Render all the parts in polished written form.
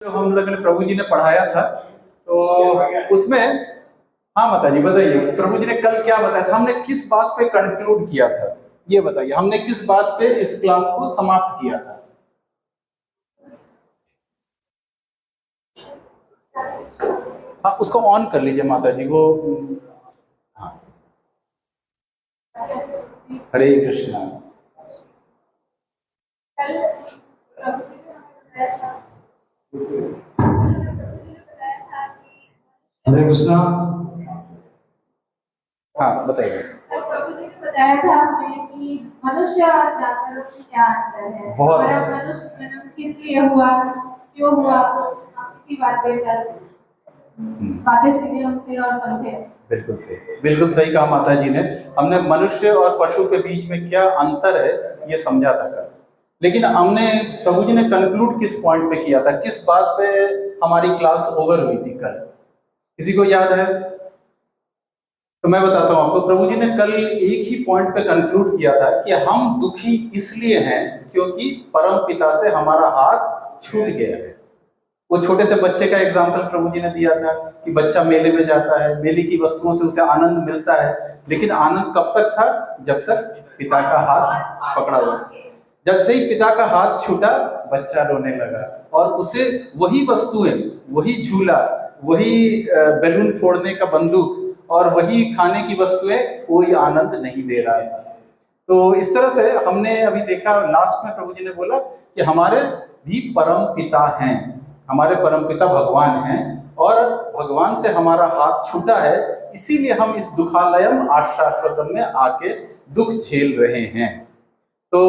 जो हम लोगों ने प्रभु जी ने पढ़ाया था, तो उसमें हाँ माता जी बताइए, प्रभु जी ने कल क्या बताया था, हमने किस बात पे कंक्लूड किया था, ये बताइए, हमने किस बात पे इस क्लास को समाप्त किया था। हाँ उसको ऑन कर लीजिए माता जी वो। हाँ हरे कृष्णा। हरे कृष्णा। हाँ बताइए। प्रभु जी ने बताया था हमें कि मनुष्य और जानवरों में क्या अंतर है, हमारा मनुष्य जन्म किस लिए हुआ, क्यों हुआ, हम इसी बात पे बातें सीखे हमसे और समझे। बिल्कुल सही कहा माता जी ने। हमने मनुष्य और पशु के बीच में क्या अंतर है ये समझा था कल, लेकिन हमने प्रभु जी ने कंक्लूड किस पॉइंट पे किया था, किस बात पे हमारी क्लास ओवर हुई थी कल, किसी को याद है? तो मैं बताता हूँ आपको। प्रभु जी ने कल एक ही पॉइंट पे कंक्लूड किया था कि हम दुखी इसलिए हैं क्योंकि परम पिता से हमारा हाथ छूट गया है। वो छोटे से बच्चे का एग्जाम्पल प्रभु जी ने दिया था कि बच्चा मेले में जाता है, मेले की वस्तुओं से उसे आनंद मिलता है, लेकिन आनंद कब तक था? जब तक पिता का हाथ पकड़ा हुआ। जब से ही पिता का हाथ छूटा, बच्चा रोने लगा और उसे वही वस्तुएं, वही झूला, वही बैलून फोड़ने का बंदूक और वही खाने की वस्तुएं कोई आनंद नहीं दे रहा है। तो इस तरह से हमने अभी देखा, लास्ट में प्रभु जी ने बोला कि हमारे भी परम पिता हैं, हमारे परम पिता भगवान हैं और भगवान से हमारा हाथ छूटा है, इसीलिए हम इस दुखालयम आशाश्वतम में आके दुख झेल रहे हैं। तो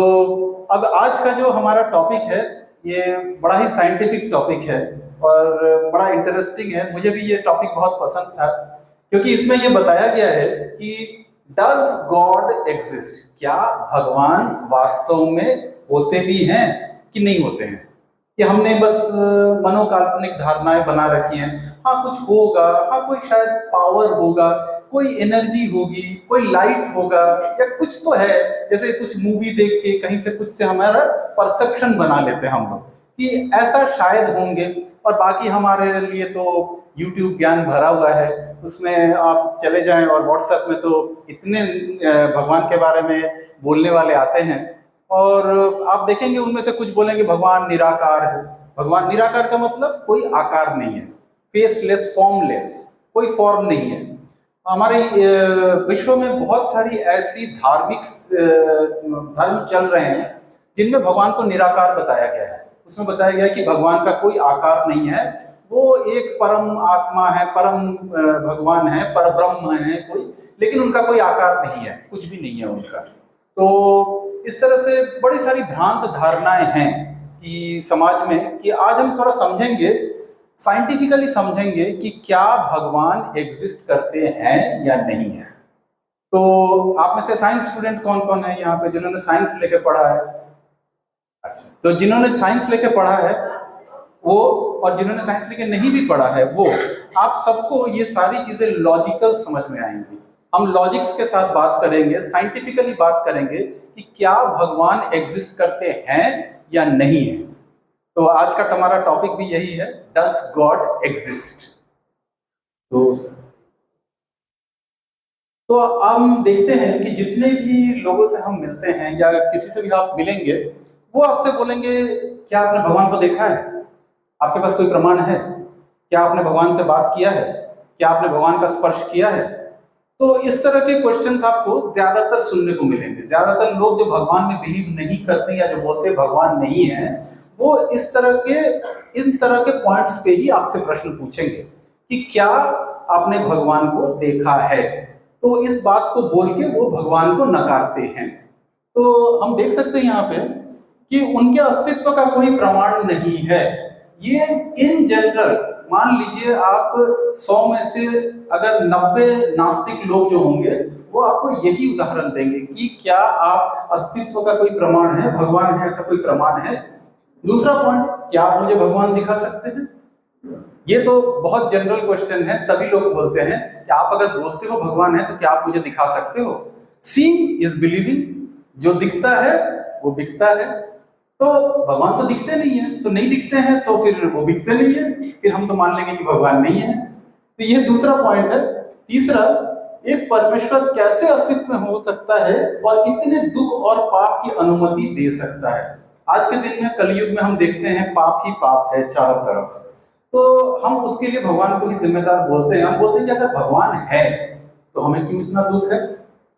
अब आज का जो हमारा टॉपिक है ये बड़ा ही साइंटिफिक टॉपिक है और बड़ा इंटरेस्टिंग है। मुझे भी ये टॉपिक बहुत पसंद था क्योंकि इसमें ये बताया गया है कि डज गॉड एग्जिस्ट, क्या भगवान वास्तव में होते भी हैं कि नहीं होते हैं, कि हमने बस मनोकाल्पनिक धारणाएं बना रखी हैं। हाँ कुछ होगा, हाँ कोई शायद पावर होगा, कोई एनर्जी होगी, कोई लाइट होगा या कुछ तो है, जैसे कुछ मूवी देख के कहीं से कुछ से हमारा परसेप्शन बना लेते हैं हम लोग कि ऐसा शायद होंगे। और बाकी हमारे लिए तो YouTube ज्ञान भरा हुआ है, उसमें आप चले जाएं और WhatsApp में तो इतने भगवान के बारे में बोलने वाले आते हैं और आप देखेंगे उनमें से कुछ बोलेंगे भगवान निराकार है। भगवान निराकार का मतलब कोई आकार नहीं है, फेसलेस, फॉर्मलेस, कोई फॉर्म नहीं है। हमारे विश्व में बहुत सारी ऐसी धर्म चल रहे हैं जिनमें भगवान को निराकार बताया गया है। उसमें बताया गया है कि भगवान का कोई आकार नहीं है, वो एक परम आत्मा है, परम भगवान है, परब्रह्म है कोई, लेकिन उनका कोई आकार नहीं है, कुछ भी नहीं है उनका। तो इस तरह से बड़ी सारी भ्रांत धारणाएं हैं कि समाज में, कि आज हम थोड़ा समझेंगे, साइंटिफिकली समझेंगे कि क्या भगवान एग्जिस्ट करते हैं या नहीं है। तो आप में से साइंस स्टूडेंट कौन कौन है यहाँ पे जिन्होंने साइंस लेके पढ़ा है? अच्छा, तो जिन्होंने साइंस लेके पढ़ा है वो, और जिन्होंने साइंस लेके नहीं भी पढ़ा है वो, आप सबको ये सारी चीजें लॉजिकल समझ में आएंगी। हम लॉजिक्स के साथ बात करेंगे, साइंटिफिकली बात करेंगे कि क्या भगवान एग्जिस्ट करते हैं या नहीं है। तो आज का हमारा टॉपिक भी यही है, डज गॉड एग्जिस्ट। तो हम देखते हैं कि जितने भी लोगों से हम मिलते हैं या किसी से भी आप मिलेंगे, वो आपसे बोलेंगे क्या आपने भगवान को देखा है, आपके पास कोई प्रमाण है, क्या आपने भगवान से बात किया है, क्या आपने भगवान का स्पर्श किया है। तो इस तरह के क्वेश्चंस आपको ज्यादातर सुनने को मिलेंगे। ज्यादातर लोग जो भगवान में बिलीव नहीं करते या जो बोलते भगवान नहीं है, वो इन तरह के पॉइंट्स पे ही आपसे प्रश्न पूछेंगे कि क्या आपने भगवान को देखा है। तो इस बात को बोल के वो भगवान को नकारते हैं। तो हम देख सकते हैं यहाँ पे कि उनके अस्तित्व का कोई प्रमाण नहीं है। ये इन जनरल, मान लीजिए आप 100 में से अगर 90 नास्तिक लोग जो होंगे वो आपको यही उदाहरण देंगे कि क्या आप अस्तित्व का कोई प्रमाण है, भगवान है, ऐसा कोई प्रमाण है। दूसरा पॉइंट, क्या आप मुझे भगवान दिखा सकते हैं? ये तो बहुत जनरल क्वेश्चन है, सभी लोग बोलते हैं कि आप अगर बोलते हो भगवान है तो क्या आप मुझे दिखा सकते हो। सीइंग इज बिलीविंग, जो दिखता है वो बिकता है। तो भगवान तो दिखते नहीं है, तो नहीं दिखते हैं तो फिर वो दिखते नहीं है, फिर हम तो मान लेंगे कि भगवान नहीं है। तो ये दूसरा पॉइंट है। तीसरा, एक परमेश्वर कैसे अस्तित्व में हो सकता है और इतने दुख और पाप की अनुमति दे सकता है। आज के दिन में कलयुग में हम देखते हैं पाप ही पाप है चारों तरफ, तो हम उसके लिए भगवान को ही जिम्मेदार बोलते हैं। हम बोलते हैं कि अगर भगवान है तो हमें क्यों इतना दुख है,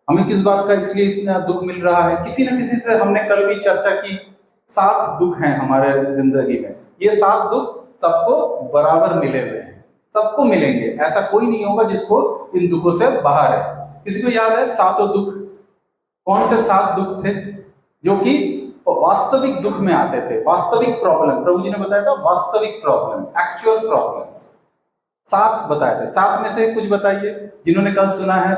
हमें किस बात का इसलिए इतना दुख मिल रहा है। किसी न किसी से हमने कल भी चर्चा की, 7 दुख हैं हमारे जिंदगी में। ये 7 दुख सबको बराबर मिले हुए हैं, सबको मिलेंगे, ऐसा कोई नहीं होगा जिसको इन दुखों से बाहर है। किसी को याद है 7 दुख? कौन से 7 दुख थे जो कि वास्तविक दुख में आते थे, वास्तविक प्रॉब्लम? प्रभु जी ने बताया था वास्तविक प्रॉब्लम, एक्चुअल प्रॉब्लम्स 7 बताए थे। 7 में से कुछ बताइए जिन्होंने कल सुना है।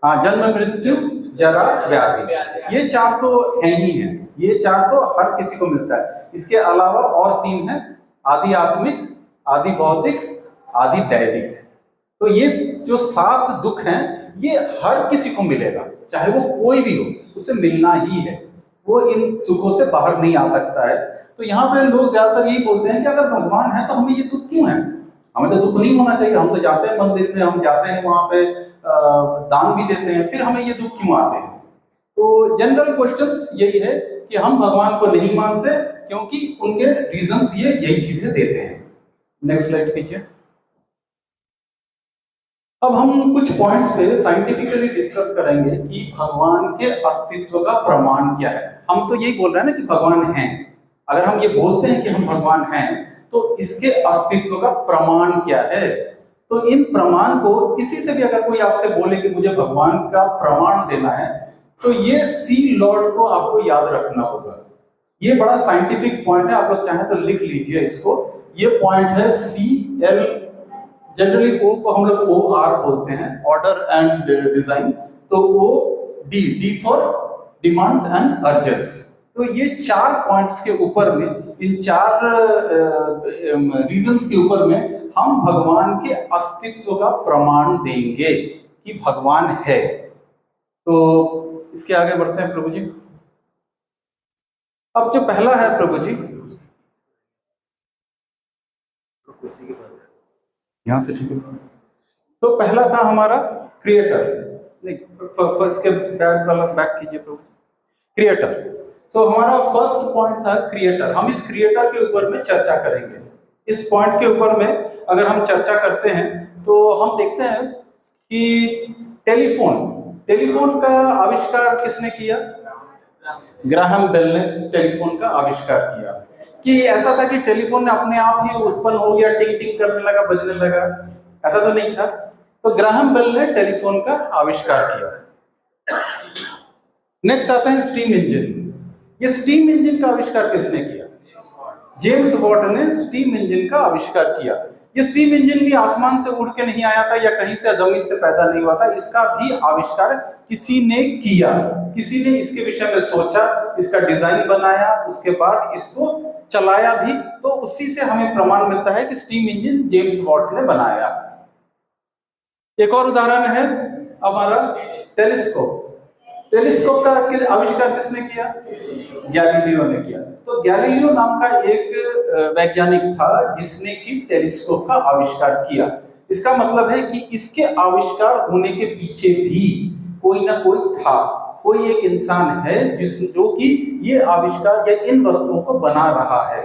हाँ, जन्म मृत्यु जरा व्याधि, ये 4 तो है ही है, ये 4 तो हर किसी को मिलता है। इसके अलावा और 3 है, आदि आत्मिक, आदि भौतिक, आदि दैविक। तो ये जो 7 दुख हैं ये हर किसी को मिलेगा, चाहे वो कोई भी हो, उसे मिलना ही है। वो इन दुखों से बाहर नहीं आ सकता है। तो यहाँ पे लोग ज्यादातर यही बोलते हैं कि अगर भगवान है तो हमें ये दुख क्यों है, हमें तो दुख नहीं होना चाहिए, हम तो जाते हैं मंदिर में, हम जाते हैं वहां पे दान भी देते हैं, फिर हमें ये दुख क्यों आते हैं। तो जनरल क्वेश्चन यही है कि हम भगवान को नहीं मानते क्योंकि उनके रीजंस ये यही चीजें देते हैं। नेक्स्ट स्लाइड कीजिए। अब हम कुछ पॉइंट्स पे साइंटिफिकली डिस्कस करेंगे कि भगवान के अस्तित्व का प्रमाण क्या है। हम तो यही बोल रहे हैं ना कि भगवान हैं, अगर हम ये बोलते हैं कि हम भगवान हैं तो इसके अस्तित्व का प्रमाण क्या है। तो इन प्रमाण को किसी से भी अगर कोई आपसे बोले कि मुझे भगवान का प्रमाण देना है, तो ये सी लॉर्ड को आपको याद रखना होगा। ये बड़ा साइंटिफिक पॉइंट है, आप लोग चाहें तो लिख लीजिए इसको। ये पॉइंट है CL, जनरली ओ को हम लोग OR बोलते हैं, ऑर्डर एंड डिजाइन, तो D for demands and urges. तो ये 4 पॉइंट्स के ऊपर में, इन 4 रीजंस के ऊपर में हम भगवान के अस्तित्व का प्रमाण देंगे कि भगवान है। तो इसके आगे बढ़ते हैं प्रभु जी। अब जो पहला है प्रभु जी, यहां से ठीक है। तो पहला था हमारा क्रिएटर, फर्स्ट के बैक वाला बैक कीजिए प्रभु जी, क्रिएटर। तो हमारा फर्स्ट पॉइंट था क्रिएटर। हम इस क्रिएटर के ऊपर में चर्चा करेंगे। इस पॉइंट के ऊपर में अगर हम चर्चा करते हैं तो हम देखते हैं कि टेलीफोन का आविष्कार किसने किया? ग्राहम बेल ने टेलीफोन का आविष्कार किया। कि ऐसा था कि टेलीफोन ने अपने आप ही उत्पन्न हो गया, टिंग टिंग करने लगा, बजने लगा, ऐसा तो नहीं था। तो ग्राहम बेल ने टेलीफोन का आविष्कार किया। नेक्स्ट आता है स्टीम इंजन। ये स्टीम इंजन का आविष्कार किसने किया? जेम्स वॉट ने स्टीम इंजन का आविष्कार किया। ये स्टीम इंजन भी आसमान से उड़ के नहीं आया था या कहीं से जमीन से पैदा नहीं हुआ था, इसका भी आविष्कार किसी ने किया, किसी ने इसके विषय में सोचा, इसका डिजाइन बनाया, उसके बाद इसको चलाया भी। तो उसी से हमें प्रमाण मिलता है कि स्टीम इंजन जेम्स वॉट ने बनाया। एक और उदाहरण है हमारा टेलीस्कोप। टेलीस्कोप का आविष्कार किसने किया? गैलीलियो ने किया। तो गैलीलियो नाम का एक वैज्ञानिक था जिसने कि टेलीस्कोप का आविष्कार किया। इसका मतलब है कि इसके आविष्कार होने के पीछे भी कोई ना कोई था, कोई एक इंसान है जो कि ये आविष्कार या इन वस्तुओं को बना रहा है।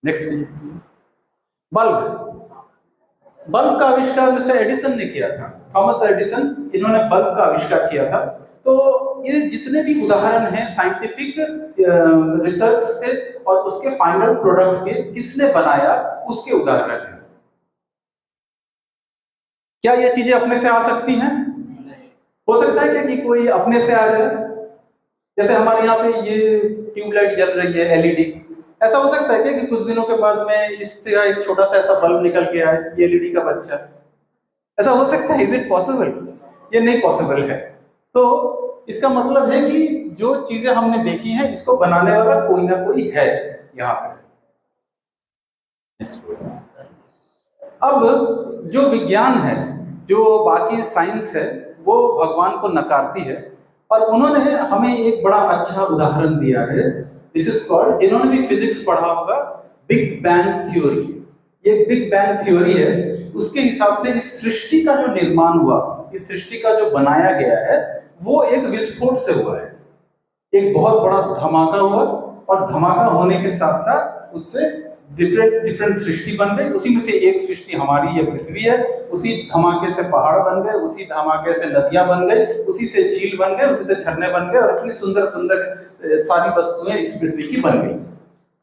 नेक्स्ट, बल्ब का आविष्कार मिस्टर एडिसन ने किया था, थॉमस एडिसन, इन्होंने बल्ब का आविष्कार किया था। तो ये जितने भी उदाहरण हैं साइंटिफिक रिसर्च से और उसके फाइनल प्रोडक्ट के किसने बनाया उसके उदाहरण हैं। क्या ये चीजें अपने से आ सकती हैं? हो सकता है क्या कि कोई अपने से आ जाए? जैसे हमारे यहाँ पे ये ट्यूबलाइट जल रही है LED, ऐसा हो सकता है क्या कि कुछ दिनों के बाद में इससे एक छोटा सा ऐसा बल्ब निकल के आए, ये LED का बच्चा? ऐसा हो सकता है? Is it possible? ये नहीं पॉसिबल है। तो इसका मतलब है कि जो चीजें हमने देखी हैं इसको बनाने वाला कोई ना कोई है यहाँ पे। अब जो विज्ञान है, जो बाकी साइंस है, वो भगवान को नकारती है और उन्होंने हमें एक बड़ा अच्छा उदाहरण दिया है। दिस इज कॉल्ड, इन्होंने भी फिजिक्स पढ़ा होगा, बिग बैंग थ्योरी। ये बिग बैंग थ्योरी है, उसके हिसाब से इस सृष्टि का जो निर्माण हुआ, इस सृष्टि का जो बनाया गया है, वो एक विस्फोट से हुआ है। एक बहुत बड़ा धमाका हुआ और धमाका होने के साथ साथ उससे डिफरेंट डिफरेंट सृष्टि बन गई। उसी में से एक सृष्टि हमारी ये पृथ्वी है। उसी धमाके से पहाड़ बन गए, उसी धमाके से नदियां बन गई, उसी से झील बन गए, उसी से झरने बन गए और इतनी सुंदर सुंदर सारी वस्तुएं इस पृथ्वी की बन गई।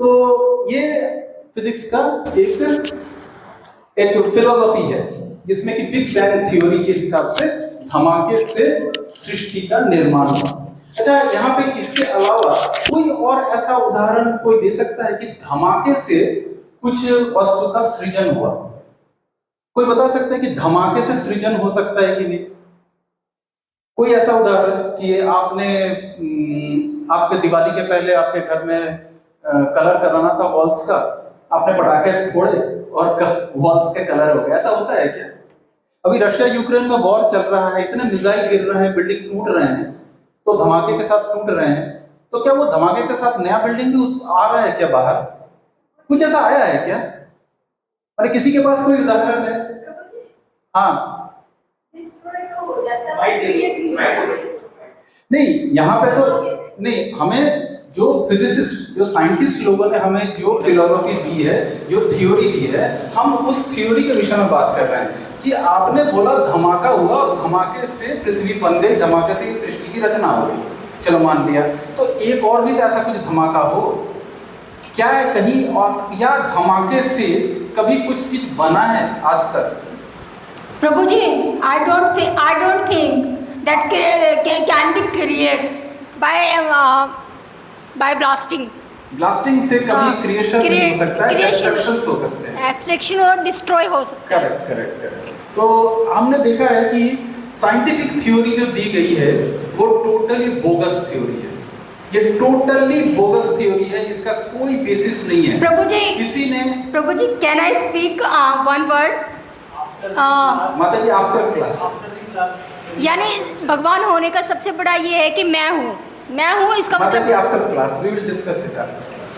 तो ये फिजिक्स का एक फिलोसॉफी है, जिसमें कि बिग बैंग थ्योरी के हिसाब से धमाके से सृष्टि का निर्माण हुआ। अच्छा, यहाँ पे इसके अलावा कोई और ऐसा उदाहरण कोई दे सकता है कि धमाके से कुछ वस्तु का सृजन हुआ? कोई बता सकते हैं कि धमाके से सृजन हो सकता है कि नहीं? कोई ऐसा उदाहरण कि आपने आपके दिवाली के पहले आपके घर में कलर कराना था वॉल्स का, आपने पटाखे फोड़े और वॉल्स के कलर हो गए, ऐसा होता है क्या? अभी रशिया यूक्रेन में वॉर चल रहा है, इतने मिसाइल गिर रहे हैं, बिल्डिंग टूट रहे हैं, तो धमाके के साथ टूट रहे हैं, तो क्या वो धमाके के साथ नया बिल्डिंग भी आ रहा है क्या बाहर? कुछ ऐसा आया है क्या? अरे किसी के पास कोई उदाहरण है? हाँ, नहीं यहाँ पे तो नहीं, हमें जो फिजिसिस्ट, जो साइंटिस्ट लोगों ने हमें जो फिलोसॉफी दी है, जो थ्योरी दी है, हम उस थ्योरी के विषय में बात कर रहे हैं कि आपने बोला धमाका हुआ और धमाके से पृथ्वी बन गई, धमाके से ये सृष्टि की रचना हो गई, चलो मान लिया, तो एक और भी तो ऐसा कुछ धमाका हो क्या है कहीं, और या धमाके से कभी कुछ चीज बना है आज तक? प्रभु जी, I don't think that can be created by blasting. Blasting से कभी क्रिएशन नहीं हो सकता है, एक्सट्रैक्शंस हो सकते हैं, एक्सट्रैक्शन और डिस्ट्रॉय हो सकता है। Correct correct correct. तो हमने देखा है कि साइंटिफिक थ्योरी जो दी गई है वो टोटली बोगस थ्योरी है। ये टोटली बोगस थ्योरी है, इसका कोई बेसिस नहीं है। प्रभु जी, किसी ने, प्रभु जी, can I speak one word? माता जी, आफ्टर क्लास, यानी भगवान होने का सबसे बड़ा ये है कि मैं हूँ इसका माता जी मतलब। After class we will discuss it after class.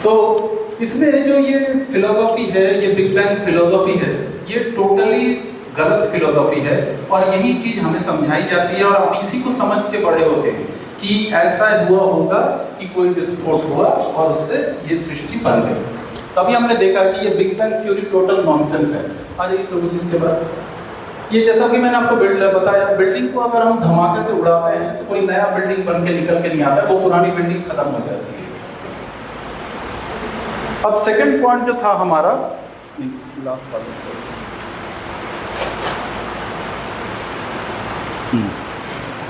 तो इसमें जो ये फिलोसॉफी है, ये बिग बैंग फिलोसॉफी है, ये टोटली गलत फिलोसॉफी है और यही चीज हमें समझाई जाती है और हम इसी को समझ के बड़े होते हैं कि ऐसा हुआ होगा कि कोई विस्फोट हुआ और उससे ये सृष्टि बन गई। तभी हमने देखा कि ये big bang theory total nonsense है। आ जाइए प्रभु जी इसके बाद। ये जैसा कि मैंने आपको बताया, बिल्डिंग को अगर हम धमाके से उड़ाते हैं तो कोई नया बिल्डिंग बन के निकल के नहीं आता, वो पुरानी बिल्डिंग खत्म हो जाती है। अब सेकंड पॉइंट जो था हमारा, इसकी लास्ट बात,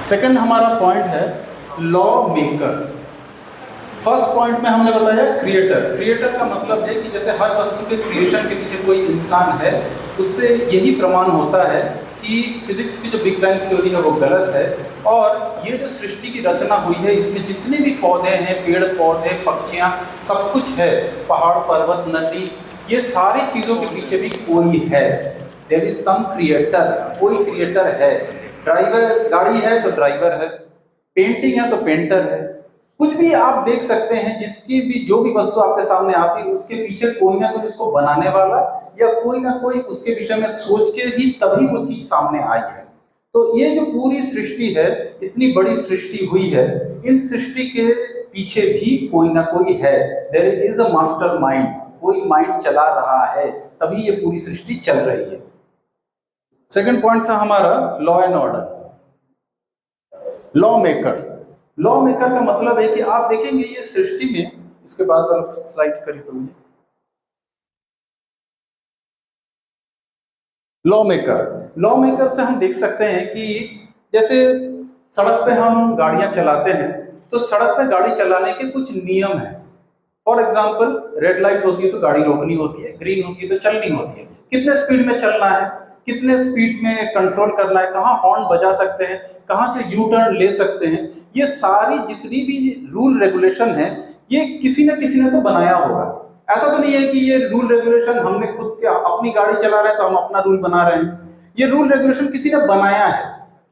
सेकंड हमारा पॉइंट है लॉ मेकर। फर्स्ट पॉइंट में हमने बताया क्रिएटर। क्रिएटर का मतलब है कि जैसे हर वस्तु के क्रिएशन के पीछे कोई इंसान है, उससे यही प्रमाण होता है कि फिजिक्स की जो बिग बैंग थ्योरी है वो गलत है और ये जो सृष्टि की रचना हुई है इसमें जितने भी पौधे हैं, पेड़ पौधे, पक्षियाँ, सब कुछ है, पहाड़ पर्वत नदी, ये सारी चीज़ों के पीछे भी कोई है। देयर इज सम क्रिएटर, कोई क्रिएटर है। ड्राइवर, गाड़ी है तो ड्राइवर है, पेंटिंग है तो पेंटर है, कुछ भी आप देख सकते हैं, जिसकी भी जो भी वस्तु आपके सामने आती है उसके पीछे कोई ना कोई उसको बनाने वाला या कोई ना कोई उसके विषय में सोच के ही तभी वो चीज सामने आई है। तो ये जो पूरी सृष्टि है, इतनी बड़ी सृष्टि हुई है, इन सृष्टि के पीछे भी कोई ना कोई है। There is a master mind, कोई माइंड चला रहा है, तभी ये पूरी सृष्टि चल रही है। सेकंड पॉइंट था हमारा law and order. Law maker, law maker का मतलब है कि आप देखेंगे ये सृष्टि में, इसके बाद स्लाइड करिए तो मुझे, लॉ मेकर, लॉ मेकर से हम देख सकते हैं कि जैसे सड़क पे हम गाड़ियां चलाते हैं तो सड़क पे गाड़ी चलाने के कुछ नियम हैं। फॉर एग्जाम्पल, रेड लाइट होती है तो गाड़ी रोकनी होती है, ग्रीन होती है तो चलनी होती है, कितने स्पीड में चलना है, कितने स्पीड में कंट्रोल करना है, कहाँ हॉर्न बजा सकते हैं, कहाँ से यू टर्न ले सकते हैं, ये सारी जितनी भी रूल रेगुलेशन है ये किसी न किसी ने तो बनाया होगा। ऐसा तो नहीं है कि ये रूल रेगुलेशन हमने खुद के अपनी गाड़ी चला रहे हैं तो हम अपना रूल बना रहे हैं, ये रूल रेगुलेशन किसी ने बनाया है।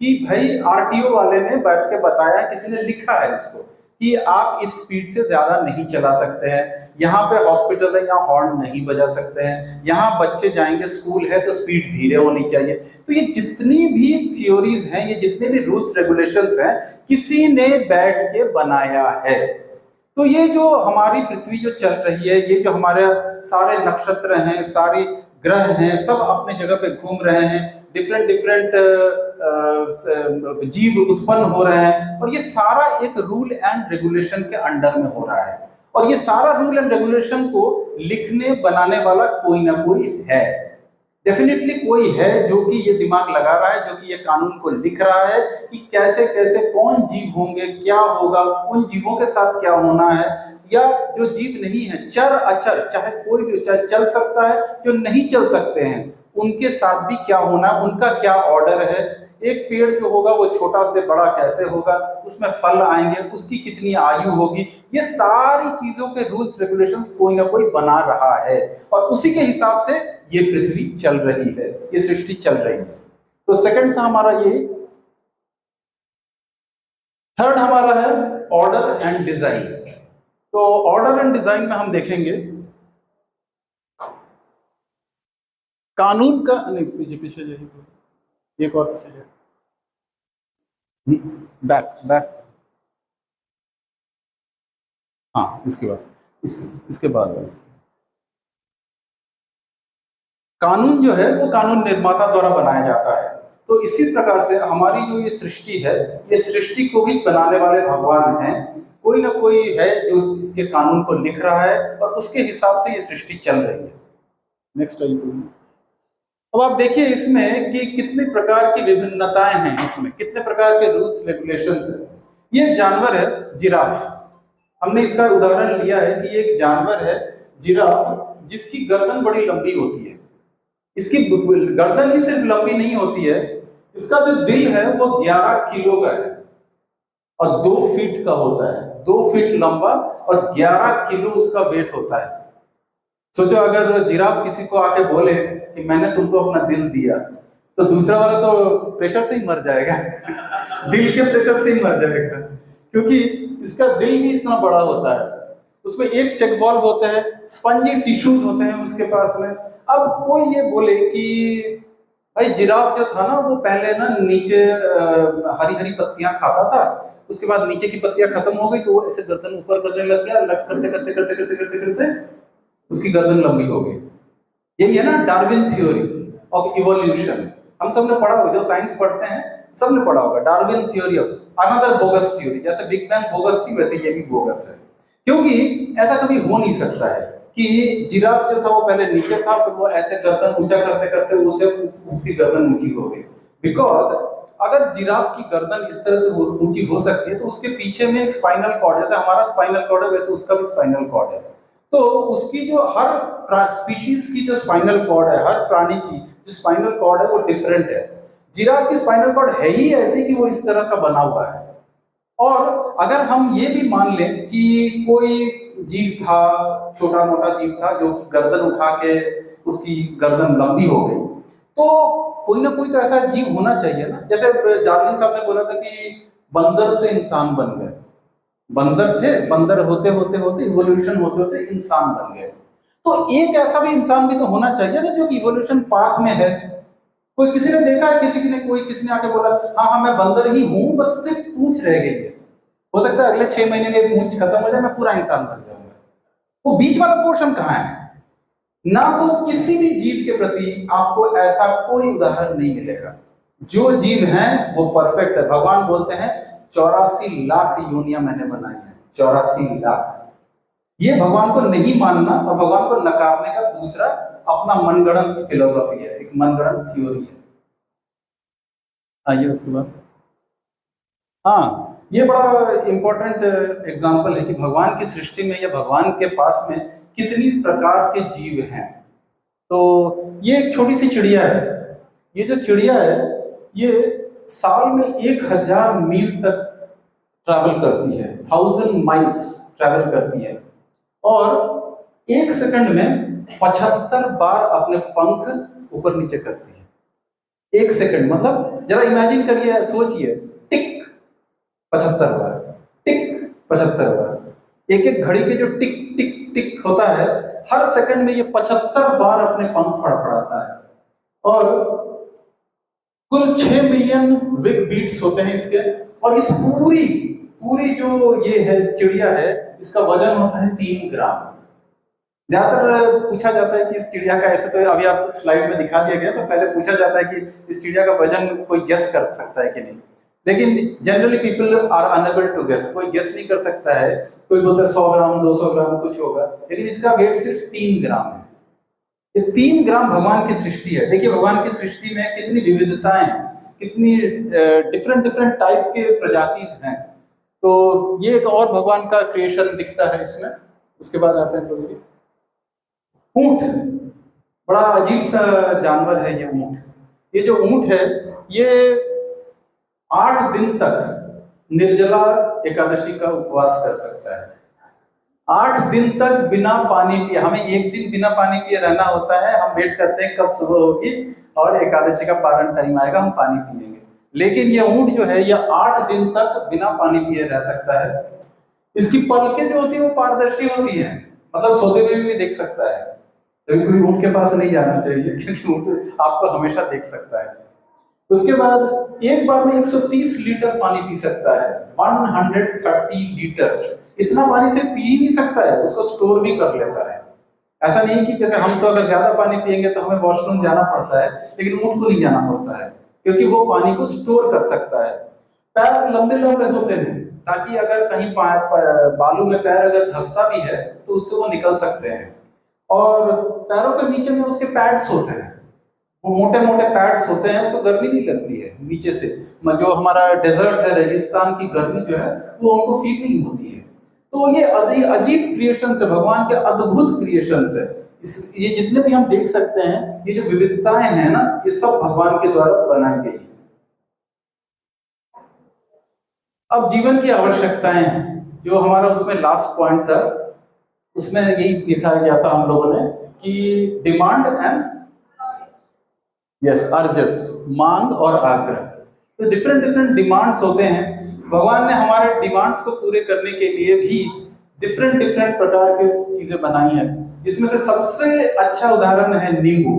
कि भाई आरटीओ वाले ने बैठ के बताया, किसी ने लिखा है इसको कि आप इस स्पीड से ज्यादा नहीं चला सकते हैं, यहाँ पे हॉस्पिटल है, यहाँ हॉर्न नहीं बजा सकते हैं, यहाँ बच्चे जाएंगे स्कूल है तो स्पीड धीरे होनी चाहिए। तो ये जितनी भी थ्योरीज हैं, ये जितने भी रूल्स रेगुलेशंस हैं, किसी ने बैठ के बनाया है। तो ये जो हमारी पृथ्वी जो चल रही है, ये जो हमारे सारे नक्षत्र हैं, सारे ग्रह हैं, सब अपने जगह पे घूम रहे हैं, डिफरेंट डिफरेंट जीव उत्पन्न हो रहे हैं, और ये सारा एक रूल एंड रेगुलेशन के अंडर में हो रहा है। और ये सारा रूल एंड रेगुलेशन को लिखने बनाने वाला कोई ना कोई है, डेफिनेटली कोई है जो कि ये दिमाग लगा रहा है, जो कि ये कानून को लिख रहा है कि कैसे कैसे कौन जीव होंगे, क्या होगा, उन जीवों के साथ क्या होना है, या जो जीव नहीं है, चर अचर, चाहे कोई भी, चाहे चल सकता है, जो नहीं चल सकते हैं, उनके साथ भी क्या होना, उनका क्या ऑर्डर है। एक पेड़ जो होगा वो छोटा से बड़ा कैसे होगा, उसमें फल आएंगे, उसकी कितनी आयु होगी, ये सारी चीजों के रूल्स रेगुलेशंस कोई ना कोई बना रहा है, और उसी के हिसाब से ये पृथ्वी चल रही है, ये सृष्टि चल रही है। तो सेकंड था हमारा ये। थर्ड हमारा है ऑर्डर एंड डिजाइन। तो ऑर्डर एंड डिजाइन में हम देखेंगे कानून का, नहीं पीछे पीछे जाइए, एक और पीछे जाइए, बैक बैक, हाँ इसके बाद, इसके बाद कानून जो है वो कानून निर्माता द्वारा बनाया जाता है। तो इसी प्रकार से हमारी जो ये सृष्टि है, ये सृष्टि को भी बनाने वाले भगवान हैं, कोई ना कोई है जो इसके कानून को लिख रहा है, और उसके हिसाब से ये सृष्टि चल रही है। नेक्स्ट आइए। अब आप देखिए इसमें कि कितने प्रकार की विभिन्नताएं हैं, इसमें कितने प्रकार के रूल्स रेगुलेशंस हैं। ये एक जानवर है जिराफ, हमने इसका उदाहरण लिया है कि ये एक जानवर है जिराफ, जिसकी गर्दन बड़ी लंबी होती है। इसकी गर्दन ही सिर्फ लंबी नहीं होती है, इसका जो दिल है वो 11 किलो का है और 2 फीट का होता है, 2 फीट लंबा और 11 किलो उसका वेट होता है। सोचो अगर जिराफ किसी को आके बोले कि मैंने तुमको अपना दिल दिया, तो दूसरा वाला तो प्रेशर से ही मर जाएगा दिल के प्रेशर से ही मर जाएगा, क्योंकि इसका दिल ही इतना बड़ा होता है। उसमें एक चेक वाल्व होता है, स्पंजी टिश्यूज होते हैं उसके पास में। अब कोई ये बोले कि भाई जिराफ जो था ना वो पहले ना नीचे हरी हरी पत्तियां खाता था, उसके बाद नीचे की पत्तियां खत्म हो गई तो वो ऐसे गर्दन ऊपर करने लग गया, करते करते करते करते करते करते उसकी गर्दन लंबी हो गई। यही है ना डार्विन थ्योरी ऑफ इवोल्यूशन। हम सब ने पढ़ा होगा, जो साइंस पढ़ते हैं सब ने पढ़ा होगा, Darwin theory of another bogus theory. जैसे बिग बैंग बोगस थी, वैसे ये भी बोगस है, क्योंकि ऐसा कभी हो नहीं सकता है कि जिराफ जो था वो पहले नीचे था, फिर वो ऐसे गर्दन ऊंचा करते करते उसकी गर्दन ऊंची हो गई। बिकॉज अगर जिराफ की गर्दन इस तरह से ऊंची हो सकती है तो उसके पीछे में एक स्पाइनल कॉर्ड, जैसे हमारा स्पाइनल कॉर्ड है वैसे उसका भी स्पाइनल कॉर्ड है। तो उसकी जो हर स्पीशीज की जो स्पाइनल कॉर्ड है, हर प्राणी की जो स्पाइनल कॉर्ड है वो डिफरेंट है। जिराफ की स्पाइनल कॉर्ड है ही ऐसी कि वो इस तरह का बना हुआ है। और अगर हम ये भी मान लें कि कोई जीव था, छोटा मोटा जीव था, जो गर्दन उठा के उसकी गर्दन लंबी हो गई, तो कोई ना कोई तो ऐसा जीव होना चाहिए ना। जैसे जार्विन साहब ने बोला था कि बंदर से इंसान बन गए, बंदर थे, बंदर होते होते होते इवोल्यूशन होते होते इंसान बन गए। तो एक ऐसा भी इंसान भी तो होना चाहिए ना जो कि इवोल्यूशन पाथ में है। कोई किसी ने देखा है, किसी ने आके बोला हाँ मैं बंदर ही हूं, बस सिर्फ पूंछ रह गई है, हो सकता है अगले 6 महीने में पूंछ खत्म हो जाए, मैं पूरा इंसान बन जाऊंगा। वो बीच वाला पोर्शन कहाँ है? ना तो किसी भी जीव के प्रति आपको ऐसा कोई उदाहरण नहीं मिलेगा। जो जीव हैं वो परफेक्ट है। भगवान बोलते हैं 84 लाख योनियां मैंने बनाई हैं, 84 लाख। ये भगवान को नहीं मानना और भगवान को नकारने का दूसरा अपना मनगढ़ंत फिलोसॉफी है, एक मनगढ़ंत थ्योरी है। आइए उसके बाद, हाँ ये बड़ा इंपॉर्टेंट एग्जाम्पल है कि भगवान की सृष्टि में या भगवान के पास में कितनी प्रकार के जीव हैं। तो ये एक छोटी सी चिड़िया है। ये जो चिड़िया है ये साल में 1000 मील तक ट्रैवल करती है, 1000 माइल्स ट्रैवल करती है, और 1 सेकंड में 75 बार अपने पंख ऊपर नीचे करती है। 1 सेकंड, मतलब जरा इमेजिन करिए, सोचिए, टिक 75 बार, टिक 75 बार, एक एक घड़ी के जो टिक टिक टिक होता है, हर सेकंड में ये 75 बार अपने पंख फड़फड़ाता है। और कुल 6 मिलियन बीट्स होते हैं इसके। और इस पूरी पूरी जो ये है चिड़िया है, इसका वजन होता है 3 ग्राम। ज्यादातर पूछा जाता है कि इस चिड़िया का, ऐसे तो अभी आप स्लाइड में दिखा दिया गया, तो पहले पूछा जाता है कि इस चिड़िया का वजन कोई गेस कर सकता है कि नहीं, लेकिन generally people are unable to guess, कोई गेस नहीं कर सकता है। कोई बोलता है 100 ग्राम 200 ग्राम कुछ होगा, लेकिन इसका वेट सिर्फ 3 ग्राम है। ये 3 ग्राम भगवान की सृष्टि है। देखिए भगवान की सृष्टि में कितनी विविधताएं हैं, कितनी डिफरेंट डिफरेंट टाइप के प्रजातिज हैं। तो ये एक और भगवान का क्रिएशन दिखता है इसमें। उसके बाद आते हैं प्रभु जी, ऊंट, बड़ा अजीब सा जानवर है ये ऊंट। ये जो ऊंट है, ये 8 दिन तक निर्जला एकादशी का उपवास कर सकता है। 8 दिन तक बिना पानी पिए, हमें 1 दिन बिना पानी पिए रहना होता है। हम वेट करते हैं कब सुबह होगी और एकादशी का पारण टाइम आएगा, हम पानी पिएंगे। लेकिन ये ऊंट जो है, ये 8 दिन तक बिना पानी पिए रह सकता है। इसकी पलकें जो होती है वो पारदर्शी होती हैं, मतलब सोते हुए भी देख सकता है। कभी कोई ऊंट के पास नहीं जाना चाहिए, क्योंकि ऊंट आपको हमेशा देख सकता है। उसके बाद एक बार में 130 लीटर पानी पी सकता है, 130 लीटर्स। इतना पानी से पी ही नहीं सकता है, उसको स्टोर भी कर लेता है। ऐसा नहीं कि जैसे हम तो अगर ज्यादा पानी पिएंगे तो हमें वॉशरूम जाना पड़ता है, लेकिन ऊंट को नहीं जाना पड़ता है, क्योंकि वो पानी को स्टोर कर सकता है। पैर लंबे लंबे होते हैं, ताकि अगर कहीं बालू में पैर अगर धंसता भी है तो उससे वो निकल सकते हैं। और पैरों के नीचे में उसके पैड्स होते हैं, वो मोटे मोटे पैड्स होते हैं, उसको गर्मी नहीं लगती है नीचे से। जो हमारा डेजर्ट है, रेगिस्तान की गर्मी जो है वो उनको फील नहीं होती है। तो ये अजीब क्रिएशन है, भगवान के अद्भुत क्रिएशन है। ये जितने भी हम देख सकते हैं, ये जो विविधताएं हैं ना, ये सब भगवान के द्वारा बनाई गई। अब जीवन की आवश्यकताएं हैं, जो हमारा उसमें लास्ट पॉइंट था, उसमें यही दिखाया गया था हम लोगों ने कि डिमांड एंड अर्जस, मांग और आग्रह। तो डिफरेंट डिफरेंट डिमांड्स होते हैं। भगवान ने हमारे डिमांड्स को पूरे करने के लिए भी डिफरेंट डिफरेंट प्रकार की चीजें बनाई हैं, जिसमें से सबसे अच्छा उदाहरण है नींबू।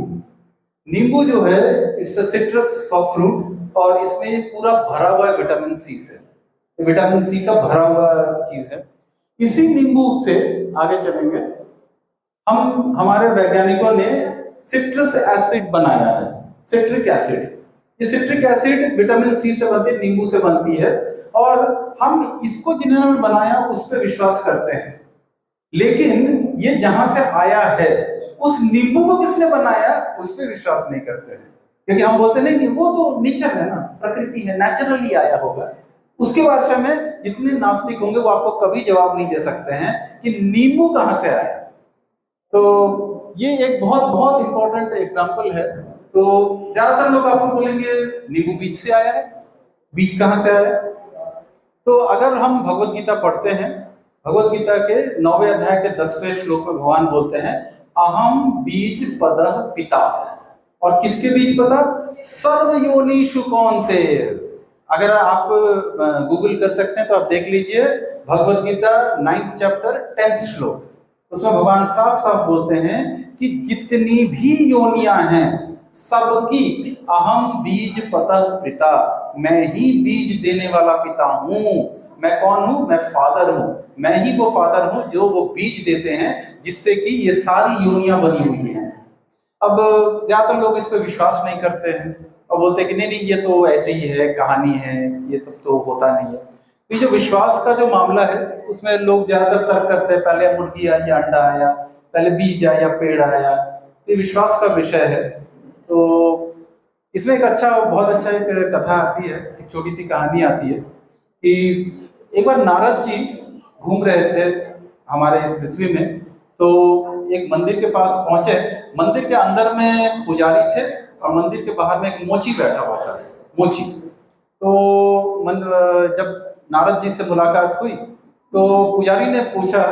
नींबू जो है, इट्स अ सिट्रस फ्रूट, और इसमें पूरा भरा हुआ है विटामिन सी से। विटामिन सी का भरा हुआ चीज है। इसी नींबू से आगे चलेंगे, हमारे वैज्ञानिकों ने सिट्रस एसिड बनाया है, सिट्रिक एसिड। ये सिट्रिक एसिड विटामिन सी से बनती है, नींबू से बनती है, और हम इसको जिन्होंने बनाया उस पर विश्वास करते हैं। लेकिन ये जहां से आया है, उस नींबू को किसने बनाया उस पर विश्वास नहीं करते हैं, क्योंकि हम बोलते नहीं, वो तो नेचर है ना, प्रकृति है, नेचुरली आया होगा। उसके भाषा में जितने नास्तिक होंगे वो आपको कभी जवाब नहीं दे सकते हैं कि नींबू कहां से आया। तो ये एक बहुत बहुत इंपॉर्टेंट एग्जाम्पल है। तो ज्यादातर लोग आपको बोलेंगे नींबू बीज से आया है, बीज कहां से आया। तो अगर हम भगवत गीता पढ़ते हैं, भगवत गीता के 9वें अध्याय के 10वें श्लोक में भगवान बोलते हैं, अहम बीज पदः पिता। और किसके बीज पता? सर्व योनिषु कौन्तेय। अगर आप गूगल कर सकते हैं तो आप देख लीजिए, Bhagavad Gita 9th chapter 10th श्लोक, उसमें भगवान साफ साफ बोलते हैं कि जितनी भी योनियां हैं सबकी अहम बीज पतः पिता, मैं ही बीज देने वाला पिता हूँ। मैं कौन हूँ? मैं फादर हूँ। मैं ही वो फादर हूँ जो वो बीज देते हैं, जिससे कि ये सारी योनियां बनी हुई हैं। अब ज्यादातर लोग इस पर विश्वास नहीं करते हैं और बोलते हैं कि नहीं नहीं, ये तो ऐसे ही है, कहानी है, ये तो होता नहीं है। तो ये जो विश्वास का जो मामला है, उसमें लोग ज्यादातर तर्क करते हैं, पहले मुर्गी आई या अंडा आया, पहले बीज आया या पेड़ आया। ये विश्वास का विषय है। तो इसमें एक बहुत अच्छा एक कथा आती है, एक छोटी सी कहानी आती है कि एक बार नारद जी घूम रहे थे हमारे इस पृथ्वी में, तो एक मंदिर के पास पहुंचे। मंदिर के अंदर में पुजारी थे और मंदिर के बाहर में एक मोची बैठा हुआ था, मोची। तो जब नारद जी से मुलाकात हुई तो पुजारी ने पूछा,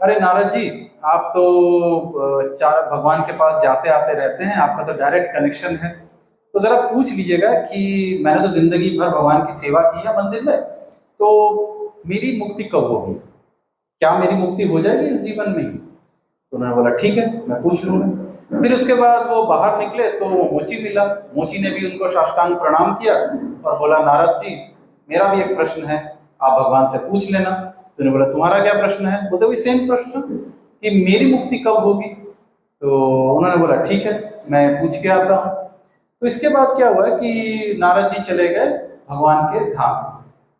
अरे नारद जी, आप तो भगवान के पास जाते आते रहते हैं, आपका तो डायरेक्ट कनेक्शन है, तो जरा पूछ लीजिएगा कि मैंने तो जिंदगी भर भगवान की सेवा की है मंदिर में, तो मेरी मुक्ति कब होगी, क्या मेरी मुक्ति हो जाएगी इस जीवन में ही? तो उन्होंने बोला ठीक है, मैं पूछ लूंगा। फिर उसके बाद वो बाहर निकले तो मोची मिला। मोची ने भी उनको साष्टांग प्रणाम किया और बोला, नारद जी मेरा भी एक प्रश्न है, आप भगवान से पूछ लेना। तो उन्होंने बोला, तुम्हारा क्या प्रश्न है? बोलते वही सेम प्रश्न कि मेरी मुक्ति कब होगी। तो उन्होंने बोला ठीक है, मैं पूछ के आता हूँ। तो इसके बाद क्या हुआ कि नारद जी चले गए भगवान के धाम।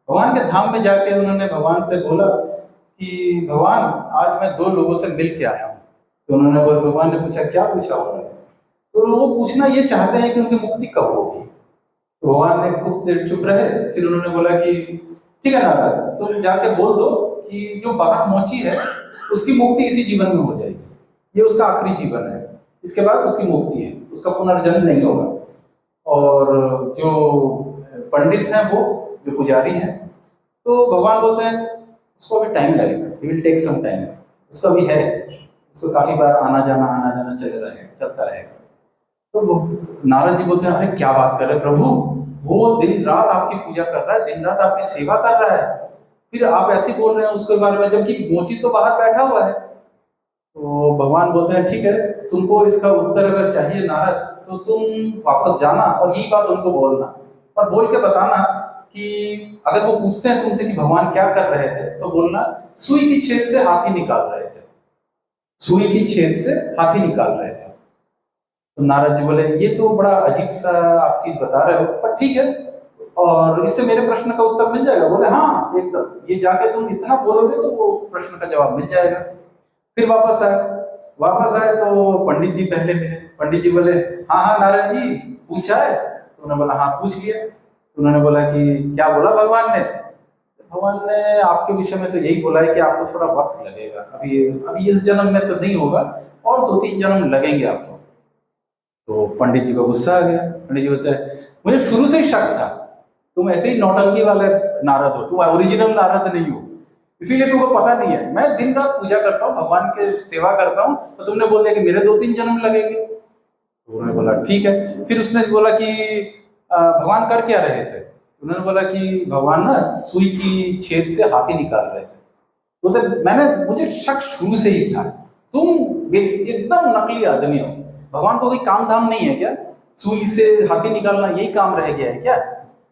भगवान के धाम में जाके उन्होंने भगवान से बोला कि भगवान आज मैं 2 लोगों से मिल के आया हूँ। तो उन्होंने बोला, भगवान ने पूछा क्या पूछा उन्होंने? तो वो पूछना ये चाहते हैं कि उनकी मुक्ति कब होगी। तो भगवान ने खुद से चुप रहे। फिर उन्होंने बोला कि ठीक है नारद, तुम जाके बोल दो कि जो बाहर मोची है उसकी मुक्ति इसी जीवन में हो जाएगी, ये उसका आखिरी जीवन है, इसके बाद उसकी मुक्ति है, उसका पुनर्जन्म नहीं होगा। और जो पंडित हैं वो जो पुजारी हैं, तो भगवान बोलते हैं उसको अभी टाइम लगेगा, he will take some time, उसका भी है, उसको काफी बार आना जाना चलता रहेगा। तो नारद जी बोलते हैं, अरे क्या बात कर रहे हैं प्रभु, वो दिन रात आपकी पूजा कर रहा है, दिन रात आपकी सेवा कर रहा है, फिर आप ऐसे बोल रहे हैं उसके बारे में, जबकि मोची तो बाहर बैठा हुआ है। तो भगवान बोलते हैं ठीक है, तुमको इसका उत्तर अगर चाहिए नारद तो तुम वापस जाना और यही बात उनको बोलना और बोल के बताना कि अगर वो पूछते हैं तुमसे कि भगवान क्या कर रहे थे, तो बोलना सुई की छेद से हाथी निकाल रहे थे, सुई की छेद से हाथी निकाल रहे थे। तो नारद जी बोले, ये तो बड़ा अजीब सा आप चीज बता रहे हो, पर ठीक है, और इससे मेरे प्रश्न का उत्तर मिल जाएगा? बोले हाँ एकदम, ये जाके तुम इतना बोलोगे तो वो प्रश्न का जवाब मिल जाएगा। फिर वापस आए तो पंडित जी पहले मिले। पंडित जी बोले, हाँ हाँ नारद जी पूछा है? तो उन्होंने बोला हाँ पूछ लिया। तो उन्होंने बोला कि क्या बोला भगवान ने? भगवान ने आपके विषय में तो यही बोला है कि आपको थोड़ा वक्त लगेगा, अभी इस जन्म में तो नहीं होगा, और 2-3 जन्म लगेंगे आपको। तो पंडित जी को गुस्सा आ गया। पंडित जी बोलते हैं, मुझे शुरू से ही शक था तुम ऐसे ही नौटंकी वाले नारद हो, तुम ओरिजिनल नारद नहीं हो, इसीलिए तुमको पता नहीं है। मैं दिन रात पूजा करता हूँ, भगवान की सेवा करता हूँ, तो तुमने बोल दिया कि मेरे 2-3 जन्म लगेंगे। तो उन्होंने बोला ठीक है। फिर उसने बोला कि भगवान कर क्या रहे थे? उन्होंने बोला कि भगवान ना सुई की छेद से हाथी निकाल रहे थे। बोलते मुझे शक शुरू से ही था, तुम एकदम नकली आदमी हो, भगवान को कोई काम धाम नहीं है क्या? सुई से हाथी निकालना यही काम रह गया है क्या?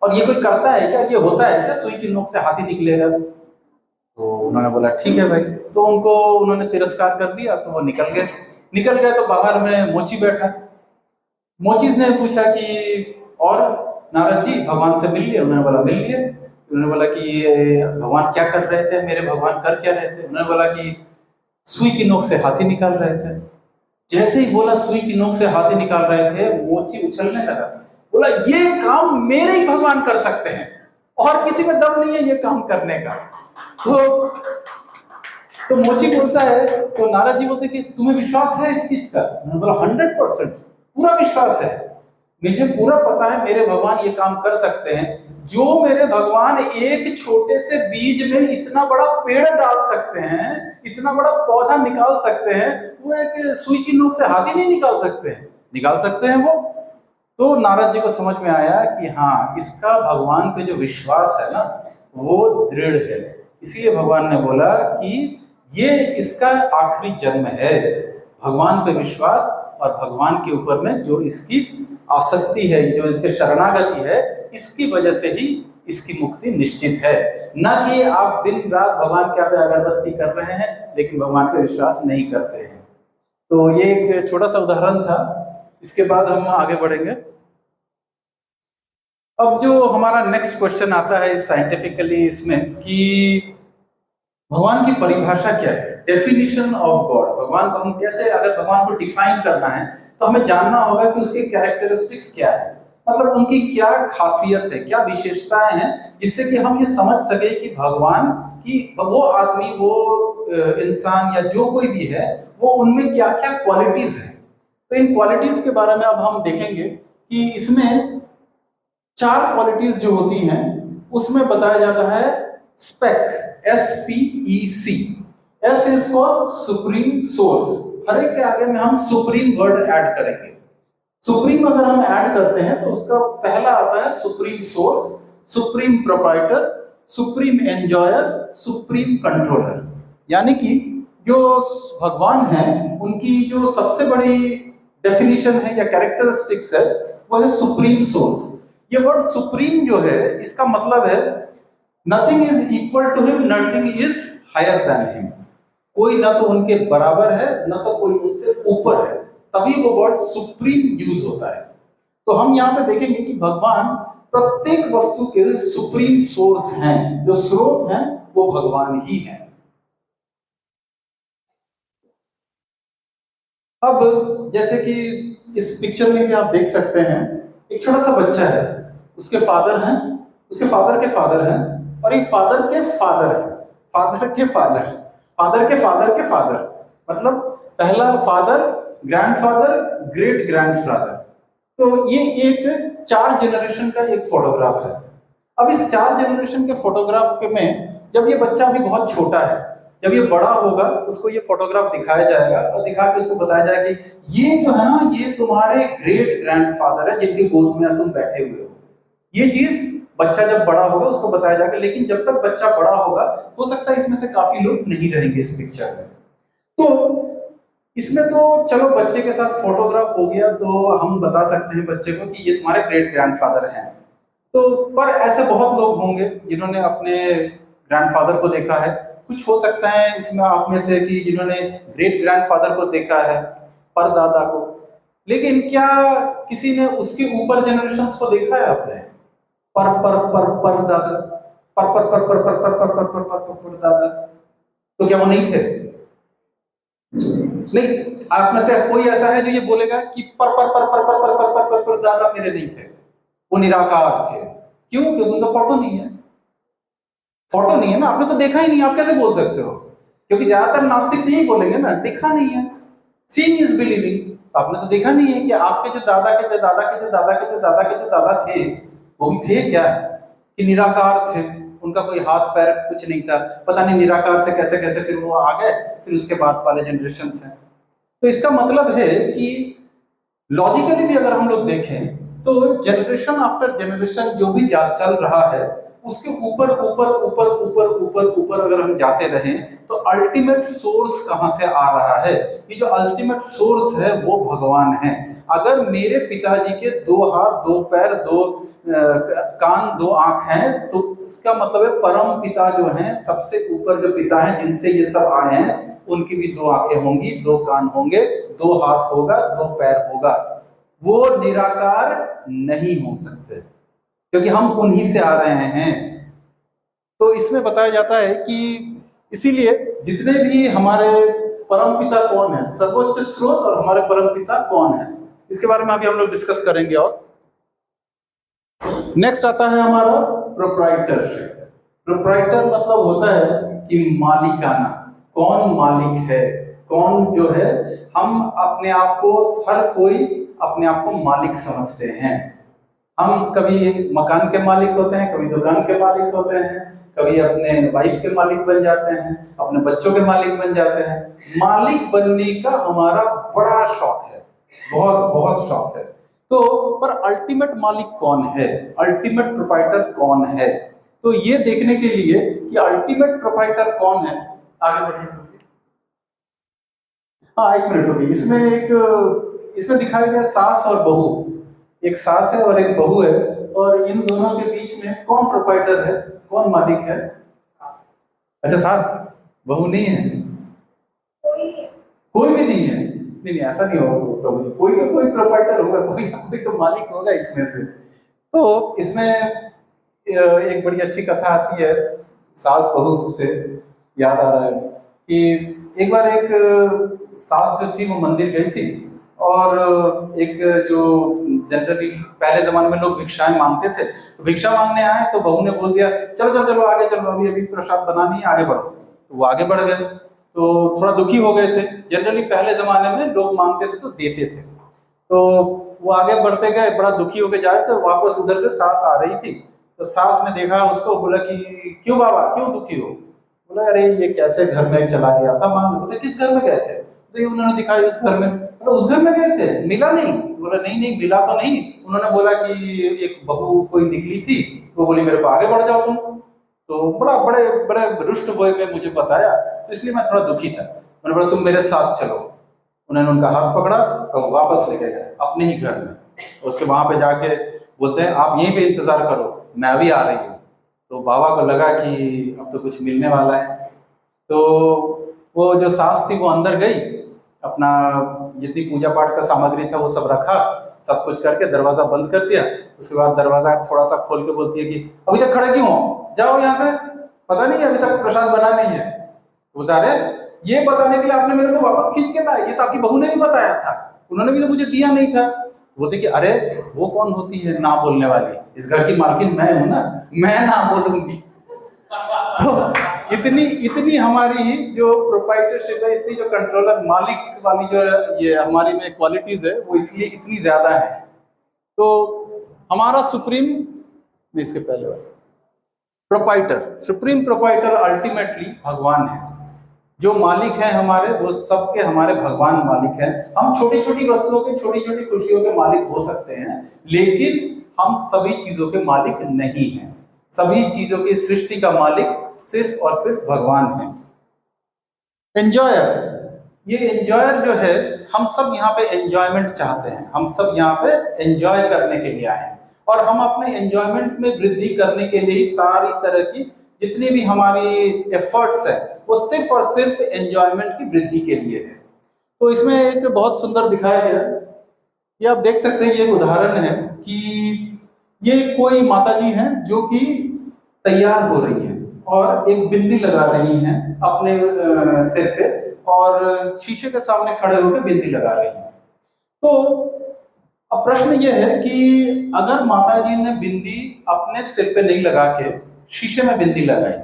और ये कोई करता है क्या? ये होता है क्या सुई की नोक से हाथी निकलेगा? तो उन्होंने बोला ठीक है भाई। तो उन्होंने तिरस्कार कर दिया, तो वो निकल गए। तो बाहर में मोची बैठा। मोची ने पूछा कि और नारद जी भगवान से मिल लिए? उन्होंने बोला मिल लिए। उन्होंने बोला कि भगवान क्या कर रहे थे, मेरे भगवान कर क्या रहे थे? उन्होंने बोला कि सुई की नोक से हाथी निकाल रहे थे। जैसे ही बोला सुई की नोक से हाथी निकाल रहे थे, मोची उछलने लगा, बोला ये काम मेरे ही भगवान कर सकते हैं, और किसी में दम नहीं है ये काम करने का। तो मोची बोलता है, तो नारद जी बोलते कि तुम्हें विश्वास है इस चीज का? उन्होंने बोला 100% पूरा विश्वास है, मुझे पूरा पता है मेरे भगवान ये काम कर सकते हैं। जो मेरे भगवान एक छोटे से बीज में इतना बड़ा पेड़ डाल सकते हैं, इतना बड़ा पौधा निकाल सकते हैं, वो एक सुई की नोक से हाथी नहीं निकाल सकते हैं? निकाल सकते हैं वो। तो नारद जी को समझ में आया कि हाँ, इसका भगवान पे जो विश्वास है ना वो दृढ़ है। इसीलिए भगवान ने बोला कि ये इसका आखिरी जन्म है, भगवान पे विश्वास और भगवान के ऊपर में जो इसकी आसक्ति है, जो इसकी शरणागति है, इसकी वजह से ही इसकी मुक्ति निश्चित है। न कि आप दिन रात भगवान के आगे अगरबत्ती कर रहे हैं लेकिन भगवान पे विश्वास नहीं करते हैं। तो ये एक छोटा सा उदाहरण था। इसके बाद हम आगे बढ़ेंगे। अब जो हमारा नेक्स्ट क्वेश्चन आता है साइंटिफिकली इसमें कि भगवान की परिभाषा क्या है, डेफिनेशन ऑफ गॉड। भगवान को हम कैसे, अगर भगवान को डिफाइन करना है तो हमें जानना होगा कि उसके कैरेक्टरिस्टिक्स क्या है, मतलब उनकी क्या खासियत है, क्या विशेषताएं हैं, जिससे कि हम ये समझ सके कि भगवान की वो आदमी, वो इंसान या जो कोई भी है, वो उनमें क्या क्या क्वालिटीज हैं। तो इन क्वालिटीज के बारे में अब हम देखेंगे कि इसमें 4 क्वालिटीज जो होती हैं उसमें बताया जाता है spec, SPEC। S is for supreme source, हर एक के आगे में हम सुप्रीम वर्ड ऐड करेंगे। सुप्रीम अगर हम ऐड करते हैं तो उसका पहला आता है supreme source, supreme proprietor, supreme enjoyer, supreme controller. यानी कि जो भगवान हैं उनकी जो सबसे बड़ी डेफिनेशन है या कैरेक्टरिस्टिक्स है वो है सुप्रीम सोर्स। ये वर्ड सुप्रीम जो है इसका मतलब है nothing is equal to him, nothing is higher than him. कोई ना तो उनके बराबर है ना तो कोई उनसे ऊपर है, तभी वो वर्ड सुप्रीम यूज होता है। तो हम यहाँ पे देखेंगे कि भगवान प्रत्येक वस्तु के सुप्रीम सोर्स हैं, जो स्रोत हैं वो भगवान ही हैं। अब जैसे कि इस पिक्चर में भी आप देख सकते हैं एक छोटा सा बच्चा है, उसके फादर हैं, उसके फादर के फादर हैं और एक फादर के फादर है, फादर के फादर, फादर के फादर के फादर, मतलब पहला फादर, ग्रैंडफादर, ग्रेट ग्रैंडफादर। तो ये एक 4 जनरेशन का एक फोटोग्राफ है। अब इस 4 जनरेशन के फोटोग्राफ के में जब ये बच्चा अभी बहुत छोटा है, जब ये बड़ा होगा उसको ये फोटोग्राफ दिखाया जाएगा और दिखा के उसको बताया जाएगा कि ये जो है ना ये तुम्हारे ग्रेट ग्रैंडफादर है जिनकी गोद में तुम बैठे हुए हो। ये चीज बच्चा जब बड़ा होगा उसको बताया जाएगा, लेकिन जब तक बच्चा बड़ा होगा हो सकता है इसमें से काफी लोग नहीं रहेंगे इस पिक्चर में। तो इसमें तो चलो बच्चे के साथ फोटोग्राफ हो गया तो हम बता सकते हैं बच्चे को कि ये तुम्हारे ग्रेट ग्रैंडफादर हैं। तो पर ऐसे बहुत लोग होंगे जिन्होंने अपने ग्रैंडफादर को देखा है। कुछ हो सकता है इसमें आप में से कि जिन्होंने ग्रेट ग्रैंडफादर को देखा है, परदादा को, लेकिन क्या किसी ने उसके ऊपर जनरेशंस को देखा है आपने? पर दादा, पर दादा, तो क्या वो नहीं थे? नहीं, आप में से कोई ऐसा है जो ये बोलेगा कि पर दादा मेरे नहीं थे, वो निराकार थे? क्यों? क्योंकि उनका फोटो नहीं है। फोटो नहीं है ना, आपने तो देखा ही नहीं, आप कैसे बोल सकते हो? क्योंकि ज्यादातर नास्तिक तो यही बोलेंगे ना, देखा नहीं है, सीइंग इज बिलीविंग। आपने तो देखा नहीं है कि आपके जो दादा के जो दादा के जो दादा के जो दादा के जो दादा थे वो भी थे क्या कि निराकार थे, उनका कोई हाथ पैर कुछ नहीं था, पता नहीं निराकार से कैसे कैसे फिर वो आ गए, फिर उसके बाद वाले जनरेशन हैं। तो इसका मतलब है कि लॉजिकली भी अगर हम लोग देखें तो जनरेशन आफ्टर जनरेशन जो भी चल रहा है उसके ऊपर ऊपर ऊपर ऊपर ऊपर ऊपर अगर हम जाते रहें तो अल्टीमेट सोर्स कहां से आ रहा है? ये जो अल्टीमेट सोर्स है वो भगवान है। अगर मेरे पिताजी के 2 हाथ 2 पैर 2 कान 2 आंख हैं तो इसका मतलब है परम पिता जो हैं, सबसे ऊपर जो पिता हैं जिनसे ये सब आए हैं, उनकी भी 2 आंखें होंगी, 2 कान होंगे, 2 हाथ होगा, 2 पैर होगा। वो निराकार नहीं हो सकते क्योंकि हम उन्हीं से आ रहे हैं। तो इसमें बताया जाता है कि इसीलिए जितने भी हमारे परमपिता कौन है, सर्वोच्च स्रोत और हमारे परमपिता कौन है, इसके बारे में अभी हम लोग डिस्कस करेंगे। और नेक्स्ट आता है हमारा प्रोप्राइटरशिप। प्रोप्राइटर मतलब होता है कि मालिकाना, कौन मालिक है, कौन जो है, हम अपने आप को, हर कोई अपने आप को मालिक समझते हैं। हम कभी मकान के मालिक होते हैं, कभी दुकान के मालिक होते हैं, कभी अपने वाइफ के मालिक बन जाते हैं, अपने बच्चों के मालिक बन जाते हैं। मालिक बनने का हमारा बड़ा शौक है, बहुत बहुत शौक है। तो पर अल्टीमेट मालिक कौन है, अल्टीमेट प्रोप्राइटर कौन है? तो ये देखने के लिए कि अल्टीमेट प्रोप्राइटर कौन है, आगे बढ़िए। हाँ, 1 मिनट होगी। इसमें दिखाया गया सास और बहू, एक सास है और एक बहू है, और इन दोनों के बीच में कौन प्रोप्राइटर है, कौन मालिक है? अच्छा, सास, बहू नहीं है, कोई भी नहीं है। नहीं, ऐसा नहीं होगा प्रभु जी, कोई तो कोई प्रोप्राइटर होगा, कोई ना कोई तो मालिक होगा इसमें से। तो इसमें एक बड़ी अच्छी कथा आती है, सास बहू से याद आ रहा है कि एक बार एक सास जो थी वो मंदिर गई थी, और एक जो जनरली पहले जमाने में लोग भिक्षाएं मांगते थे, तो भिक्षा मांगने आए तो बहू ने बोल दिया चलो चलो चलो आगे चलो, अभी प्रसाद बनानी है, आगे बढ़ो। तो वो आगे बढ़ गए, तो थोड़ा दुखी हो गए थे। जनरली पहले जमाने में लोग मांगते थे तो देते थे, तो वो आगे बढ़ते गए, बड़ा दुखी होकर जा रहे थे, वापस उधर से सास आ रही थी। तो सास ने देखा उसको, बोला कि क्यों बाबा, क्यों दुखी हो? बोला अरे ये कैसे घर में चला गया था मांगने। बोलते किस घर में गए थे? तो ये उन्होंने दिखाया उस घर में। बोला उस घर में गए थे, मिला नहीं? बोला नहीं नहीं मिला तो नहीं। उन्होंने बोला कि एक बहू कोई निकली थी, वो बोली मेरे को आगे बढ़ जाओ तुम। तो बड़े बड़े रुष्ट वे में मुझे बताया, तो इसलिए मैं थोड़ा दुखी था। मैंने बोला तुम मेरे साथ चलो। उन्होंने उनका हाथ पकड़ा और वापस लेके गए अपने ही घर में। उसके वहां पे जाके बोलते हैं आप यहीं पे इंतजार करो, मैं अभी आ रही हूँ। तो बाबा को लगा कि अब तो कुछ मिलने वाला है। तो वो जो सास थी वो अंदर गई, अपना जितनी पूजा पाठ का सामग्री था वो सब रखा, सब कुछ करके दरवाजा बंद कर दिया। उसके बाद दरवाजा थोड़ा सा खोल के बोलती है कि अभी तक खड़े क्यों हो, जाओ यहाँ से, पता नहीं अभी तक प्रसाद बना नहीं है। तो बता रहे ये बताने के लिए आपने मेरे को वापस खींच के लाया, ये तो आपकी बहू ने भी बताया था, उन्होंने भी तो मुझे दिया नहीं था। बोलते कि अरे वो कौन होती है ना बोलने वाली, इस घर की मालकिन मैं हूं ना, मैं ना बोलूंगी। तो इतनी हमारी जो प्रोप्राइटरशिप है, इतनी जो कंट्रोलर मालिक वाली जो ये हमारी में क्वालिटीज है, वो इसलिए इतनी ज्यादा है। तो हमारा सुप्रीम नहीं, इसके पहले वाला प्रोप्राइटर, सुप्रीम प्रोप्राइटर अल्टीमेटली भगवान है। जो मालिक है हमारे, वो सबके हमारे भगवान मालिक हैं। हम छोटी छोटी वस्तुओं के, छोटी छोटी खुशियों के मालिक हो सकते हैं, लेकिन हम सभी चीजों के मालिक नहीं हैं। सभी चीजों की सृष्टि का मालिक सिर्फ और सिर्फ भगवान है। एंजॉयर, ये एंजॉयर जो है, हम सब यहाँ पे एंजॉयमेंट चाहते हैं, हम सब यहाँ पे एंजॉय करने के लिए आए हैं, और हम अपने एंजॉयमेंट में वृद्धि करने के लिए सारी तरह की जितनी भी हमारी एफर्ट्स है, वो सिर्फ और सिर्फ एंजॉयमेंट की वृद्धि के लिए है। तो इसमें एक बहुत सुंदर दिखाया गया, ये आप देख सकते हैं, ये एक उदाहरण है कि ये कोई माता जी हैं जो कि तैयार हो रही हैं और एक बिंदी लगा रही हैं अपने सिर पे, और शीशे के सामने खड़े होकर बिंदी लगा रही हैं। तो अब प्रश्न ये है कि अगर माता जी ने बिंदी अपने सिर पे नहीं लगा के शीशे में बिंदी लगाई,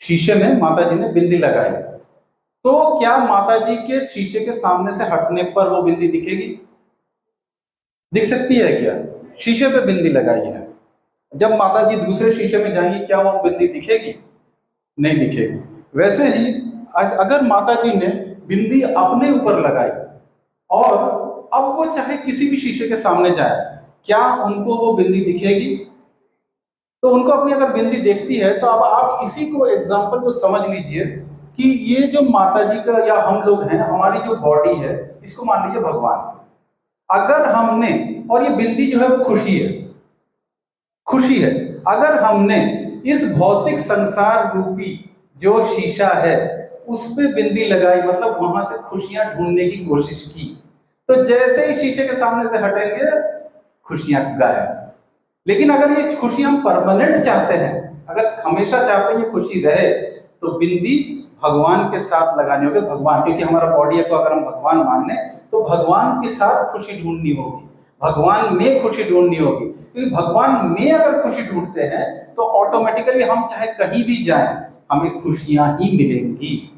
शीशे में माता जी ने बिंदी लगाई, तो क्या माता जी के शीशे के सामने से हटने पर वो बिंदी दिखेगी? दिख सकती है क्या? शीशे पे बिंदी लगाई है, जब माता जी दूसरे शीशे में जाएंगी, क्या वो बिंदी दिखेगी? नहीं दिखेगी। वैसे ही अगर माता जी ने बिंदी अपने ऊपर लगाई और अब वो चाहे किसी भी शीशे के सामने जाए, क्या उनको वो बिंदी दिखेगी? तो उनको अपनी अगर बिंदी देखती है, तो अब आप इसी को एग्जाम्पल को समझ लीजिए कि ये जो माता जी का या हम लोग हैं, हमारी जो बॉडी है, इसको मान लीजिए भगवान। अगर हमने, और ये बिंदी जो है वो खुशी है, खुशी है, अगर हमने इस भौतिक संसार रूपी जो शीशा है उस पे बिंदी लगाई, मतलब वहां से खुशियां ढूंढने की कोशिश की, तो जैसे ही शीशे के सामने से हटेंगे, खुशियां गायब। लेकिन अगर ये खुशी हम परमानेंट चाहते हैं, अगर हमेशा चाहते हैं ये खुशी रहे, तो बिंदी भगवान के साथ लगानी होगी। भगवान, क्योंकि हमारा बॉडी को अगर हम भगवान माने, तो भगवान के साथ खुशी ढूंढनी होगी, भगवान में खुशी ढूंढनी होगी। क्योंकि भगवान में अगर खुशी ढूंढते हैं, तो ऑटोमेटिकली हम चाहे कहीं भी जाएं, हमें खुशियां ही मिलेंगी।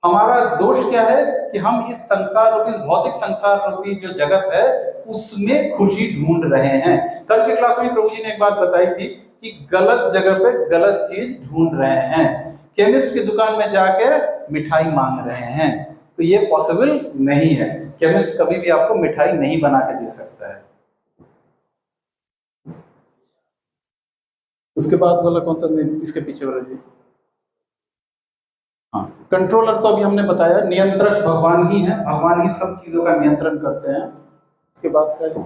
हमारा दोष क्या है कि हम इस संसार रूपी, इस भौतिक संसार रूपी जो जगत है, उसमें खुशी ढूंढ रहे हैं। कल के क्लास में प्रभु जी ने एक बात बताई थी कि गलत जगह पे गलत चीज ढूंढ रहे हैं। केमिस्ट की दुकान में जाके मिठाई मांग रहे हैं, तो ये पॉसिबल नहीं है। केमिस्ट कभी भी आपको मिठाई नहीं बना के दे सकता है। उसके बाद वाला कौन सा, इसके पीछे वाला जी? हाँ, कंट्रोलर तो अभी हमने बताया, नियंत्रक भगवान ही है, भगवान ही सब चीजों का नियंत्रण करते हैं। इसके बाद क्या है?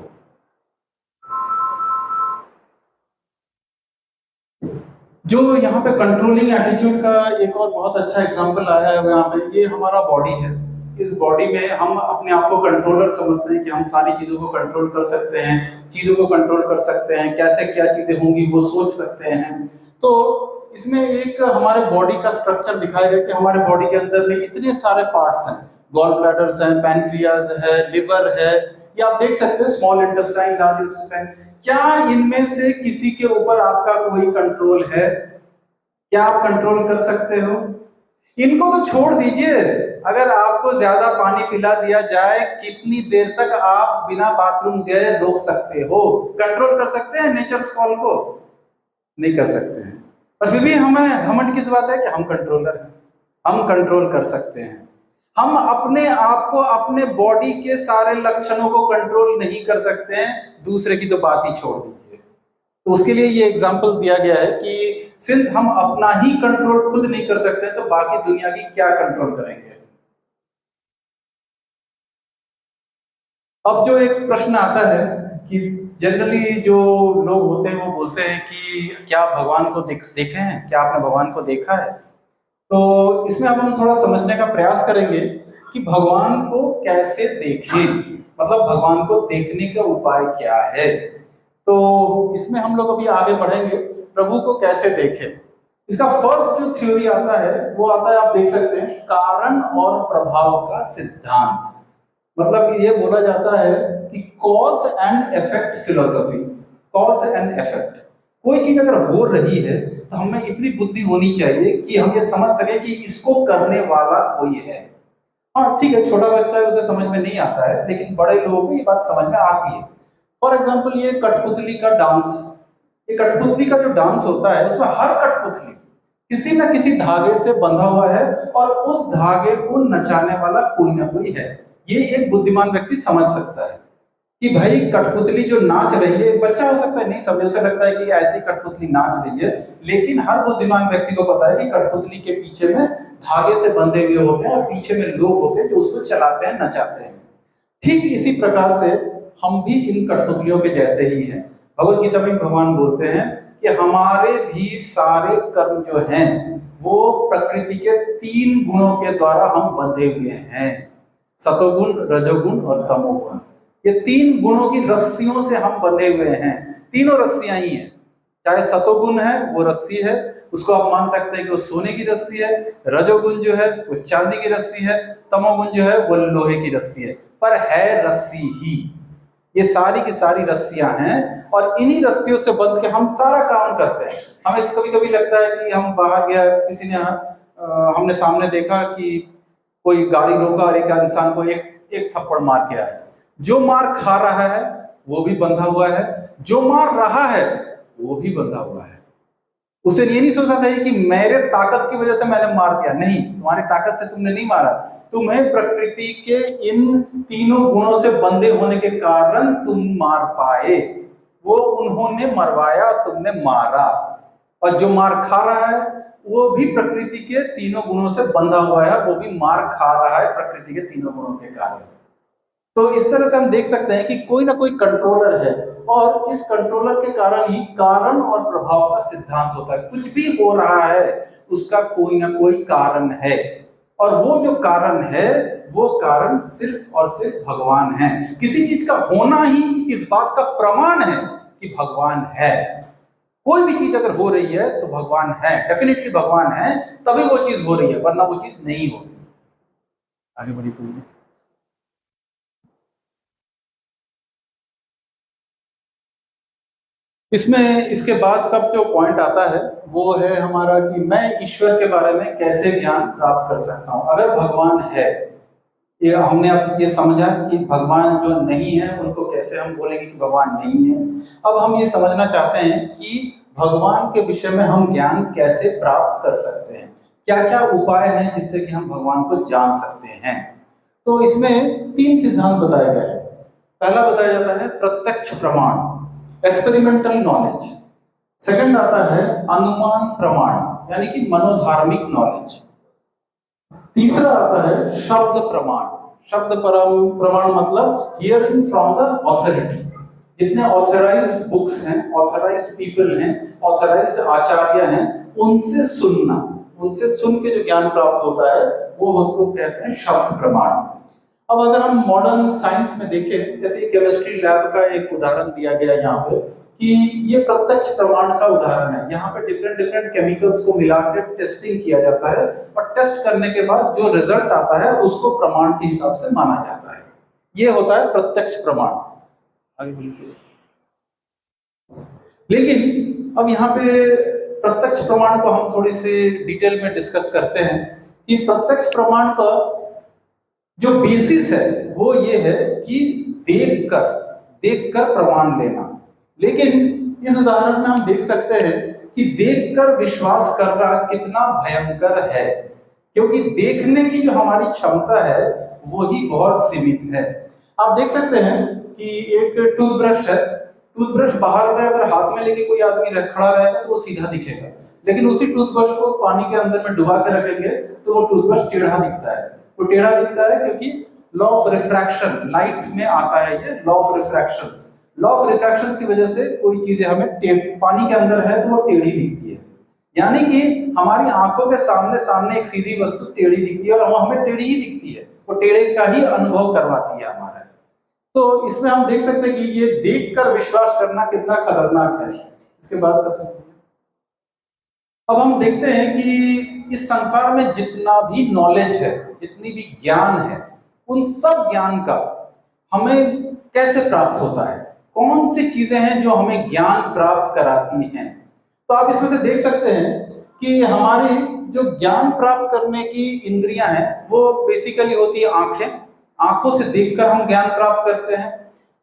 जो यहाँ पे कंट्रोलिंग एटीट्यूड का एक और बहुत अच्छा एग्जांपल आया है यहाँ पे, ये हमारा बॉडी है। इस बॉडी में हम अपने आप को कंट्रोलर समझते हैं कि हम सारी चीजों को कंट्रोल कर सकते हैं, चीजों को कंट्रोल कर सकते हैं, कैसे क्या चीजें होंगी वो सोच सकते हैं। तो इसमें एक हमारे बॉडी का स्ट्रक्चर दिखाया गया कि हमारे बॉडी के अंदर में इतने सारे पार्ट्स हैं, गॉल ब्लैडर्स हैं, पैनक्रियाज है, लिवर है, ये आप देख सकते हैं, स्मॉल इंटेस्टाइन, लार्ज इंटेस्टाइन। क्या इनमें से किसी के ऊपर आपका कोई कंट्रोल है? क्या आप कंट्रोल कर सकते हो? इनको तो छोड़ दीजिए, अगर आपको ज्यादा पानी पिला दिया जाए, कितनी देर तक आप बिना बाथरूम गए रोक सकते हो? कंट्रोल कर सकते हैं नेचर्स कॉल को? नहीं कर सकते हैं। और फिर भी हमें घमंड किस बात है कि हम कंट्रोलर हैं, हम कंट्रोल कर सकते हैं। हम अपने आप को, अपने बॉडी के सारे लक्षणों को कंट्रोल नहीं कर सकते हैं, दूसरे की तो बात ही छोड़ दीजिए। तो उसके लिए ये एग्जाम्पल दिया गया है कि सिंस हम अपना ही कंट्रोल खुद नहीं कर सकते तो बाकी दुनिया की क्या कंट्रोल करेंगे। अब जो एक प्रश्न आता है कि जनरली जो लोग होते हैं वो बोलते हैं कि क्या भगवान को देखे हैं, क्या आपने भगवान को देखा है। तो इसमें अब हम थोड़ा समझने का प्रयास करेंगे कि भगवान को कैसे देखें, मतलब भगवान को देखने का उपाय क्या है। तो इसमें हम लोग अभी आगे बढ़ेंगे, प्रभु को कैसे देखें। इसका फर्स्ट जो थ्योरी आता है वो आता है, आप देख सकते हैं, कारण और प्रभाव का सिद्धांत। मतलब ये बोला जाता है कि cause and effect philosophy, cause and effect. कोई चीज अगर हो रही है तो हमें इतनी बुद्धि होनी चाहिए कि हम ये समझ सके कि इसको करने वाला कोई है। हाँ ठीक है, छोटा बच्चा है उसे समझ में नहीं आता है, लेकिन बड़े लोगों को ये बात समझ में आती है। फॉर एग्जाम्पल ये कठपुतली का डांस, ये कठपुतली का जो डांस होता है उसमें हर कठपुतली किसी न किसी धागे से बंधा हुआ है और उस धागे को नचाने वाला कोई ना कोई है। ये एक बुद्धिमान व्यक्ति समझ सकता है कि भाई कठपुतली जो नाच रही है, बच्चा हो सकता है नहीं समझे, उसे लगता है कि ऐसी कठपुतली नाच रही है, लेकिन हर बुद्धिमान व्यक्ति को पता है कि कठपुतली के पीछे में धागे से बंधे हुए होते हैं और पीछे में लोग होते हैं जो उसको चलाते हैं, नचाते हैं। ठीक इसी प्रकार से हम भी इन कठपुतलियों के जैसे ही हैं। भगवत गीता में भगवान बोलते हैं कि हमारे भी सारे कर्म जो हैं वो प्रकृति के 3 गुणों के द्वारा हम बंधे हुए हैं, सतोगुण, रजोगुण और तमोगुण। ये 3 गुणों की रस्सियों से हम बंधे हुए हैं, तीनों रस्सियां ही हैं। चाहे सतोगुण है वो रस्सी है, उसको आप मान सकते हैं कि वो सोने की रस्सी है, रजोगुण जो है वो चांदी की रस्सी है, तमोगुण जो है वो लोहे की रस्सी है, पर है रस्सी ही। ये सारी की सारी रस्सियां हैं और इन्हीं रस्सियों से बंध के हम सारा काम करते हैं। हमें कभी कभी लगता है कि हम बाहर गया, किसी ने हमने सामने देखा कि कोई गाड़ी रोका और एक इंसान को एक थप्पड़ मार के आया। जो मार खा रहा है वो भी बंधा हुआ है, जो मार रहा है वो भी बंधा हुआ है। उसे ये नहीं सोचना चाहिए कि मेरे ताकत की वजह से मैंने मार दिया, नहीं, तुम्हारी ताकत से तुमने नहीं मारा, तुम्हें प्रकृति के इन तीनों गुणों से बंधे होने के कारण तुम मार पाए। वो उन्होंने मरवाया, तुमने मारा। और जो मार खा रहा है वो भी प्रकृति के तीनों गुणों से बंधा हुआ है, वो भी मार खा रहा है प्रकृति के तीनों गुणों के कारण। तो इस तरह से हम देख सकते हैं कि कोई ना कोई कंट्रोलर है और इस कंट्रोलर के कारण ही कारण और प्रभाव का सिद्धांत होता है। कुछ भी हो रहा है उसका कोई ना कोई कारण है, और वो जो कारण है वो कारण सिर्फ और सिर्फ भगवान है। किसी चीज का होना ही इस बात का प्रमाण है कि भगवान है। कोई भी चीज अगर हो रही है तो भगवान है, डेफिनेटली भगवान है, तभी वो चीज हो रही है, वरना वो चीज नहीं होती। आगे बढ़िए। इसमें इसके बाद का जो पॉइंट आता है वो है हमारा कि मैं ईश्वर के बारे में कैसे ज्ञान प्राप्त कर सकता हूं। अगर भगवान है, ये हमने अब ये समझा कि भगवान जो नहीं है उनको कैसे हम बोलेंगे कि भगवान नहीं है। अब हम ये समझना चाहते हैं कि भगवान के विषय में हम ज्ञान कैसे प्राप्त कर सकते हैं, क्या क्या उपाय हैं जिससे कि हम भगवान को जान सकते हैं। तो इसमें 3 सिद्धांत बताए गए हैं। पहला बताया जाता है प्रत्यक्ष प्रमाण, एक्सपेरिमेंटल नॉलेज। सेकंड आता है अनुमान प्रमाण, यानी कि मनोधार्मिक नॉलेज। तीसरा आता है शब्द प्रमाण। शब्द प्रमाण मतलब हियरिंग फ्रॉम द ऑथोरिटी। जितने ऑथराइज्ड बुक्स हैं, ऑथराइज्ड पीपल हैं, ऑथराइज्ड आचार्य हैं, उनसे सुनना, उनसे सुन के जो ज्ञान प्राप्त होता है वो उसको कहते हैं शब्द प्रमाण। अब अगर हम मॉडर्न साइंस में देखें, जैसे केमिस्ट्री लैब का एक उदाहरण दिया गया यहाँ पे कि ये प्रत्यक्ष प्रमाण का उदाहरण है। यहाँ पे डिफरेंट केमिकल्स को मिलाकर टेस्टिंग किया जाता है और टेस्ट करने के बाद जो रिजल्ट आता है उसको प्रमाण के हिसाब से माना जाता है। ये होता है प्रत्यक्ष प्रमाण। लेकिन अब यहाँ पे प्रत्यक्ष प्रमाण को हम थोड़ी सी डिटेल में डिस्कस करते हैं कि प्रत्यक्ष प्रमाण का जो बेसिस है वो ये है कि देखकर प्रमाण लेना। लेकिन इस उदाहरण में हम देख सकते हैं कि देखकर विश्वास करना कितना भयंकर है। क्योंकि देखने की जो हमारी क्षमता है वही बहुत सीमित है। आप देख सकते हैं कि एक टूथब्रश है, टूथब्रश बाहर में अगर हाथ में लेके कोई आदमी खड़ा रहेगा तो वो सीधा दिखेगा, लेकिन उसी टूथब्रश को पानी के अंदर में डुबा के रखेंगे तो वो टूथब्रश टेढ़ा दिखता है। वो टेढ़ा दिखता है क्योंकि लॉ ऑफ रिफ्रैक्शन, लाइट में आता है ये लॉ ऑफ रिफ्रैक्शंस। लॉ ऑफ रिफ्रैक्शंस की वजह से कोई चीजें हमें पानी के अंदर है तो वो टेढ़ी दिखती है, यानी कि हमारी आंखों के सामने सामने एक सीधी वस्तु टेढ़ी दिखती है और वो हमें टेढ़ी ही दिखती है, वो टेढ़े का ही अनुभव करवाती है हमारा। तो इसमें हम देख सकते हैं कि ये देखकर विश्वास करना कितना खतरनाक है। इसके बाद का सवाल, अब हम देखते हैं कि इस संसार में जितना भी नॉलेज है, जितनी भी ज्ञान है, उन सब ज्ञान का हमें कैसे प्राप्त होता है, कौन सी चीजें हैं जो हमें ज्ञान प्राप्त कराती हैं। तो आप इसमें से देख सकते हैं कि हमारी जो ज्ञान प्राप्त करने की इंद्रियां हैं वो बेसिकली होती है आंखें। आंखों से देखकर हम ज्ञान प्राप्त करते हैं,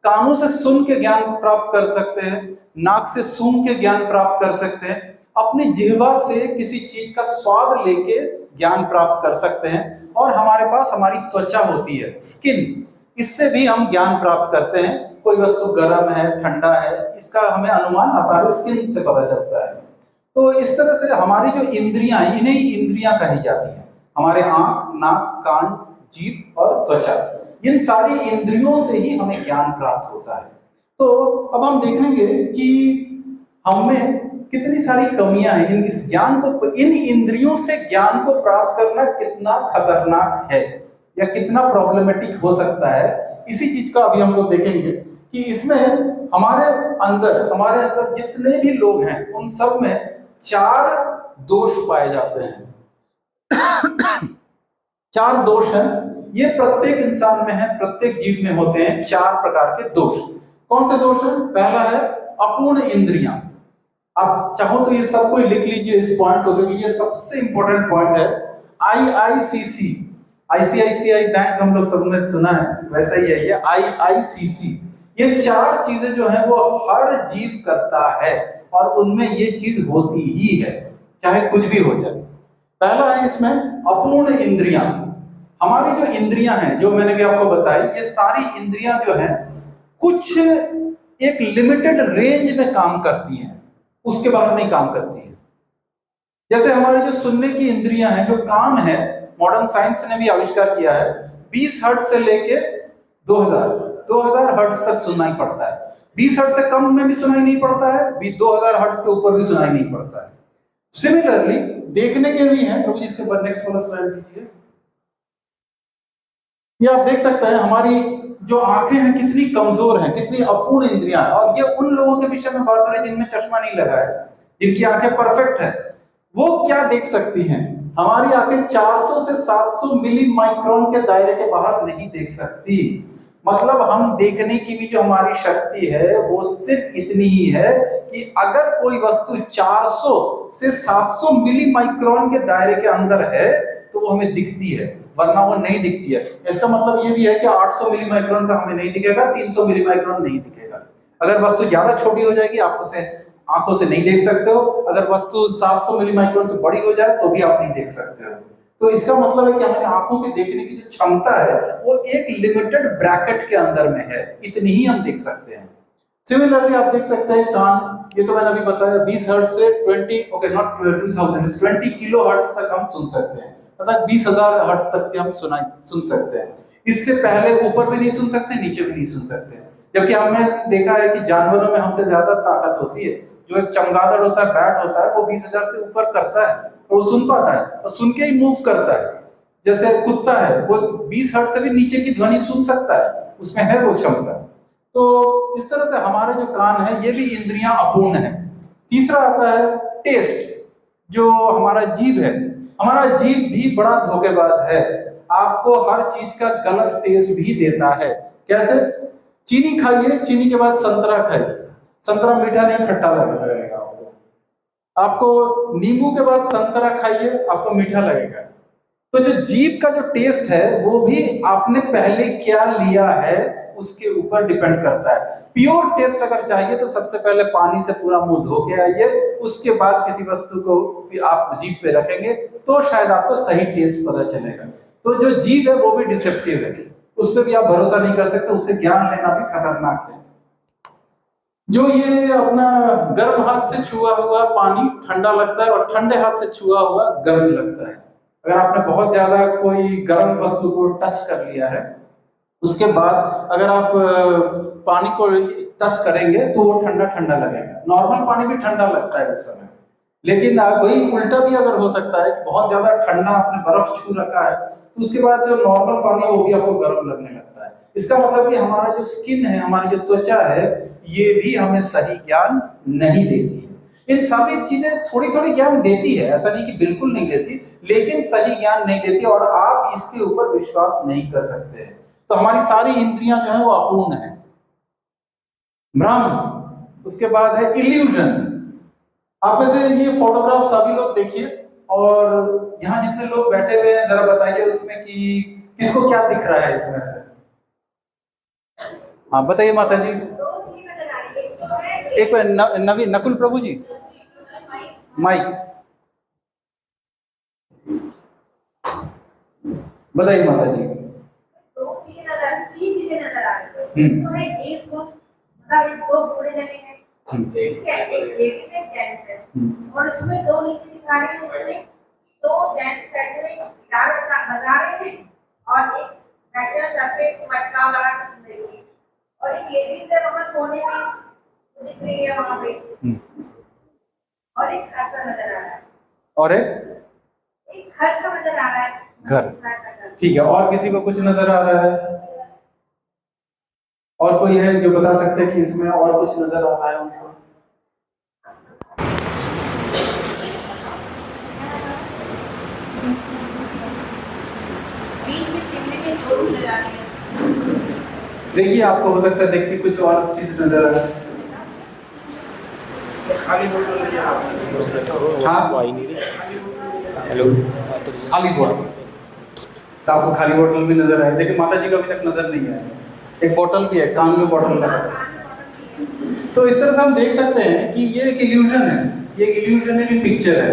कानों से सुन के ज्ञान प्राप्त कर सकते हैं, नाक से सूंघ के ज्ञान प्राप्त कर सकते हैं, अपनी जिह्वा से किसी चीज का स्वाद लेके ज्ञान प्राप्त कर सकते हैं, और हमारे पास हमारी त्वचा होती है, स्किन, इससे भी हम ज्ञान प्राप्त करते हैं। कोई वस्तु गर्म है, ठंडा है, इसका हमें अनुमान हमारे स्किन से पता चलता है। तो इस तरह से हमारी जो इंद्रियां, इन्हें इंद्रियां कही जाती हैं। हमारे आंख, नाक, कान, जीभ और त्वचा, इन सारी इंद्रियों से ही हमें ज्ञान प्राप्त होता है। तो अब हम देखेंगे कि हमें कितनी सारी कमियां हैं इस ज्ञान को, इन इंद्रियों से ज्ञान को प्राप्त करना कितना खतरनाक है या कितना प्रॉब्लमेटिक हो सकता है। इसी चीज का अभी हम लोग देखेंगे कि इसमें हमारे अंदर जितने भी लोग हैं उन सब में 4 दोष पाए जाते हैं। 4 दोष हैं, ये प्रत्येक इंसान में है, प्रत्येक जीव में होते हैं 4 प्रकार के दोष। कौन से दोष हैं? पहला है अपूर्ण इंद्रियां। आप चाहो तो ये सब कोई लिख लीजिए इस पॉइंट को, क्योंकि ये सबसे इंपॉर्टेंट पॉइंट है। IICC, ICICI बैंक हम लोग सबने सुना है, वैसा ही है ये IICC। ये 4 चीजें जो है वो हर जीव करता है और उनमें ये चीज होती ही है, चाहे कुछ भी हो जाए। पहला है इसमें अपूर्ण इंद्रियां। हमारी जो इंद्रियां हैं, जो मैंने भी आपको बताई, ये सारी इंद्रियां जो हैं कुछ एक लिमिटेड रेंज में काम करती हैं, उसके बाहर नहीं काम करती है। जैसे हमारे जो सुनने की इंद्रियां हैं, जो कान है, मॉडर्न साइंस ने भी आविष्कार किया है, 20 हर्ट्ज से लेके 2000 हर्ट्ज तक सुनाई पड़ता है। 20 हर्ट्ज से कम में भी सुनाई नहीं पड़ता है, 2000 हर्ट्ज के ऊपर भी सुनाई नहीं पड़ता है। सिमिलरली देखने के भी हैं। प्रभु जी इसके ऊपर नेक्स्ट वाला स्लाइड कीजिए। ये आप देख सकते हैं हमारी जो आंखें हैं कितनी कमजोर हैं, कितनी अपूर्ण इंद्रियां हैं। और ये उन लोगों के विषय में बात हो रही है जिनमें चश्मा नहीं लगा है, जिनकी आंखें परफेक्ट है। वो क्या देख सकती हैं? हमारी आंखें 400 से 700 मिली माइक्रोन के दायरे के बाहर नहीं देख सकती। मतलब हम देखने की भी जो हमारी शक्ति है वो सिर्फ इतनी ही है कि अगर कोई वस्तु 400 से 700 मिली माइक्रोन के दायरे के अंदर है तो वो हमें दिखती है, वरना वो नहीं दिखती है। इसका मतलब ये भी है कि 800 मिली माइक्रोन का हमें नहीं दिखेगा, 300 मिली माइक्रोन नहीं दिखेगा। अगर वस्तु ज्यादा छोटी हो जाएगी आप उसे आंखों से नहीं देख सकते हो, अगर वस्तु 700 मिली माइक्रोन से बड़ी हो जाए तो भी आप नहीं देख सकते हो। तो इसका मतलब है कि हमारी आंखों की देखने की जो क्षमता है वो एक लिमिटेड ब्रैकेट के अंदर में है, इतनी ही हम देख सकते हैं। सिमिलरली आप देख सकते हैं कान, ये तो मैंने अभी बताया 20 हर्ट्ज से 20 किलो हर्ट्ज तक हम सुन सकते हैं, मतलब 20,000 हर्ट्ज तक हम सुन सकते हैं। इससे पहले ऊपर भी नहीं सुन सकते, नीचे भी नहीं सुन सकते। जबकि हमने देखा है कि जानवरों में हमसे ज्यादा ताकत होती है। जो एक चमगादड़ होता है, बैट होता है, वो 20,000 से ऊपर करता है, वो सुन पाता है और सुन के ही मूव करता है। जैसे कुत्ता है, वो 20 हर्ट्ज से भी नीचे की ध्वनि सुन सकता है, उसमें है वो क्षमता। तो इस तरह से हमारे जो कान है ये भी इंद्रियां अपूर्ण है। तीसरा आता है टेस्ट, जो हमारा जीभ है। हमारा जीभ भी बड़ा धोखेबाज है, आपको हर चीज का गलत टेस्ट भी देता है। कैसे? चीनी खाइए, चीनी के बाद संतरा खाइए, संतरा मीठा नहीं खट्टा लगेगा आपको। नींबू के बाद संतरा खाइए, आपको मीठा लगेगा। तो जो जीभ का जो टेस्ट है वो भी आपने पहले क्या लिया है उसके ऊपर डिपेंड करता है। प्योर टेस्ट अगर चाहिए तो सबसे पहले पानी से पूरा मुंह धो के आइए, उसके बाद किसी वस्तु को आप जीभ पे रखेंगे तो शायद आपको सही टेस्ट पता चलेगा। तो जो जीभ है वो भी डिसेप्टिव है, उस पर भी आप भरोसा नहीं कर सकते, उससे ज्ञान लेना भी खतरनाक है। जो ये अपना गर्म हाथ से छुआ हुआ पानी ठंडा लगता है और ठंडे हाथ से छुआ हुआ गर्म लगता है। अगर आपने बहुत ज्यादा कोई गर्म वस्तु को टच कर लिया है, उसके बाद अगर आप पानी को टच करेंगे तो वो ठंडा ठंडा लगेगा। नॉर्मल पानी भी ठंडा लगता है उस समय, लेकिन वही उल्टा भी अगर हो सकता है कि बहुत ज्यादा ठंडा आपने बर्फ छू रखा है तो उसके बाद जो नॉर्मल पानी है वो भी आपको गर्म लगने लगता है। इसका मतलब कि हमारा जो स्किन है, हमारी जो त्वचा है, ये भी हमें सही ज्ञान नहीं देती है। इन सभी चीजें थोड़ी थोड़ी ज्ञान देती है, ऐसा नहीं कि बिल्कुल नहीं देती, लेकिन सही ज्ञान नहीं देती और आप इसके ऊपर विश्वास नहीं कर सकते हैं। तो हमारी सारी इंद्रियां जो है वो अपूर्ण है। भ्रम, उसके बाद है इल्यूजन। आप में से ये फोटोग्राफ सभी लोग देखिए और यहाँ जितने लोग बैठे हुए हैं जरा बताइए उसमें कि किसको क्या दिख रहा है इसमें से। हाँ बताइए माता जी। एक नवी नकुल प्रभु जी माइक बताइए माता जी। तीन चीजें नजर आ रही है। तो है एज ग्रुप, मतलब एक दो बूढ़े जने हैं, ठीक है, एक लेडीज है, जेंट्स है, और इसमें दो नीचे दिखा रहे हैं, उसमें दो जेंट्स बैठे हुए गिटार बजा रहे हैं और एक बैठे हुए सर पे मटका लगा के सुन रही है, और एक लेडीज है वहां कोने में दिख रही है वहां पे, और एक घर सा नजर आ रहा है, और एक घर सा नजर आ रहा है, घर, ठीक है। और किसी को कुछ नजर आ रहा है? और कोई है जो बता सकते हैं कि इसमें और कुछ नजर आ रहा है उनको? बीच में शिवलिंग दो नजर आ रही है। देखिए आपको हो सकता है देख के कुछ और चीज नजर आ रहा है। खाली बोतल हाँ हेलो खाली बोतल, तो आपको खाली बोतल भी नजर आए। देखिए माता जी को अभी तक नजर नहीं आया। एक बोतल भी है, कान में बोतल लगा। तो इस तरह से हम देख सकते हैं कि ये एक इल्यूजन है, ये एक इल्यूजनरी पिक्चर है।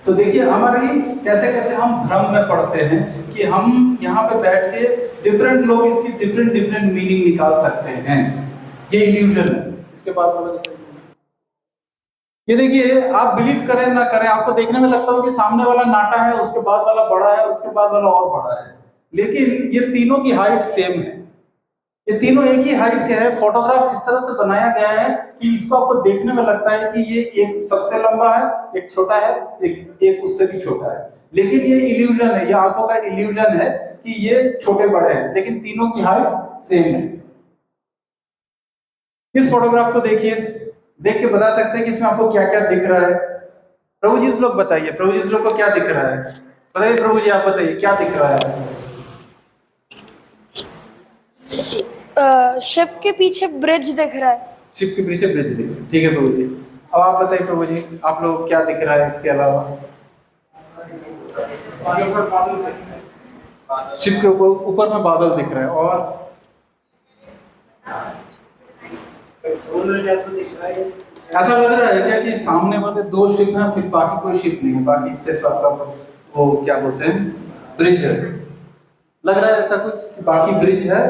तो देखिए हमारी कैसे कैसे हम भ्रम में पड़ते हैं कि हम यहाँ पे बैठ के डिफरेंट लोग इसकी डिफरेंट डिफरेंट मीनिंग निकाल सकते हैं। ये इल्यूजन है। इसके बाद ये देखिए, आप बिलीव करें ना करें, आपको देखने में लगता है कि सामने वाला नाटा है, उसके बाद वाला बड़ा है, उसके बाद वाला और बड़ा है, लेकिन ये तीनों की हाइट सेम है। ये तीनों एक ही हाइट के हैं। फोटोग्राफ इस तरह से बनाया गया है कि इसको आपको देखने में लगता है कि ये एक सबसे लंबा है, एक छोटा है, एक उससे भी छोटा है, लेकिन ये इल्यूजन है, ये आंखों का इल्यूजन है कि ये छोटे बड़े हैं, लेकिन तीनों की हाइट सेम है। इस फोटोग्राफ को देखिए, देख के बता सकते हैं कि इसमें आपको क्या क्या दिख रहा है। प्रभु जी लोग बताइए, प्रभु जी लोग को क्या दिख रहा है? बताइए प्रभु जी, आप बताइए क्या दिख रहा है? शिप के पीछे ब्रिज दिख रहा है। शिप के पीछे ब्रिज दिख रहा है, ठीक है प्रभु जी। अब आप बताइए प्रभु जी, आप लोग क्या दिख रहा है इसके अलावा? शिप के ऊपर में बादल दिख रहा है, और समुद्र जैसा दिख रहा है। ऐसा लग रहा है क्या कि सामने वाले दो शिप हैं, फिर बाकी कोई शिप नहीं है, बाकी सिर्फ आपका वो क्या बोलते हैं, ब्रिज है? लग रहा है ऐसा कुछ कि बाकी ब्रिज है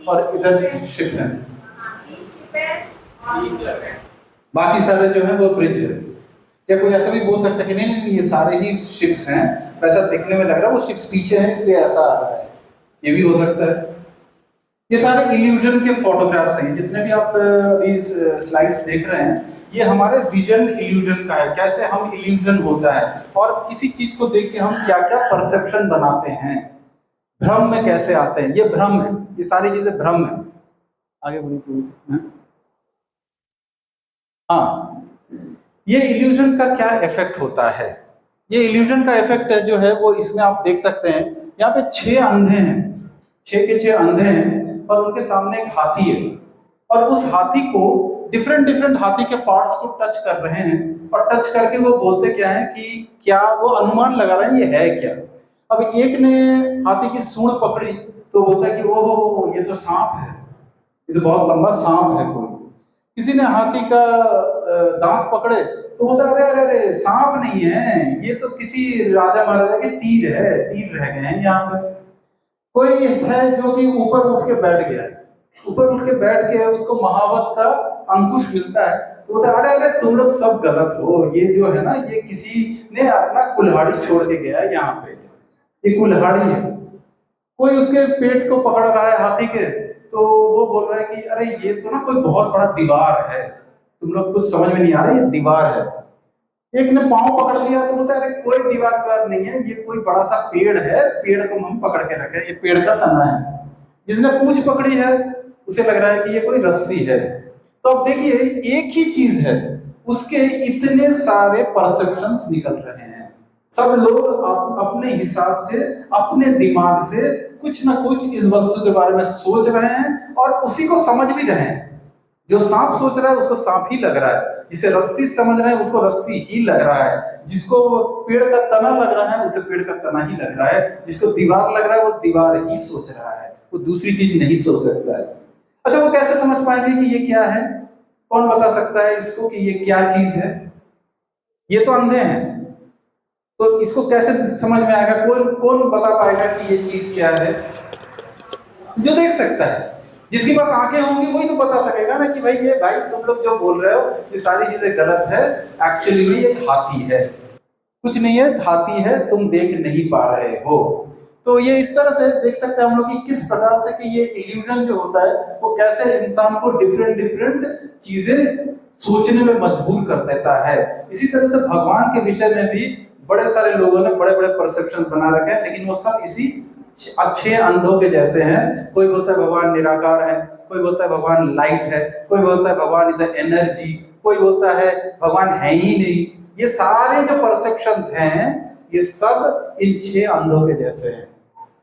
और इधर शिप है, बाकी सारे जो है वो ब्रिज है। क्या कोई ऐसा भी बोल सकता है कि नहीं नहीं ये सारे ही शिप्स हैं, वैसा दिखने में लग रहा है वो शिप्स पीछे हैं इसलिए ऐसा आ रहा है? ये भी हो सकता है। ये सारे इल्यूजन के फोटोग्राफ्स हैं, जितने भी आप अभी स्लाइड्स देख रहे हैं, ये हमारे विजन इल्यूजन का है। कैसे हम इल्यूजन होता है और किसी चीज को देख के हम क्या क्या परसेप्शन बनाते हैं, भ्रम में कैसे आते हैं, ये भ्रम है, ये सारी चीजें भ्रम है। आगे बढ़िए। हाँ, ये इल्यूजन का क्या इफेक्ट होता है? ये इल्यूजन का इफेक्ट जो है वो इसमें आप देख सकते हैं। यहाँ पे 6 अंधे हैं, 6 के 6 अंधे हैं और उनके सामने एक हाथी है, और उस हाथी को डिफरेंट हाथी के पार्ट्स को टच कर रहे हैं, और टच करके वो बोलते क्या है कि क्या वो अनुमान लगा रहे हैं ये है क्या। अब एक ने हाथी की सूंड पकड़ी तो बोलता है कि ओहो ये तो सांप है, ये तो बहुत लंबा सांप है कोई। किसी ने हाथी का दांत पकड़े तो बोलता है अरे अरे अरे सांप नहीं है, ये तो किसी राजा महाराजा के तीर है, तीर रह गए हैं यहाँ पे। कोई है जो कि ऊपर उठ के बैठ गया है, ऊपर उठ के बैठ के उसको महावत का अंकुश मिलता है तो बोलता है अरे अरे तुम लोग सब गलत हो, ये जो है ना ये किसी ने अपना कुल्हाड़ी छोड़ के गया है यहाँ पे, ये कुल्हाड़ी है। कोई उसके पेट को पकड़ रहा है हाथी के तो वो बोल रहा है कि अरे ये तो ना कोई बहुत बड़ा दीवार है, तुम लोग कुछ समझ में नहीं आ रहा, ये दीवार है। एक ने पांव पकड़ लिया तो बोलता है अरे कोई दीवार नहीं है, ये कोई बड़ा सा पेड़ है, पेड़ को हम पकड़ के रखे, ये पेड़ का तना है। जिसने पूंछ पकड़ी है उसे लग रहा है कि ये कोई रस्सी है। तो अब देखिए एक ही चीज है, उसके इतने सारे परसेप्शंस निकल रहे हैं। सब लोग अपने हिसाब से अपने दिमाग से कुछ ना कुछ इस वस्तु के बारे में सोच रहे हैं और उसी को समझ भी रहे हैं। जो सांप सोच रहा है उसको सांप ही लग रहा है, जिसे रस्सी समझ रहे हैं उसको रस्सी ही लग रहा है, जिसको पेड़ का तना लग रहा है उसे पेड़ का तना ही लग रहा है, जिसको दीवार लग रहा है वो दीवार ही सोच रहा है, वो दूसरी चीज नहीं सोच सकता है। अच्छा वो कैसे समझ पाएंगे कि ये क्या है? कौन बता सकता है इसको कि ये क्या चीज है? ये तो अंधे हैं, तो इसको कैसे समझ में आएगा? कौन बता पाएगा कि ये चीज क्या है? जो देख सकता है, जिसके पास आंखें होंगी वही तो बता सकेगा ना कि भाई ये भाई तुम लोग जो बोल रहे हो ये सारी चीजें गलत है, एक्चुअली में ये हाथी है, कुछ नहीं है, हाथी है, तुम देख नहीं पा रहे हो। तो ये इस तरह से देख सकते हैं हम लोग कि किस प्रकार से कि ये इल्यूजन जो होता है वो कैसे इंसान को डिफरेंट चीजें सोचने में मजबूर कर देता है। इसी तरह से भगवान के विषय में भी बड़े सारे लोगों ने बड़े बड़े परसेप्शन बना रखे हैं, लेकिन वो सब इसी अच्छे अंधों के जैसे हैं। कोई बोलता है भगवान निराकार है, कोई बोलता है भगवान लाइट है, कोई बोलता है भगवान इज एनर्जी, कोई बोलता है भगवान है ही नहीं। ये सारे जो परसेप्शंस हैं ये सब इन 6 अंधों के जैसे हैं।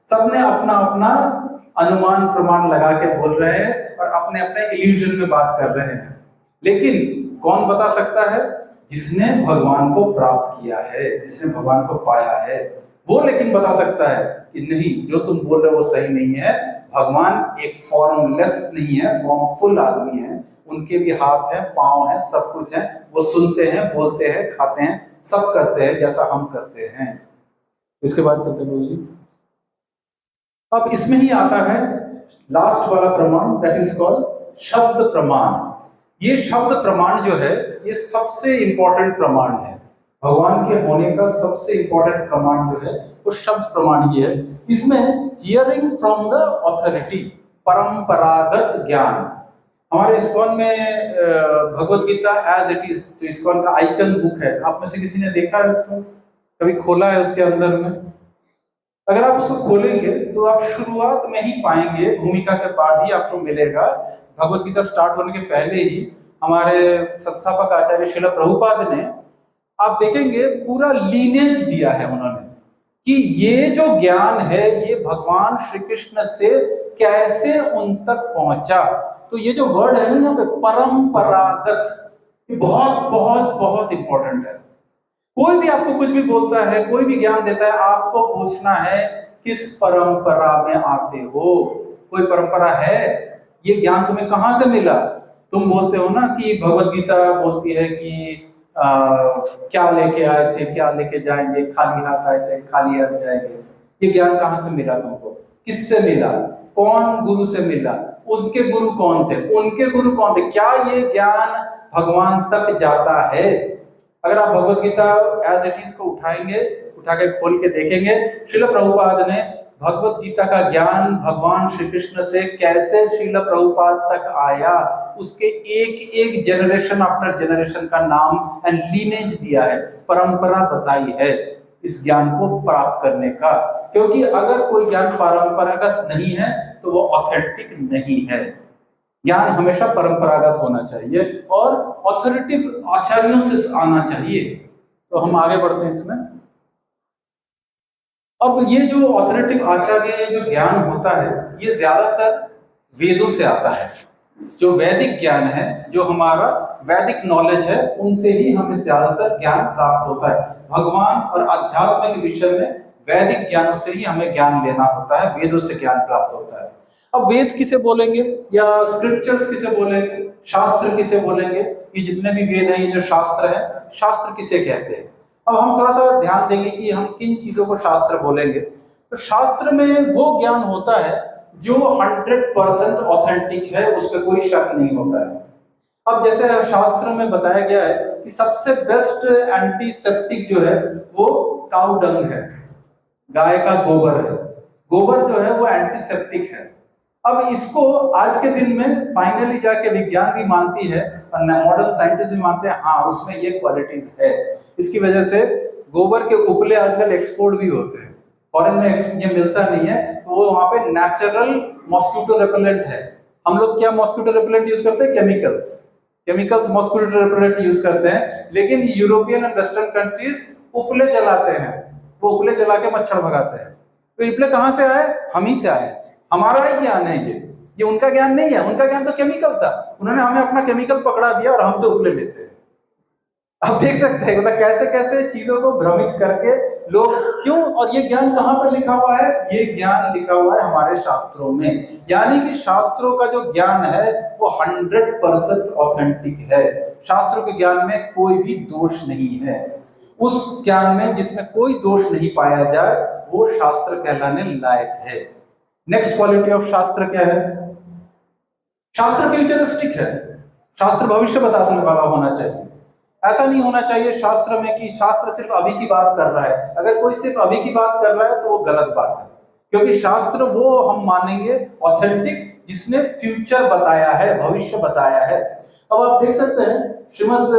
सबने अपना अपना अनुमान प्रमाण लगा के बोल रहे हैं और अपने अपने इल्यूजन में बात कर रहे हैं। लेकिन कौन बता सकता है? जिसने भगवान को प्राप्त किया है, जिसने भगवान को पाया है, वो लेकिन बता सकता है कि नहीं जो तुम बोल रहे हो वो सही नहीं है। भगवान एक फॉर्मलेस नहीं है, फॉर्मफुल आदमी है, उनके भी हाथ हैं, पांव हैं, सब कुछ है, वो सुनते हैं, बोलते हैं, खाते हैं, सब करते हैं जैसा हम करते हैं। इसके बाद चलते बोलिए। अब इसमें ही आता है लास्ट वाला प्रमाण, दैट इज कॉल्ड शब्द प्रमाण। ये शब्द प्रमाण जो है ये सबसे इंपॉर्टेंट प्रमाण है। भगवान के होने का सबसे इंपॉर्टेंट प्रमाण जो है वो शब्द प्रमाण ही है। इसमें हियरिंग फ्रॉम द ऑथोरिटी, परंपरागत ज्ञान। हमारे इस्कॉन में Bhagavad Gita as it is, जो इस्कॉन का आइकन बुक है, आप में से किसी ने देखा है उसको? कभी खोला है उसके अंदर में? अगर आप उसको खोलेंगे तो आप शुरुआत में ही पाएंगे, भूमिका के बाद ही आपको मिलेगा। भगवत गीता स्टार्ट होने के पहले ही हमारे संस्थापक आचार्य श्रील प्रभुपाद ने, आप देखेंगे पूरा लीनेज दिया है उन्होंने कि ये जो ज्ञान है ये भगवान श्री कृष्ण से कैसे उन तक पहुंचा। तो ये जो वर्ड है ना यहाँ पे परंपरागत, ये बहुत बहुत बहुत इंपॉर्टेंट है। कोई भी आपको कुछ भी बोलता है, कोई भी ज्ञान देता है, आपको पूछना है किस परंपरा में आते हो। कोई परंपरा है? ये ज्ञान तुम्हें कहां से मिला? तुम बोलते हो ना कि भगवत गीता बोलती है कि क्या लेके आए थे, क्या लेके जाएंगे, खाली हाथ आए थे, खाली हाथ जाएंगे। ये ज्ञान कहां से मिला तुमको? किससे मिला? कौन गुरु से मिला? उनके गुरु कौन थे? उनके गुरु कौन थे? क्या ये ज्ञान भगवान तक जाता है? अगर आप Bhagavad Gita as it is को उठाएंगे, उठा के खोल के देखेंगे, श्रील प्रभुपाद ने भगवत गीता का ज्ञान भगवान श्री कृष्ण से कैसे श्रील प्रभुपाद तक आया, उसके एक एक जनरेशन आफ्टर जनरेशन का नाम एंड लीनेज दिया है, परंपरा बताई है इस ज्ञान को प्राप्त करने का। क्योंकि अगर कोई ज्ञान परंपरागत नहीं है तो वो ऑथेंटिक नहीं है। ज्ञान हमेशा परंपरागत होना चाहिए और ऑथोरिटिव आचार्यों से आना चाहिए। तो हम आगे बढ़ते हैं इसमें। अब ये जो ऑथोरिटिव आचार्य जो ज्ञान होता है ये ज्यादातर वेदों से आता है। जो वैदिक ज्ञान है, जो हमारा वैदिक नॉलेज है, उनसे ही हमें ज्यादातर ज्ञान प्राप्त होता है। भगवान और अध्यात्म के विषय में वैदिक ज्ञानों से ही हमें ज्ञान लेना होता है, वेदों से ज्ञान प्राप्त होता है। अब वेद किसे बोलेंगे या स्क्रिप्चर्स किसे बोलेंगे, शास्त्र किसे बोलेंगे, ये जितने भी वेद हैं, ये जो शास्त्र है, शास्त्र किसे कहते हैं। अब हम थोड़ा सा ध्यान देंगे कि हम किन चीजों को शास्त्र बोलेंगे। तो शास्त्र में वो ज्ञान होता है जो 100% ऑथेंटिक है, उस पर कोई शक नहीं होता है। अब जैसे शास्त्र में बताया गया है कि सबसे बेस्ट एंटीसेप्टिक जो है वो काऊ डंग है, गाय का गोबर है। गोबर जो है वो एंटीसेप्टिक है। अब इसको आज के दिन में फाइनली जाके विज्ञान भी मानती है और मॉडर्न साइंटिस्ट भी मानते हैं, हाँ उसमें ये क्वालिटीज है। इसकी वजह से गोबर के उपले आजकल एक्सपोर्ट भी होते हैं, फॉरेन में ये मिलता नहीं है, तो वो वहां पे नेचुरल मॉस्किटो रेपेलेंट है। हम लोग क्या मॉस्किटो रेपेलेंट यूज करते हैं? केमिकल्स मॉस्किटो रेपेलेंट यूज करते हैं, लेकिन यूरोपियन एंड वेस्टर्न कंट्रीज उपले जलाते हैं, वो उपले जला के मच्छर भगाते हैं। तो उपले कहां से आए? हम ही से आए, हमारा ही ज्ञान है ये उनका ज्ञान नहीं है। उनका ज्ञान तो केमिकल था, उन्होंने हमें अपना केमिकल पकड़ा दिया और हमसे उपले लेते हैं। आप देख सकते हैं मतलब कैसे कैसे चीजों को भ्रमित करके लोग क्यों। और ये ज्ञान कहां पर लिखा हुआ है? ये ज्ञान लिखा हुआ है हमारे शास्त्रों में, यानी कि शास्त्रों का जो ज्ञान है वो 100% ऑथेंटिक है। शास्त्रों के ज्ञान में कोई भी दोष नहीं है। उस ज्ञान में जिसमें कोई दोष नहीं पाया जाए वो शास्त्र कहलाने लायक है। नेक्स्ट क्वालिटी ऑफ शास्त्र क्या है? शास्त्र फ्यूचरिस्टिक है। शास्त्र भविष्य बताने वाला होना चाहिए। ऐसा नहीं होना चाहिए शास्त्र में कि शास्त्र सिर्फ अभी की बात कर रहा है। अगर कोई सिर्फ अभी की बात कर रहा है तो वो गलत बात है, क्योंकि शास्त्र वो हम मानेंगे ऑथेंटिक जिसने फ्यूचर बताया है, भविष्य बताया है। अब आप देख सकते हैं श्रीमद्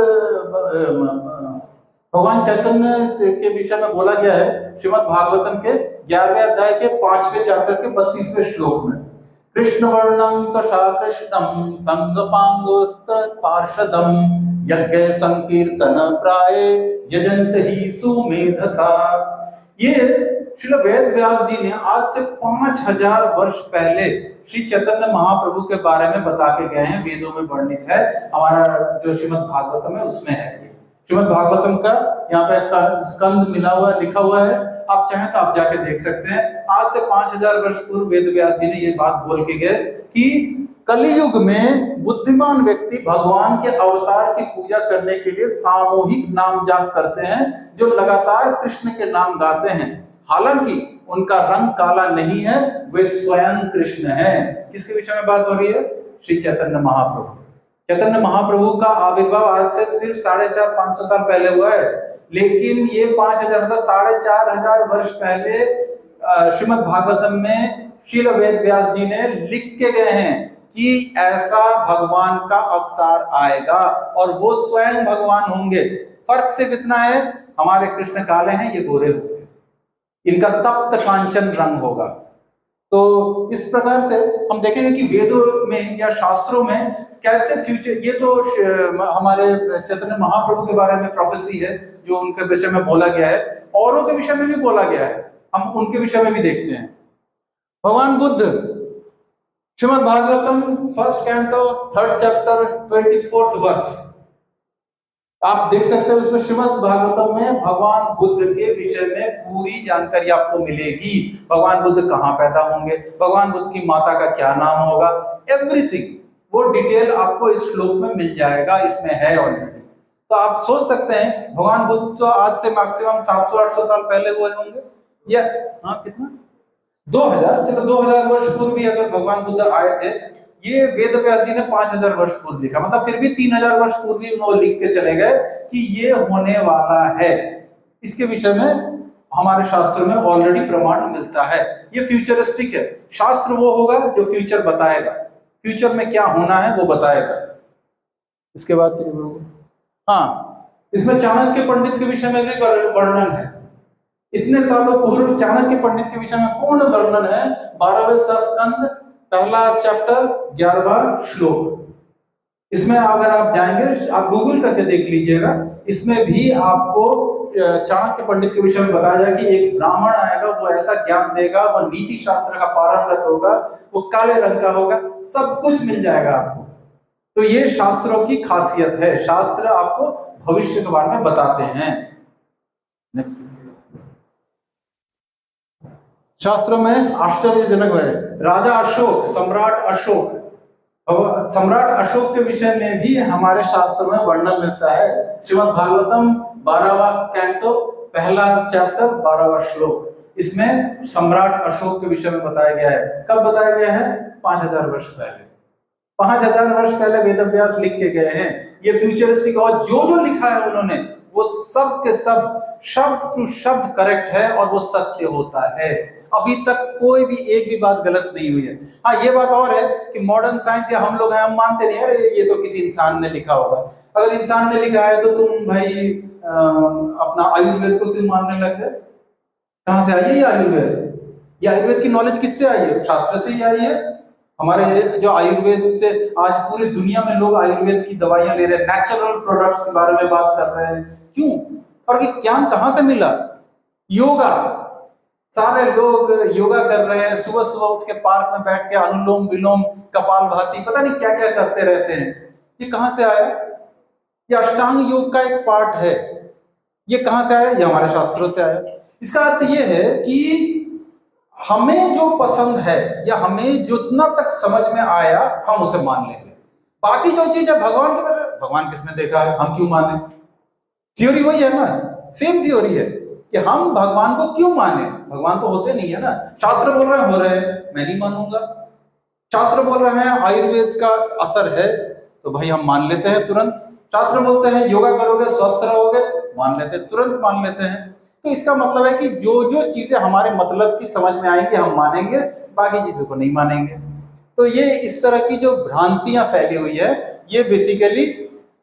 भगवान चैतन्य के विषय में बोला गया है श्रीमद् भागवतम के 11वें अध्याय के 5वें चैप्टर के 32वें श्लोक में, कृष्ण वर्णम तथा कृष्णम संगपांगोस्त्र पार्षदम यज्ञ संकीर्तन प्राय यजंत ही सुमेधसा। ये श्रील वेद व्यास जी ने आज से 5000 वर्ष पहले श्री चैतन्य महाप्रभु के बारे में बता के गए हैं। वेदों में वर्णित है, हमारा जो श्रीमद् भागवतम है उसमें है। श्रीमद् भागवतम का यहाँ पे स्कंद मिला हुआ लिखा हुआ है, आप चाहें तो आप जाके देख सकते हैं। आज से 5000 वर्ष पूर्व वेद व्यास जी ने ये बात बोल के गए कि कलियुग में बुद्धिमान व्यक्ति भगवान के अवतार की पूजा करने के लिए सामूहिक नाम जाप करते हैं, जो लगातार कृष्ण के नाम गाते हैं। हालांकि उनका रंग काला नहीं है, वे स्वयं कृष्ण हैं। किसके विषय में बात हो रही है? श्री चैतन्य महाप्रभु। चैतन्य महाप्रभु का आविर्भाव आज से सिर्फ 450-500 साल पहले हुआ है, लेकिन ये 5000 मतलब 4500 वर्ष पहले श्रीमद् भागवतम में श्रील वेद व्यास जी ने लिख के गए हैं कि ऐसा भगवान का अवतार आएगा और वो स्वयं भगवान होंगे। फर्क सिर्फ इतना है, हमारे कृष्ण काले हैं, ये गोरे होंगे, इनका तप्त कांचन रंग होगा। तो इस प्रकार से हम देखेंगे कि वेदों में या शास्त्रों में कैसे फ्यूचर, ये तो हमारे चैतन्य महाप्रभु के बारे में प्रोफेसी है जो उनके विषय में बोला गया है, औरों के विषय में भी बोला गया है, हम उनके विषय में भी देखते हैं। भगवान Buddha, Shrimad Bhagavatam 1st canto 3rd chapter 24th verse, आप देख सकते हैं उसमें श्रीमद् भागवतम में भगवान बुद्ध के विषय में पूरी जानकारी आपको मिलेगी। भगवान बुद्ध कहाँ पैदा होंगे, भगवान बुद्ध की माता का क्या नाम होगा, एवरीथिंग वो डिटेल आपको इस श्लोक में मिल जाएगा, इसमें है ऑलरेडी। तो आप सोच सकते हैं भगवान बुद्ध तो आज से मैक्सिमम 700-800 साल पहले हुए होंगे, या कितना 2000, चलो 2000 वर्ष पूर्व भी अगर भगवान बुद्ध आए थे, ये वेद व्यास जी ने 5000 वर्ष पूर्व लिखा, मतलब फिर भी 3000 वर्ष पूर्व भी उन्होंने लिख के चले गए कि ये होने वाला है। इसके विषय में हमारे शास्त्र में ऑलरेडी प्रमाण मिलता है। ये फ्यूचरिस्टिक है, शास्त्र वो होगा जो फ्यूचर बताएगा, फ्यूचर में क्या होना है वो बताएगा। इसके बाद इसमें चाणक्य पंडित के विषय में भी वर्णन है। इतने सालों पूर्व चाणक्य पंडित के विषय में पूर्ण वर्णन है। 12वें स्कंद 1ला चैप्टर 11वां श्लोक। इसमें अगर आप जाएंगे, आप गूगल करके देख लीजिएगा, इसमें भी आपको चाणक्य पंडित के विषय में बताया जाए कि एक ब्राह्मण आएगा, वो ऐसा ज्ञान देगा, वो नीति शास्त्र का पारंगत होगा, वो काले रंग का होगा, सब कुछ मिल जाएगा आपको। तो ये शास्त्रों की खासियत है, शास्त्र आपको भविष्य के बारे में बताते हैं। नेक्स्ट, शास्त्रों में आश्चर्यजनक है। राजा अशोक, सम्राट अशोक, सम्राट अशोक के विषय में भी हमारे शास्त्रों में वर्णन मिलता है। श्रीमद् भागवतम 12वां कैंटो, पहला चैप्टर, 12वां श्लोक, इसमें सम्राट अशोक के विषय में बताया गया है। कब बताया गया है? 5000 वर्ष पहले। 5000 वर्ष पहले वेद व्यास लिख के गए हैं। ये फ्यूचरिस्टिक और जो जो लिखा है उन्होंने, वो सब के सब शब्द टू शब्द करेक्ट है और वो सत्य होता है। अभी तक कोई भी एक भी बात गलत नहीं हुई है। हाँ, ये बात और है कि मॉडर्न साइंस या हम लोग हैं, हम मानते नहीं, अरे ये तो किसी इंसान ने लिखा होगा। अगर इंसान ने लिखा है तो तुम भाई अपना आयुर्वेद को क्यों मानने लग गए? कहाँ से आई है ये आयुर्वेद? ये आयुर्वेद की नॉलेज किससे आई है? शास्त्र से ही आई है। हमारे जो आयुर्वेद से आज पूरी दुनिया में लोग आयुर्वेद की दवाइयां ले रहे हैं, नेचुरल प्रोडक्ट्स के बारे में बात कर रहे हैं। क्यों? और ये ज्ञान कहाँ से मिला? योगा, सारे लोग योगा कर रहे हैं, सुबह सुबह उठ के पार्क में बैठ के अनुलोम विलोम, कपालभाति, पता नहीं क्या क्या करते रहते हैं। ये कहाँ से आया? ये अष्टांग योग का एक पार्ट है। ये कहाँ से आया? ये हमारे शास्त्रों से आया। इसका अर्थ ये है कि हमें जो पसंद है या हमें जितना तक समझ में आया हम उसे मान लेंगे। बाकी जो चीज है भगवान के, भगवान किसने देखा है, हम क्यों माने? थ्योरी वही है ना, सेम थ्योरी है कि हम भगवान को क्यों माने। भगवान तो होते नहीं है ना। शास्त्र बोल रहे हैं हो रहे हैं, मैं नहीं मानूंगा। शास्त्र बोल रहे हैं आयुर्वेद का असर है, तो भाई हम मान लेते हैं तुरंत। शास्त्र बोलते हैं योगा करोगे स्वस्थ रहोगे, मान लेते हैं, तुरंत मान लेते हैं। तो इसका मतलब है कि जो जो चीजें हमारे मतलब की समझ में आएंगी हम मानेंगे, बाकी चीजों को नहीं मानेंगे। तो ये इस तरह की जो भ्रांतियां फैली हुई है, ये बेसिकली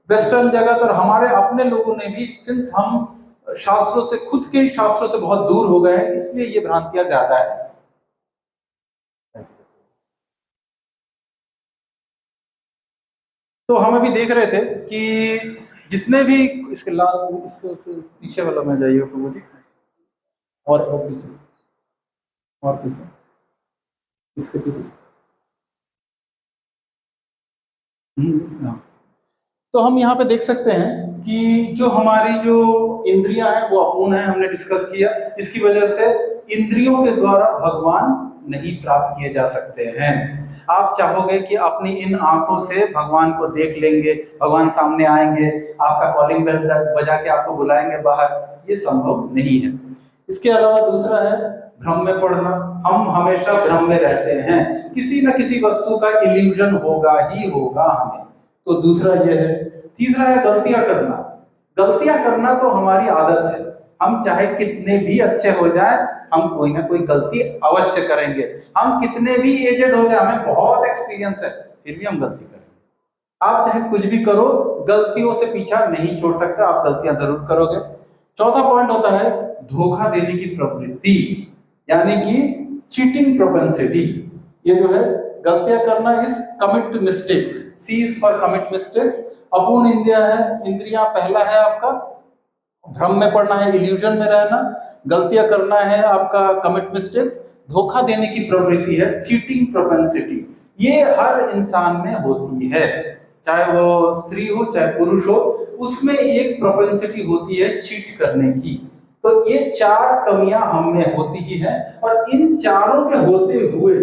वेस्टर्न जगत और हमारे अपने लोगों ने भी, सिंस हम शास्त्रों से, खुद के शास्त्रों से बहुत दूर हो गए हैं, इसलिए ये भ्रांतियां ज्यादा है। तो हम अभी देख रहे थे कि जितने भी इसके लाल, इसको पीछे वाला में जाइए प्रभु जी, और पीछे, और पीछे, इसके पीछे। हाँ। तो हम यहाँ पे देख सकते हैं कि जो हमारी जो इंद्रियां हैं वो अपूर्ण है, हमने डिस्कस किया। इसकी वजह से इंद्रियों के द्वारा भगवान नहीं प्राप्त किए जा सकते हैं। आप चाहोगे कि अपनी इन आंखों से भगवान को देख लेंगे, भगवान सामने आएंगे, आपका कॉलिंग बेल बजा के आपको बुलाएंगे बाहर, ये संभव नहीं है। इसके अलावा दूसरा है भ्रम में पड़ना। हम हमेशा भ्रम में रहते हैं, किसी न किसी वस्तु का इल्यूजन होगा ही होगा हमें। तो दूसरा ये है। तीसरा है गलतियां करना। गलतियां करना तो हमारी आदत है। हम चाहे कितने भी अच्छे हो जाए, हम कोई ना कोई गलती अवश्य करेंगे। हम कितने भी एजेड हो जाए, हमें बहुत एक्सपीरियंस है, फिर भी हम गलती करेंगे। आप चाहे कुछ भी करो, गलतियों से पीछा नहीं छोड़ सकते, आप गलतियां जरूर करोगे। चौथा पॉइंट होता है धोखा देने की प्रवृत्ति, यानी कि चीटिंग प्रोपेंसिटी। ये जो है गलतियां करना is commit mistakes, C is for commit mistake. अपूर्ण इंद्रियां पहला है आपका, भ्रम में पड़ना है, इल्यूजन में रहना। गलतियां करना है आपका कमिट मिस्टेक्स। धोखा देने की प्रवृत्ति है चीटिंग प्रोपेंसिटी। ये हर इंसान में होती है, चाहे वो स्त्री हो चाहे पुरुष हो, उसमें एक प्रोपेंसिटी होती है चीट करने की। तो ये चार कमियां हम में होती ही हैं, और इन चारों के होते हुए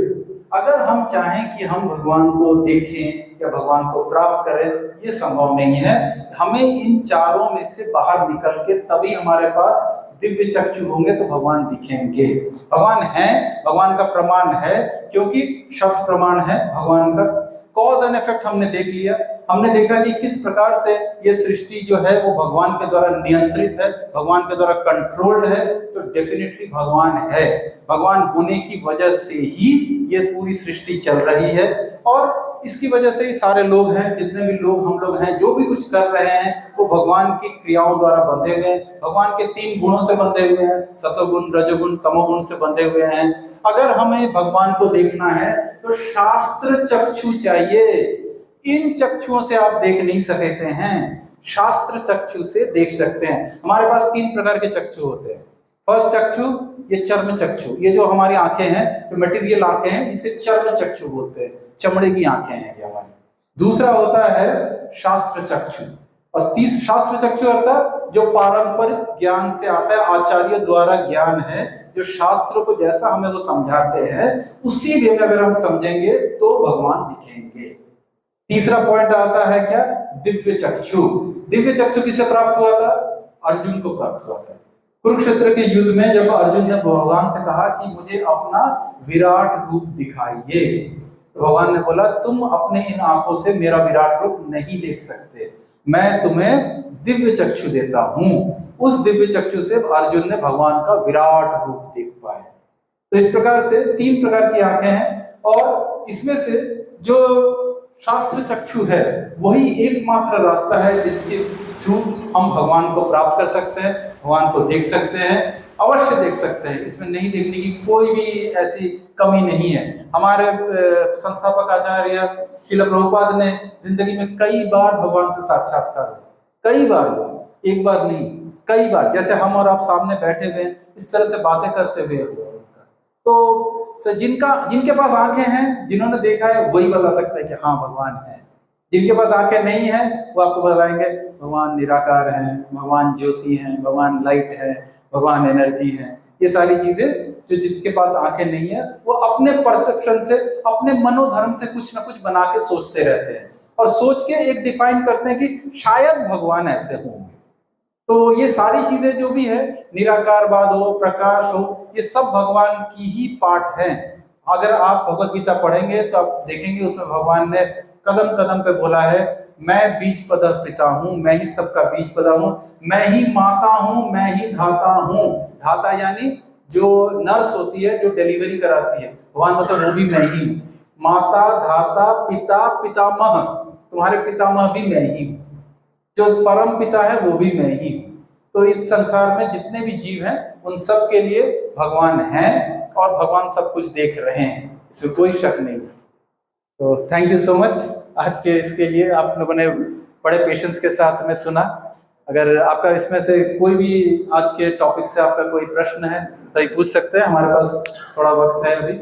अगर हम चाहें कि हम भगवान को देखें या भगवान को प्राप्त करें, ये संभव नहीं है। हमें इन चारों में से बाहर निकल के तभी हमारे पास दिव्य चक्षु होंगे तो भगवान दिखेंगे। भगवान है, भगवान का प्रमाण है, क्योंकि शब्द प्रमाण है भगवान का। कॉज एंड इफेक्ट हमने देख लिया। हमने देखा कि किस प्रकार से ये सृष्टि जो है वो भगवान के द्वारा नियंत्रित है, भगवान के द्वारा कंट्रोल्ड है। तो डेफिनेटली भगवान है, भगवान होने की वजह से ही ये पूरी सृष्टि चल रही है, और इसकी वजह से ही सारे लोग हैं, जितने भी लोग हम लोग हैं, जो भी कुछ कर रहे हैं वो भगवान की क्रियाओं द्वारा बंधे हुए हैं। भगवान के 3 गुणों से बंधे हुए हैं, सतोगुण, रजोगुण, तमोगुण से बंधे हुए हैं। अगर हमें भगवान को देखना है तो शास्त्र चक्षु चाहिए। इन चक्षुओं से आप देख नहीं सकते हैं, शास्त्र चक्षु से देख सकते हैं। हमारे पास 3 प्रकार के चक्षु होते हैं। फर्स्ट चक्षु ये चर्म चक्षु, ये जो हमारी आंखें हैं, जो मटेरियल आंखें हैं, इसे चर्म चक्षु बोलते हैं, चमड़े की आंखें हैं ये हमारी। दूसरा होता है शास्त्र चक्षु, और शास्त्र चक्षु अर्थात जो पारंपरिक ज्ञान से आता है, आचार्य द्वारा ज्ञान है, जो शास्त्रों को जैसा हमें वो समझाते हैं उसी वे में अगर हम समझेंगे तो भगवान दिखेंगे। तीसरा पॉइंट आता है क्या? दिव्य चक्षु। दिव्य चक्षु किसे प्राप्त हुआ था? अर्जुन को प्राप्त हुआ था। कुरुक्षेत्र के युद्ध में जब अर्जुन ने भगवान से कहा कि मुझे अपना विराट रूप दिखाइए, तो भगवान ने बोला तुम अपने इन आंखों से मेरा विराट रूप नहीं देख सकते, मैं तुम्हें दिव्य चक्षु देता हूं। उस दिव्य चक्षु से अर्जुन ने भगवान का विराट रूप देख पाए। तो इस प्रकार से 3 प्रकार की आंखें हैं और इसमें से जो शास्त्र चक्षु है वही एकमात्र रास्ता है जिसके थ्रू हम भगवान को प्राप्त कर सकते हैं, भगवान को देख सकते हैं, अवश्य देख सकते हैं। इसमें नहीं देखने की कोई भी ऐसी कमी नहीं है। हमारे संस्थापक आचार्य श्रील प्रभुपाद ने जिंदगी में कई बार भगवान से साक्षात्कार हुआ, कई बार हुआ, एक बार नहीं कई बार। जैसे हम और आप सामने बैठे हुए इस तरह से बातें करते हुए हुआ। तो जिनके पास आंखें हैं, जिन्होंने देखा है वही बता सकता है कि हाँ भगवान है। जिनके पास आंखें नहीं है वो आपको बताएंगे भगवान निराकार हैं, भगवान ज्योति हैं, भगवान लाइट है, भगवान एनर्जी है। ये सारी चीजें जो जिनके पास आंखें नहीं है वो अपने परसेप्शन से, अपने मनोधर्म से कुछ ना कुछ बना के सोचते रहते हैं और सोच के एक डिफाइन करते हैं कि शायद भगवान ऐसे होंगे। तो ये सारी चीजें जो भी है, निराकारवाद हो, प्रकाश हो, ये सब भगवान की ही पार्ट है। अगर आप भगवत गीता पढ़ेंगे तो आप देखेंगे उसमें भगवान ने कदम कदम पे बोला है मैं बीज पद पिता हूँ, मैं ही सबका बीज पदा हूँ, मैं ही माता हूँ, मैं ही धाता हूँ। धाता यानी जो नर्स होती है जो डिलीवरी कराती है, भगवान मतलब वो भी मैं ही हूँ। माता, धाता, पिता, पितामह, तुम्हारे पितामह भी मैं ही हूँ। जो परम पिता है वो भी मैं ही हूँ। तो इस संसार में जितने भी जीव हैं उन सब के लिए भगवान हैं और भगवान सब कुछ देख रहे हैं, इसमें कोई शक नहीं है। तो थैंक यू सो मच आज के इसके लिए। आप लोगों ने बड़े पेशेंस के साथ में सुना। अगर आपका इसमें से कोई भी आज के टॉपिक से आपका कोई प्रश्न है तो ये पूछ सकते हैं, हमारे पास थोड़ा वक्त है अभी।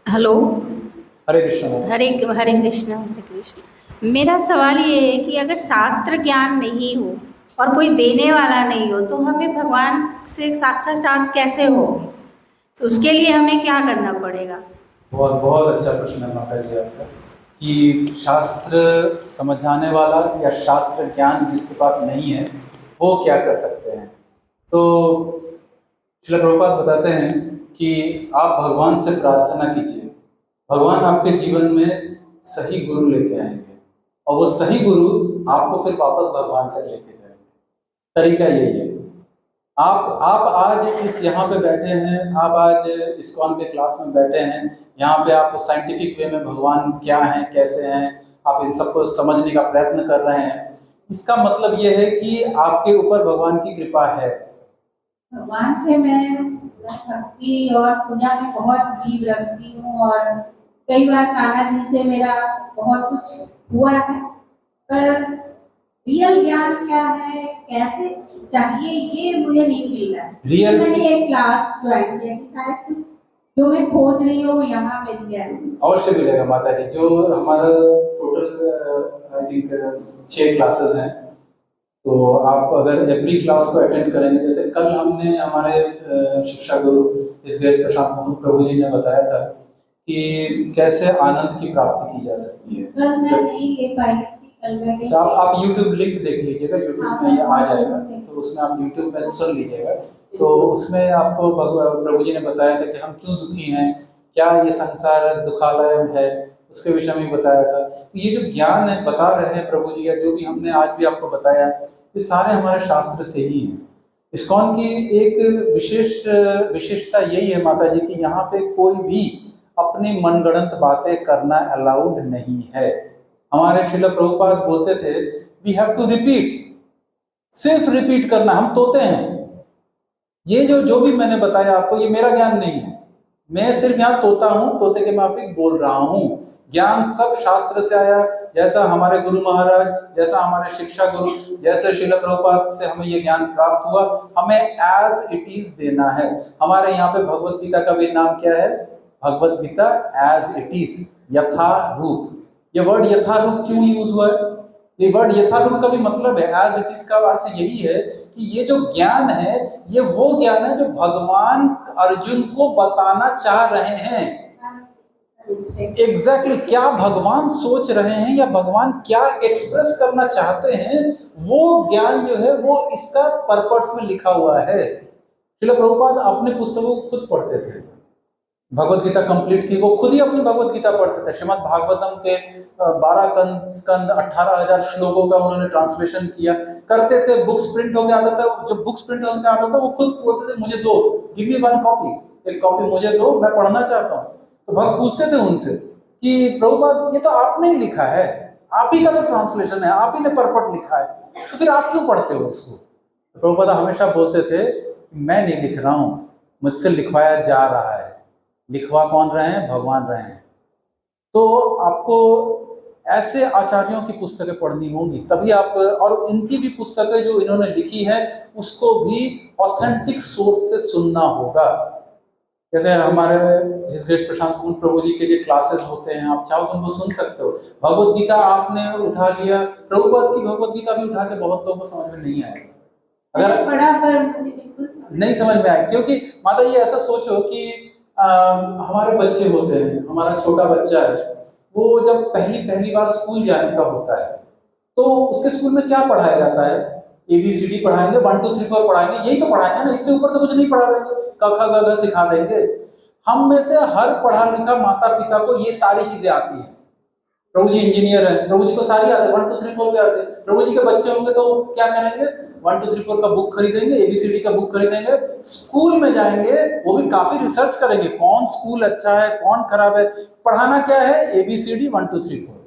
हेलो, हरे कृष्ण। हरे हरे कृष्ण हरे कृष्ण। मेरा सवाल ये है कि अगर शास्त्र ज्ञान नहीं हो और कोई देने वाला नहीं हो तो हमें भगवान से साक्षात्कार कैसे हो? तो उसके लिए हमें क्या करना पड़ेगा? बहुत बहुत अच्छा प्रश्न है माता जी आपका, कि शास्त्र समझाने वाला या शास्त्र ज्ञान जिसके पास नहीं है वो क्या कर सकते हैं। तो श्रील प्रभुपाद बताते हैं कि आप भगवान से प्रार्थना कीजिए, भगवान आपके जीवन में सही गुरु लेके आएंगे और वो सही गुरु आपको फिर वापस भगवान तक लेके जाएंगे। तरीका यही है। आप आज इस यहाँ पे बैठे हैं, आप आज इस्कॉन के क्लास में बैठे हैं, यहाँ पे आप साइंटिफिक वे में भगवान क्या हैं, कैसे हैं, आप इन सबको समझने का प्रयत्न कर रहे हैं। इसका मतलब ये है कि आपके ऊपर भगवान की कृपा है। भगवान से मैं भक्ति और पूजा में बहुत बिलीव रखती हूँ और कई बार कान्हा जी से मेरा बहुत कुछ हुआ है, पर रियल ज्ञान क्या है, कैसे चाहिए, ये मुझे नहीं मिल रहा है। रियल मैंने एक क्लास ज्वाइन किया कि शायद कुछ जो मैं खोज रही हूँ यहाँ मिल गया। अवश्य मिलेगा माता जी। जो हमारा टोटल आई थिंक 6 क्लासेस हैं, तो आप अगर एवरी क्लास को अटेंड करेंगे, जैसे कल हमने हमारे शिक्षा गुरु इस ग्रेस प्रशांत प्रभु जी ने बताया था कि कैसे आनंद की प्राप्ति की जा सकती है। कल मैं नहीं ले पाई थी, कल मैं नहीं। आप YouTube लिंक देख लीजिएगा, YouTube में ये आ जाएगा, तो उसमें आप YouTube में सुन लीजिएगा। तो उसमें आपको प्रभु जी ने बताया था कि हम क्यों दुखी हैं, क्या ये संसार दुखालय है, उसके विषय में बताया था। तो ये जो ज्ञान है बता रहे हैं प्रभु जी, या जो भी हमने आज भी आपको बताया, ये सारे हमारे शास्त्र से ही हैं। इस्कॉन की एक विशेषता यही है माता जी कि यहाँ पे कोई भी अपनी मनगढ़ंत बातें करना अलाउड नहीं है। हमारे श्रील प्रभुपाद बोलते थे वी हैव टू रिपीट, सिर्फ रिपीट करना। हम तोते हैं। ये जो भी मैंने बताया आपको, ये मेरा ज्ञान नहीं है, मैं सिर्फ यहाँ तोता हूँ, तोते के माफिक बोल रहा हूँ। ज्ञान सब शास्त्र से आया, जैसा हमारे गुरु महाराज, जैसा हमारे शिक्षा गुरु, जैसे श्रील प्रभुपाद से हमें ये ज्ञान प्राप्त हुआ, हमें एज इट इज देना है। हमारे यहाँ पे भगवत गीता का भी नाम क्या है? Bhagavad Gita as it is, यथा रूप। ये वर्ड यथा रूप क्यों यूज हुआ है? ये वर्ड यथा रूप का भी मतलब है, एज इट इज का अर्थ यही है कि ये जो ज्ञान है, ये वो ज्ञान है जो भगवान अर्जुन को बताना चाह रहे हैं। एग्जैक्टली क्या भगवान सोच रहे हैं या भगवान क्या एक्सप्रेस करना चाहते हैं, वो ज्ञान जो है वो इसका पर्पस में लिखा हुआ है। श्रील प्रभुपाद अपने पुस्तकों को खुद पढ़ते थे, भगवत गीता कंप्लीट की वो खुद ही अपनी भगवत गीता पढ़ते थे। श्रीमद् भागवतम के 12 स्कंद 18,000 श्लोकों का उन्होंने ट्रांसलेशन किया करते थे। बुक्स प्रिंट होकर आता था, जब बुक्स प्रिंट होकर आता था वो खुद बोलते थे मुझे दो, गिव मी वन कॉपी, एक कॉपी मुझे दो, मैं पढ़ना चाहता हूँ। तो भक्त पूछते थे उनसे कि प्रभुपाद ये तो आपने ही लिखा है, आप ही का तो ट्रांसलेशन है, आप ही ने परपट लिखा है, तो फिर आप क्यों पढ़ते हो उसको? प्रभुपाद हमेशा बोलते थे मैं नहीं लिख रहा हूँ, मुझसे लिखवाया जा रहा है। लिखवा कौन रहे हैं? भगवान रहे हैं। तो आपको ऐसे आचार्यों की पुस्तकें पढ़नी होंगी, तभी आप, और इनकी भी पुस्तकें जो इन्होंने लिखी है उसको भी ऑथेंटिक सोर्स से सुनना होगा। जैसे हमारे हिज ग्रेस प्रशांत कुमार प्रभु जी के जो क्लासेस होते हैं, आप चाहो तो उनको सुन सकते हो। भगवत गीता आपने उठा लिया, प्रभुपाद की भगवत गीता भी उठा के बहुत लोगों को समझ में नहीं आएगा, अगर पढ़ा पर मुझे बिल्कुल नहीं समझ में आए। क्योंकि माता जी ऐसा सोचो कि हमारे बच्चे होते हैं, हमारा छोटा बच्चा है, वो जब पहली बार स्कूल जाने का होता है तो उसके स्कूल में क्या पढ़ाया जाता है? ABCD पढ़ाएंगे, 1 2 3 4 पढ़ाएंगे, यही तो पढ़ाएंगे ना, इससे ऊपर तो कुछ नहीं पढ़ा देंगे, क ख ग घ सिखा देंगे। हम में से हर पढ़ा लिखा माता पिता को ये सारी चीजें आती हैं। प्रभु जी इंजीनियर है, प्रभु जी को सारी आते हैं, 1 2 3 4 भी आते हैं। प्रभु जी के बच्चे होंगे तो क्या करेंगे? 1 2 3 4 का बुक खरीदेंगे, ABCD का बुक खरीदेंगे, स्कूल में जाएंगे, वो भी काफी रिसर्च करेंगे कौन स्कूल अच्छा है कौन खराब है। पढ़ाना क्या है? ABCD 1 2 3 4।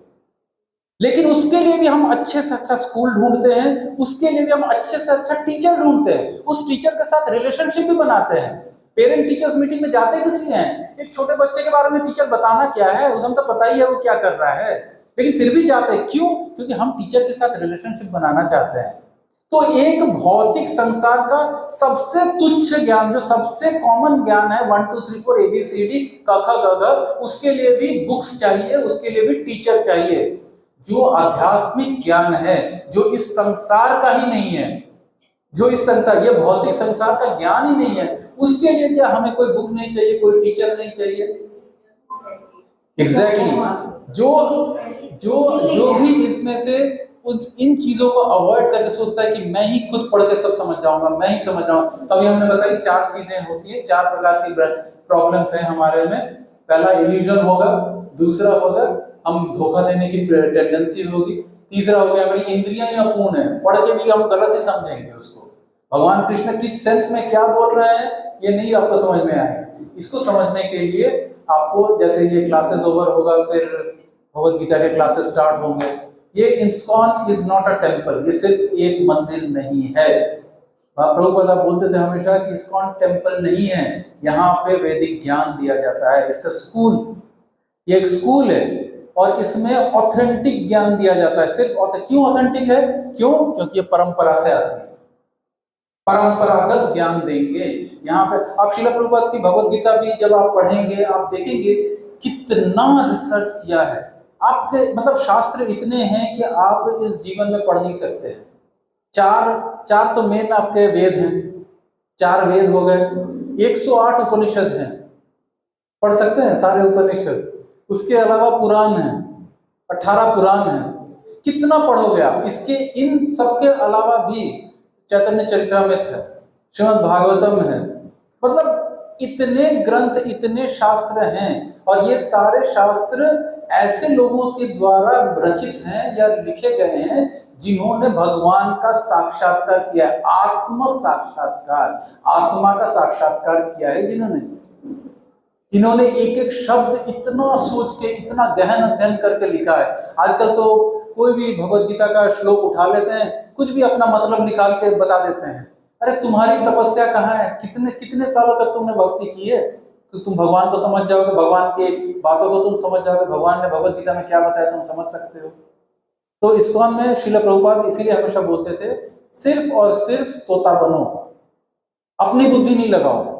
लेकिन उसके लिए भी हम अच्छे से अच्छा स्कूल ढूंढते हैं, उसके लिए भी हम अच्छे से अच्छा टीचर ढूंढते हैं, उस टीचर के साथ रिलेशनशिप भी बनाते हैं। पेरेंट टीचर्स मीटिंग में जाते किस लिए हैं? एक छोटे बच्चे के बारे में टीचर बताना क्या है, उसे तो पता ही है वो क्या कर रहा है, लेकिन फिर भी जाते हैं। क्यों? क्योंकि हम टीचर के साथ रिलेशनशिप बनाना चाहते हैं। तो एक भौतिक संसार का सबसे तुच्छ ज्ञान, जो सबसे कॉमन ज्ञान है 1 2 3 4 ABCD क ख ग घ, उसके लिए भी बुक्स चाहिए, उसके लिए भी टीचर चाहिए। जो आध्यात्मिक ज्ञान है, जो इस संसार का ही नहीं है, जो इस संसार, ये भौतिक संसार का ज्ञान ही नहीं है, उसके लिए क्या हमें कोई बुक नहीं चाहिए, कोई टीचर नहीं चाहिए? एग्जैक्टली। जो भी इसमें से इन चीजों को अवॉइड करके सोचता है कि मैं ही खुद पढ़ के सब समझ जाऊंगा, मैं ही समझ जाऊंगा। तभी हमने बताई 4 चीजें होती हैं, 4 प्रकार की प्रॉब्लम्स हैं हमारे में। पहला इल्यूजन होगा, दूसरा होगा हम धोखा देने की टेंडेंसी होगी, तीसरा हो गया हमारी इंद्रियां अपूर्ण है, पढ़ के भी हम गलत ही समझेंगे उसको। भगवान कृष्ण किस सेंस में क्या बोल रहे हैं ये नहीं आपको समझ में आएगा। इसको समझने के लिए आपको, जैसे ये क्लासेस ओवर होगा, फिर भगवत गीता के क्लासेस स्टार्ट होंगे। ये ISKCON is not a temple, ये सिर्फ एक मंदिर नहीं है। प्रभुपाद बोलते थे हमेशा कि ISKCON टेम्पल नहीं है, यहाँ पे वैदिक ज्ञान दिया जाता है। इट्स अ स्कूल, ये एक स्कूल है और इसमें ऑथेंटिक ज्ञान दिया जाता है। सिर्फ क्यों ऑथेंटिक है? क्यों? क्योंकि ये परंपरा से आती है, परंपरागत ज्ञान देंगे यहाँ पे। आप श्रील प्रभुपाद की भगवत गीता भी जब आप पढ़ेंगे, आप देखेंगे कितना रिसर्च किया है। आपके मतलब शास्त्र इतने हैं कि आप इस जीवन में पढ़ नहीं सकते हैं। चार तो मेन आपके वेद हैं, 4 वेद हो गए, 108 उपनिषद हैं, पढ़ सकते हैं सारे उपनिषद। उसके अलावा पुराण है, 18 पुराण है, कितना पढ़ोगे आप? इसके इन सबके अलावा भी चैतन्य चरितमृत है, श्रीमद् भागवतम है, मतलब इतने ग्रंथ, इतने शास्त्र हैं। और ये सारे शास्त्र ऐसे लोगों के द्वारा रचित हैं या लिखे गए हैं जिन्होंने भगवान का साक्षात्कार किया है, आत्म साक्षात्कार, आत्मा का साक्षात्कार किया है जिन्होंने एक एक शब्द इतना सोच के, इतना गहन अध्ययन करके लिखा है। आजकल तो कोई भी भगवत गीता का श्लोक उठा लेते हैं, कुछ भी अपना मतलब निकाल के बता देते हैं। अरे तुम्हारी तपस्या कहाँ है? कितने सालों तक तुमने भक्ति की है? कि तुम भगवान को समझ जाओगे, भगवान की बातों को तुम समझ जाओगे, भगवान ने भगवत गीता में क्या बताया तुम समझ सकते हो। तो इस्कॉन में श्रील प्रभुपाद इसीलिए हमेशा बोलते थे, सिर्फ और सिर्फ तोता बनो, अपनी बुद्धि नहीं लगाओ।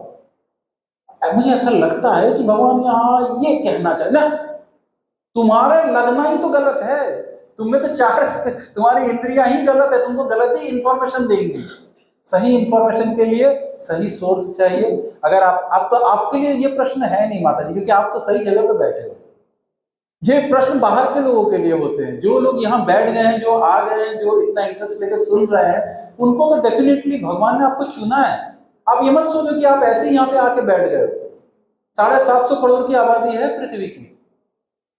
मुझे ऐसा लगता है कि भगवान यहाँ ये कहना चाहिए ना, तुम्हारे लगना ही तो गलत है, तुम्हें तो तुम्हारी इंद्रियां ही गलत है, तुमको गलत ही इंफॉर्मेशन देंगी। सही इंफॉर्मेशन के लिए सही सोर्स चाहिए। अगर आप तो आपके लिए ये प्रश्न है नहीं माता जी, क्योंकि आप तो सही जगह पे बैठे हो। ये प्रश्न बाहर के लोगों के लिए होते हैं। जो लोग यहाँ बैठ गए हैं, जो आ गए हैं, जो इतना इंटरेस्ट लेकर सुन रहे हैं, उनको तो डेफिनेटली भगवान ने आपको चुना है। आप ये मत सोचो कि आप ऐसे ही यहाँ पे आके बैठ गए हो। 750 करोड़ की आबादी है पृथ्वी की,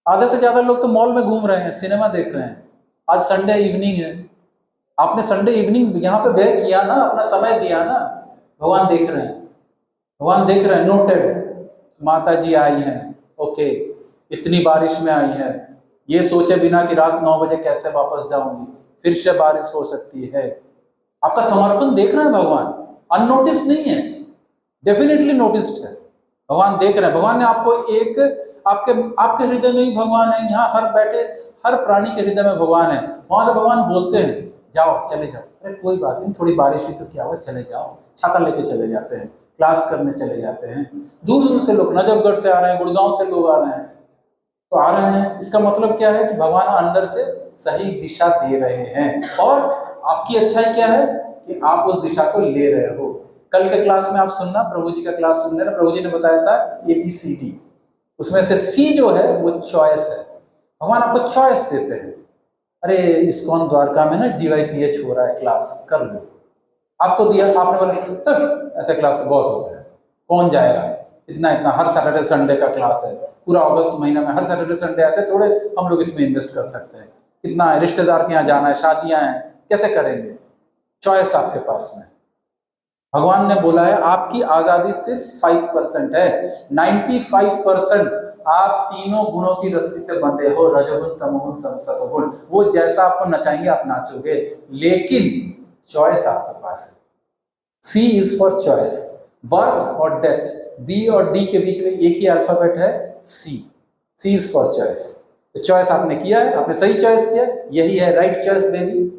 आधे से ज्यादा लोग तो मॉल में घूम रहे हैं, सिनेमा देख रहे हैं। आज संडे इवनिंग है, आपने संडे इवनिंग यहाँ पे व्यय किया ना, अपना समय दिया ना, भगवान देख रहे हैं, भगवान देख रहे हैं। नोटेड, माता जी आई हैं, ओके, इतनी बारिश में आई है, ये सोचे बिना कि रात 9 बजे कैसे वापस जाऊंगी, फिर से बारिश हो सकती है। आपका समर्पण देख रहे हैं भगवान, अननोटिस नहीं है, डेफिनेटली नोटिस्ड है। भगवान देख रहे हैं। भगवान ने आपको एक आपके हृदय में ही भगवान है। यहाँ हर बैठे हर प्राणी के हृदय में भगवान है। वहां से भगवान बोलते हैं, जाओ, चले जाओ, अरे कोई बात नहीं, थोड़ी बारिश हुई तो क्या हुआ, चले जाओ। छाता लेके चले जाते हैं, क्लास करने चले जाते हैं। दूर दूर से लोग, नजफगढ़ से आ रहे हैं, गुड़गांव से लोग आ रहे हैं, तो आ रहे हैं। इसका मतलब क्या है कि भगवान अंदर से सही दिशा दे रहे हैं, और आपकी अच्छाई क्या है कि आप उस दिशा को ले रहे हो। कल के क्लास में आप सुनना, प्रभु जी का क्लास सुन लेना। प्रभु जी ने बताया था ABCD, उसमें से C जो है वो चॉइस है। भगवान आपको चॉइस देते हैं। अरे इस्कॉन द्वारका में ना DYPH हो रहा है, क्लास कर लो। आपको दिया, आपने बोला ऐसा क्लास तो बहुत होता है, कौन जाएगा, इतना इतना हर सैटरडे संडे का क्लास है, पूरा अगस्त महीना में हर सैटरडे संडे, ऐसे थोड़े हम लोग इसमें इन्वेस्ट कर सकते हैं। कितना है, रिश्तेदार के यहाँ जाना है, शादियां हैं, कैसे करेंगे। चॉइस आपके पास में। भगवान ने बोला है आपकी आजादी सिर्फ 5% है, 95% आप तीनों गुणों की रस्सी से बंधे हो, रजोगुण, तमोगुण, सत्वगुण। वो जैसा आपको नचाएंगे आप नाचोगे, लेकिन चॉइस आपके पास है। C is for choice. Birth और डेथ, B और D के बीच में एक ही अल्फाबेट है, C इज फॉर चॉइस। तो चॉइस आपने किया है, आपने सही चॉइस किया, यही है राइट चॉइस बेबी।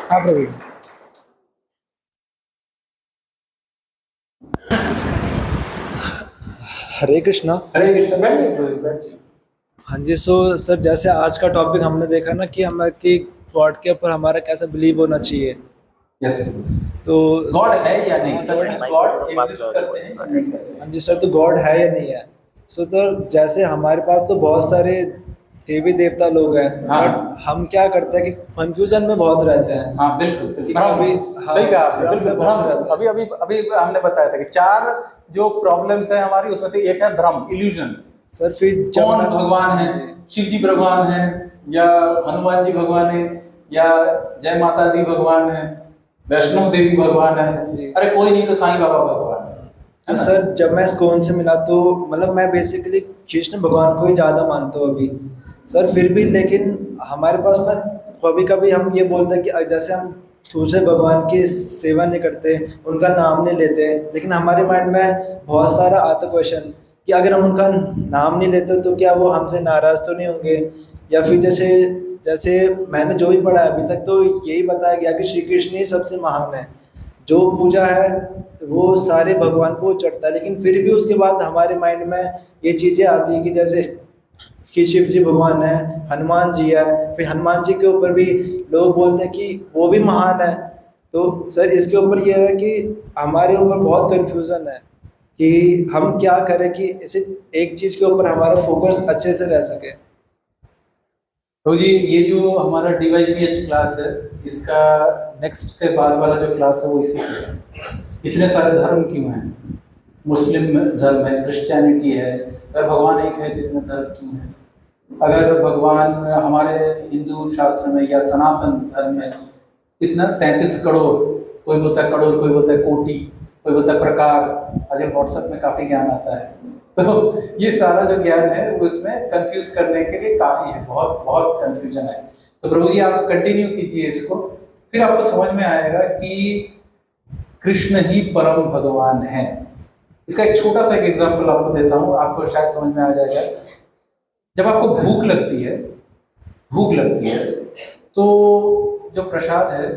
हाँ प्रभु। हरे कृष्णा। हरे कृष्ण। बैठिए। हाँ जी, सर जैसे आज का टॉपिक हमने देखा ना कि हमें कि गॉड के ऊपर हमारा कैसा बिलीव होना चाहिए। यस। तो गॉड है या नहीं, गॉड एग्जिस्ट करते हैं। हाँ जी सर, तो गॉड है या नहीं है। तो जैसे हमारे पास तो बहुत सारे देवी देवता लोग हैं, बट हम क्या करते हैं कि कंफ्यूजन में बहुत रहते हैं। हाँ बिल्कुल, सही कहा आपने, बिल्कुल भ्रम। अभी हमने बताया था कि 4 जो प्रॉब्लम्स है हमारी, उसमें से एक है भ्रम, इल्यूजन। सर फिर कौन भगवान है, शिव जी भगवान है या हनुमान जी भगवान है या जय माता दी भगवान है, वैष्णो देवी भगवान है, अरे कोई नहीं तो साईं बाबा भगवान है। तो सर जब मैं इस्कॉन से मिला तो मतलब मैं बेसिकली कृष्ण भगवान को ही ज़्यादा मानता हूँ अभी सर। फिर भी लेकिन हमारे पास ना कभी कभी हम ये बोलते हैं कि जैसे हम दूसरे भगवान की सेवा नहीं करते, उनका नाम नहीं लेते, लेकिन हमारे माइंड में बहुत सारा आता क्वेश्चन कि अगर हम उनका नाम नहीं लेते तो क्या वो हमसे नाराज़ तो नहीं होंगे। या फिर जैसे मैंने जो भी पढ़ा है अभी तक, तो यही बताया गया कि श्री कृष्ण ही सबसे महान है। जो पूजा है वो सारे भगवान को चढ़ता है, लेकिन फिर भी उसके बाद हमारे माइंड में ये चीज़ें आती हैं कि जैसे कि शिव जी भगवान है, हनुमान जी है, फिर हनुमान जी के ऊपर भी लोग बोलते हैं कि वो भी महान है। तो सर इसके ऊपर ये है कि हमारे ऊपर बहुत कंफ्यूजन है कि हम क्या करें कि इसे एक चीज़ के ऊपर हमारा फोकस अच्छे से रह सके। तो जी ये जो हमारा DYPH क्लास है, इसका नेक्स्ट के बाद वाला जो क्लास है वो इसी पे है। इतने सारे धर्म क्यों हैं, मुस्लिम धर्म है, क्रिश्चियनिटी है, अगर भगवान एक है तो इतने धर्म क्यों हैं। अगर भगवान हमारे हिंदू शास्त्र में या सनातन धर्म में कितना 33 करोड़, कोई बोलता है करोड़, कोई बोलता है कोटि, कोई बोलता है प्रकार। आजकल व्हाट्सएप में काफ़ी ज्ञान आता है, तो ये सारा जो ज्ञान है उसमें कंफ्यूज करने के लिए काफ़ी है, बहुत बहुत कंफ्यूजन है। तो प्रभु जी आप कंटिन्यू कीजिए इसको, फिर आपको समझ में आएगा कि कृष्ण ही परम भगवान है। इसका एक छोटा सा एक एग्जांपल आपको देता हूँ, आपको शायद समझ में आ जाएगा। जब आपको भूख लगती है तो जो प्रसाद है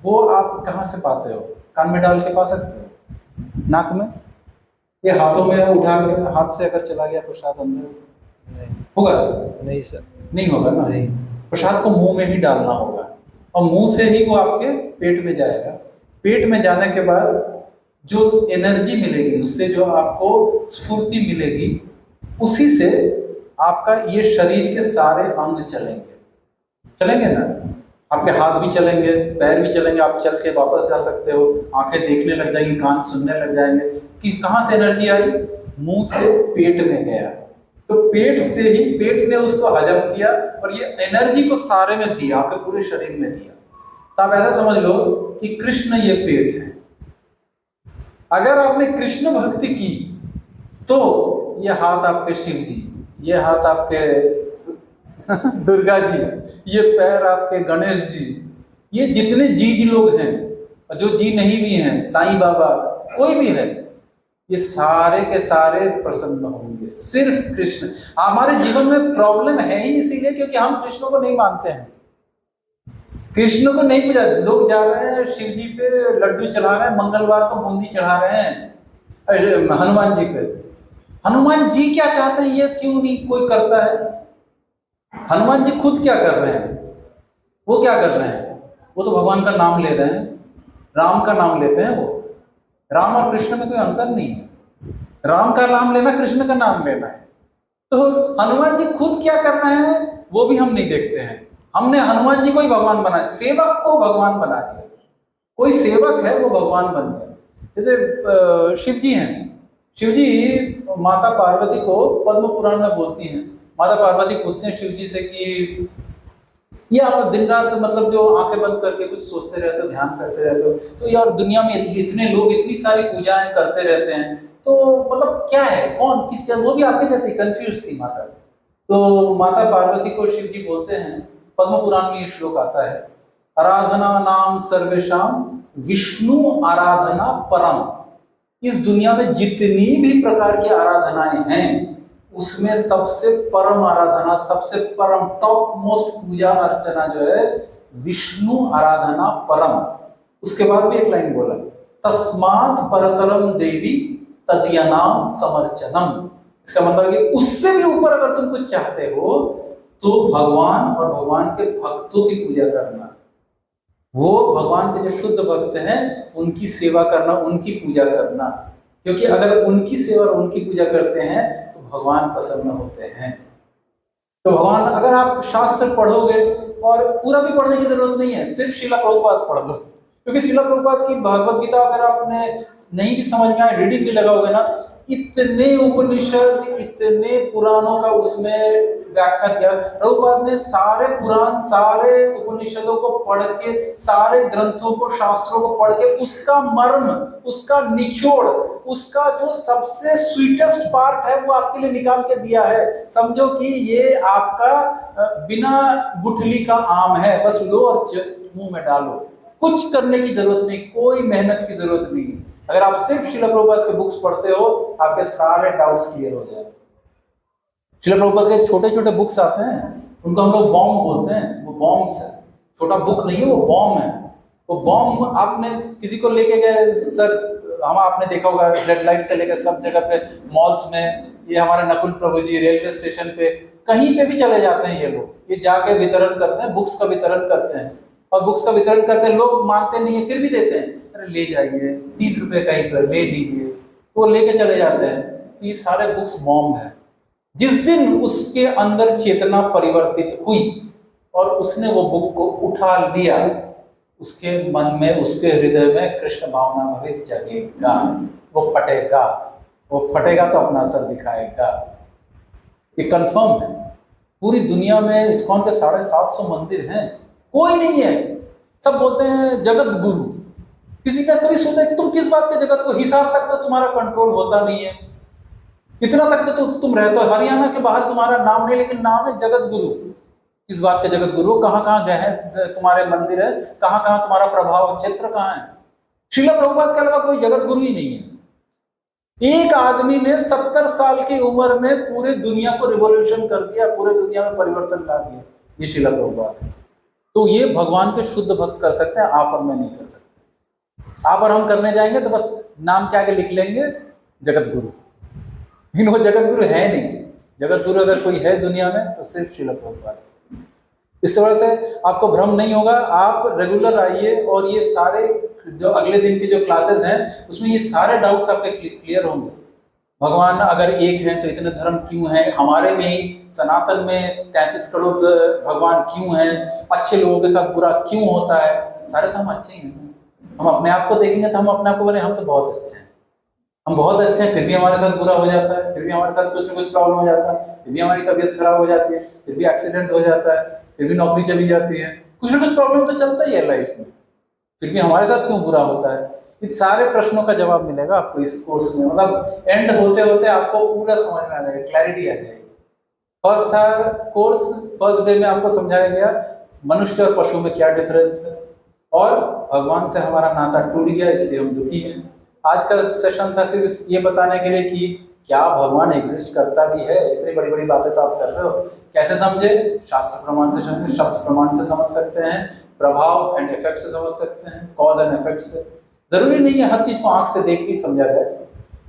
वो आप कहाँ से पाते हो? कान में डाल के पा सकते हो, नाक में, ये हाथों में उठा के हाथ से अगर चला गया प्रसाद अंदर नहीं होगा? नहीं सर, नहीं होगा ना। नहीं। प्रसाद को मुंह में ही डालना होगा और मुंह से ही वो आपके पेट में जाएगा। पेट में जाने के बाद जो एनर्जी मिलेगी, उससे जो आपको स्फूर्ति मिलेगी, उसी से आपका ये शरीर के सारे अंग चलेंगे ना। आपके हाथ भी चलेंगे, पैर भी चलेंगे, आप चल के वापस जा सकते हो, आंखें देखने लग जाएंगी, कान सुनने लग जाएंगे। कि कहाँ से एनर्जी आई? मुंह से पेट में गया, तो पेट से ही पेट ने उसको हजम किया और ये एनर्जी को सारे में दिया, आपके पूरे शरीर में दिया। तो आप ऐसा समझ लो कि कृष्ण ये पेट है। अगर आपने कृष्ण भक्ति की तो ये हाथ आपके शिव जी, ये हाथ आपके दुर्गा जी, ये पैर आपके गणेश जी, ये जितने जीज लोग हैं, जो जी नहीं भी हैं, साईं बाबा, कोई भी है, ये सारे के सारे प्रसन्न होंगे। सिर्फ कृष्ण। हमारे जीवन में प्रॉब्लम है ही इसीलिए क्योंकि हम कृष्ण को नहीं मानते हैं, कृष्ण को नहीं पूजा। लोग जा रहे हैं शिव जी पे लड्डू चढ़ा रहे हैं, मंगलवार को बूंदी चढ़ा रहे हैं हनुमान जी पे। हनुमान जी क्या चाहते हैं ये क्यों नहीं कोई करता है? हनुमान जी खुद क्या कर रहे हैं? वो क्या कर रहे हैं? वो तो भगवान का नाम ले रहे हैं, राम का नाम लेते हैं। वो राम और कृष्ण में कोई अंतर नहीं है। राम का नाम लेना, कृष्ण का नाम लेना है। तो हनुमान जी खुद क्या कर रहे हैं वो भी हम नहीं देखते हैं। हमने हनुमान जी को ही भगवान बना, सेवक को भगवान बना दिया। कोई सेवक है वो भगवान बन गया। जैसे शिव जी हैं, शिव जी माता पार्वती को पद्म पुराण में बोलती हैं। माता पार्वती पूछते हैं शिव जी से कि ये आप दिन रात मतलब जो आंखें बंद करके कुछ सोचते रहते हो, ध्यान करते रहते हो, तो यार दुनिया में इतने लोग इतनी सारी पूजाएं करते रहते हैं, तो मतलब क्या है, कौन किस, वो भी आपके जैसे कंफ्यूज थी माता। तो माता पार्वती को शिव जी बोलते हैं, पद्म पुराण में ये श्लोक आता है, आराधना नाम सर्वेशाम विष्णु आराधना परम। इस दुनिया में जितनी भी प्रकार की आराधनाएं हैं उसमें सबसे परम आराधना, सबसे परम टॉप मोस्ट पूजा अर्चना जो है विष्णु आराधना परम। उसके बाद भी एक लाइन बोला, तस्मात् परतरम देवी तदीयनाम समर्चनम। इसका मतलब है कि उससे भी ऊपर अगर तुम कुछ चाहते हो तो भगवान और भगवान के भक्तों की पूजा करना, वो भगवान के जो शुद्ध भक्त हैं उनकी सेवा करना, उनकी पूजा करना। क्योंकि अगर उनकी सेवा और उनकी पूजा करते हैं तो भगवान प्रसन्न होते हैं। तो भगवान, अगर आप शास्त्र पढ़ोगे, और पूरा भी पढ़ने की जरूरत नहीं है, सिर्फ श्रीला प्रभुपाद पढ़ लो, क्योंकि श्रीला प्रभुपाद की भगवत गीता अगर आपने नहीं भी समझ में आए, रीडिंग भी लगाओगे ना, इतने उपनिषद, इतने पुराणों का उसमें व्याख्या किया। प्रभुपाद ने सारे पुराण, सारे उपनिषदों को पढ़ के, सारे ग्रंथों को, शास्त्रों को पढ़ के उसका मर्म, उसका निचोड़, उसका जो सबसे स्वीटेस्ट पार्ट है वो आपके लिए निकाल के दिया है। समझो कि ये आपका बिना गुठली का आम है, बस लो और मुंह में डालो, कुछ करने की जरूरत नहीं, कोई मेहनत की जरूरत नहीं। अगर आप सिर्फ श्रीला प्रभुपाद के बुक्स पढ़ते हो आपके सारे डाउट्स क्लियर हो जाए। श्रीला प्रभुपाद के छोटे छोटे बुक्स आते हैं, उनको हम लोग बॉम्ब बोलते हैं, वो बॉम्ब्स है, छोटा बुक नहीं है, वो बॉम्ब है। वो बॉम्ब आपने किसी को लेके गए सर, आपने देखा होगा रेड लाइट से लेकर सब जगह पे, मॉल्स में, ये हमारे नकुल प्रभु जी रेलवे स्टेशन पे, कहीं पे भी चले जाते हैं ये लोग, ये जाके वितरण करते हैं, बुक्स का वितरण करते हैं। और बुक्स का वितरण करते हैं, लोग मानते नहीं है फिर भी देते हैं, अरे ले जाइए 30 रुपए का ही तो ले लीजिए, वो लेके चले जाते हैं। तो ये सारे बुक्स बॉम्ब है। जिस दिन उसके अंदर चेतना परिवर्तित हुई और उसने वो बुक को उठा लिया, उसके मन में, उसके हृदय में कृष्ण भावना भवित जगेगा, वो फटेगा, वो फटेगा तो अपना असर दिखाएगा। ये कंफर्म है। पूरी दुनिया में इस्कॉन के 750 मंदिर हैं, कोई नहीं है, सब बोलते हैं जगत गुरु। किसी का कभी सोचा है तुम किस बात के जगत को, हिसार तक तो तुम्हारा कंट्रोल होता नहीं है, इतना तक तो तुम रहते हो, हरियाणा के बाहर तुम्हारा नाम नहीं, लेकिन नाम है जगत गुरु। किस बात के जगत गुरु? कहाँ कहाँ गए हैं तुम्हारे मंदिर है, कहाँ कहाँ तुम्हारा प्रभाव क्षेत्र कहाँ है? श्रील प्रभुपाद के अलावा कोई जगत गुरु ही नहीं है। एक आदमी ने 70 साल की उम्र में पूरे दुनिया को रिवॉल्यूशन कर दिया, पूरे दुनिया में परिवर्तन ला दिया, ये श्रील प्रभुपाद है। तो ये भगवान के शुद्ध भक्त कर सकते हैं, आप और मैं नहीं कर सकते। आप और हम करने जाएंगे तो बस नाम के आगे लिख लेंगे जगत गुरु, लेकिन वो जगत गुरु है नहीं। जगत गुरु अगर कोई है दुनिया में तो सिर्फ श्रील प्रभुपाद है। इस वजह से आपको भ्रम नहीं होगा, आप रेगुलर आइए और ये सारे जो अगले दिन की जो क्लासेस हैं उसमें ये सारे डाउट्स आपके क्लियर होंगे। भगवान अगर एक हैं तो इतने धर्म क्यों हैं, हमारे में ही सनातन में 33 करोड़ भगवान क्यों हैं, अच्छे लोगों के साथ बुरा क्यों होता है? सारे तो हम अच्छे ही हैं। हम अपने आप को देखेंगे तो हम अपने आप को बोले हम तो बहुत अच्छे हैं, हम बहुत अच्छे हैं, फिर भी हमारे साथ बुरा हो जाता है, फिर भी हमारे साथ कुछ ना कुछ प्रॉब्लम हो जाता है, फिर भी हमारी तबीयत खराब हो जाती है, फिर भी एक्सीडेंट हो जाता है, फिर भी नौकरी चली जाती है, कुछ ना कुछ प्रॉब्लम तो चलता ही है लाइफ में, फिर भी हमारे साथ क्यों बुरा होता है? इन सारे प्रश्नों का जवाब मिलेगा आपको इस कोर्स में। मतलब एंड होते होते आपको पूरा समझ में आ जाएगा, क्लैरिटी आ जाएगी। फर्स्ट था कोर्स, फर्स्ट डे में आपको समझाया गया मनुष्य और पशु में क्या डिफरेंस है, और भगवान से हमारा नाता टूट गया इसलिए हम दुखी हैं। आज का सेशन था सिर्फ ये बताने के लिए कि क्या भगवान एग्जिस्ट करता भी है। इतनी बड़ी बड़ी बातें तो आप कर रहे हो, कैसे समझे? शास्त्र प्रमाण से समझे, शब्द प्रमाण से समझ सकते हैं, प्रभाव एंड इफेक्ट से समझ सकते हैं, कॉज एंड इफेक्ट से। जरूरी नहीं है हर चीज को आंख से देख के समझा जाए,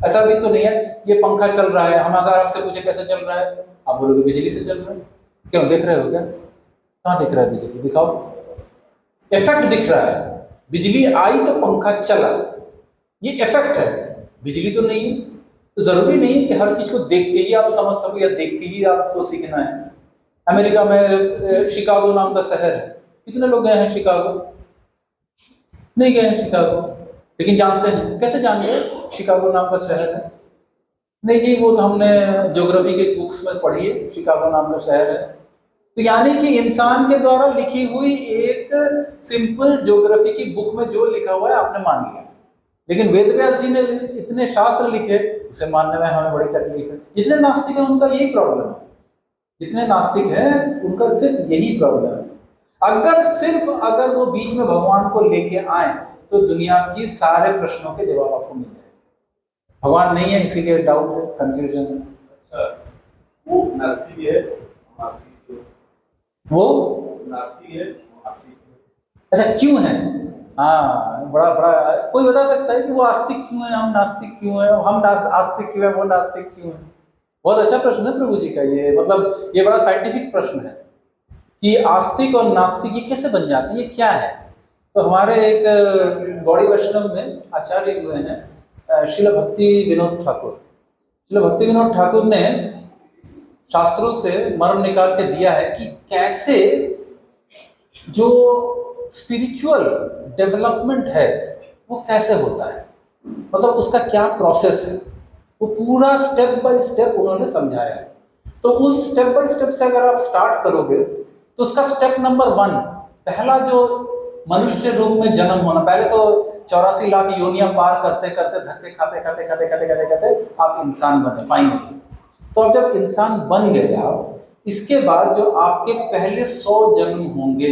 ऐसा भी तो नहीं है। ये पंखा चल रहा है, हम अगर आपसे पूछे कैसे चल रहा है, आप बोलोगे बिजली से चल रहा है। क्यों, देख रहे हो क्या? कहाँ दिख रहा है बिजली? दिखाओ, इफेक्ट दिख रहा है। बिजली आई तो पंखा चला, ये इफेक्ट है, बिजली तो नहीं है। तो जरूरी नहीं है कि हर चीज को देख के ही आप समझ सको या देख के ही आपको सीखना है। अमेरिका में शिकागो नाम का शहर है, कितने लोग गए हैं शिकागो? नहीं गए हैं शिकागो, लेकिन जानते हैं। कैसे जान गए शिकागो नाम का शहर है? नहीं जी, वो तो हमने ज्योग्राफी के बुक्स में पढ़ी है, शिकागो नाम का शहर है। तो यानी कि इंसान के द्वारा लिखी हुई एक सिंपल ज्योग्राफी की बुक में जो लिखा हुआ है आपने मान लिया, लेकिन वेद व्यास जी ने इतने शास्त्र लिखे, उसे मानने में हमें बड़ी तकलीफ है। जितने नास्तिक हैं उनका यही प्रॉब्लम है, जितने नास्तिक हैं उनका सिर्फ यही प्रॉब्लम है। अगर वो बीच में भगवान को लेके आए तो दुनिया की सारे प्रश्नों के जवाब आपको मिल जाए। भगवान नहीं है इसीलिए डाउट है, कंफ्यूजन है। अच्छा, वो नास्तिक है, वो नास्तिक है। अच्छा क्यों है? हाँ, बड़ा बड़ा कोई बता सकता है कि वो आस्तिक क्यों है, हम नास्तिक क्यों है, हम आस्तिक क्यों है, वो नास्तिक क्यों है? बहुत अच्छा प्रश्न है प्रभु जी का ये। मतलब ये बड़ा साइंटिफिक प्रश्न है कि आस्तिक और नास्तिक ये कैसे बन जाते हैं, ये क्या है? तो हमारे एक गौड़ी वैष्णव में आचार्य हुए हैं श्रील भक्ति विनोद ठाकुर। श्रील भक्ति विनोद ठाकुर ने शास्त्रों से मर्म निकाल के दिया है कि कैसे जो स्पिरिचुअल डेवलपमेंट है वो कैसे होता है, मतलब उसका क्या प्रोसेस है, वो पूरा स्टेप बाय स्टेप उन्होंने समझाया है। तो उस स्टेप बाय स्टेप से अगर आप स्टार्ट करोगे तो उसका स्टेप नंबर 1, पहला जो मनुष्य रूप में जन्म होना, पहले तो 84 लाख योनियां पार करते करते धक्के खाते आप इंसान बने फाइनली। तो अब जब इंसान बन गए आप, इसके बाद जो आपके पहले 100 जन्म होंगे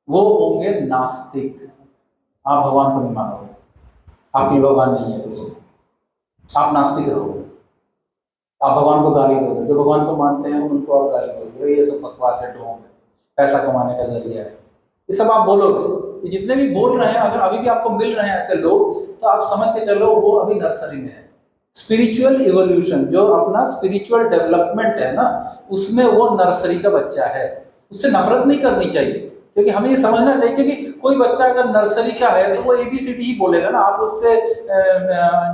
वो होंगे नास्तिक। आप भगवान को नहीं मानोगे, आपकी भगवान नहीं है कुछ, आप नास्तिक रहोगे। आप भगवान को गाली दोगे, जो भगवान को मानते हैं उनको आप गाली दोगे, ये सब बकवास है, ढोंग है, पैसा कमाने का जरिया है, ये सब आप बोलोगे। ये जितने भी बोल रहे हैं, अगर अभी भी आपको मिल रहे हैं ऐसे लोग, तो आप समझ के चलो वो अभी नर्सरी में है। स्पिरिचुअल इवोल्यूशन, जो अपना स्पिरिचुअल डेवलपमेंट है ना, उसमें वो नर्सरी का बच्चा है। उससे नफरत नहीं करनी चाहिए, क्योंकि हमें ये समझना चाहिए, क्योंकि कोई बच्चा अगर नर्सरी का है तो वो ABCD ही बोलेगा ना। आप उससे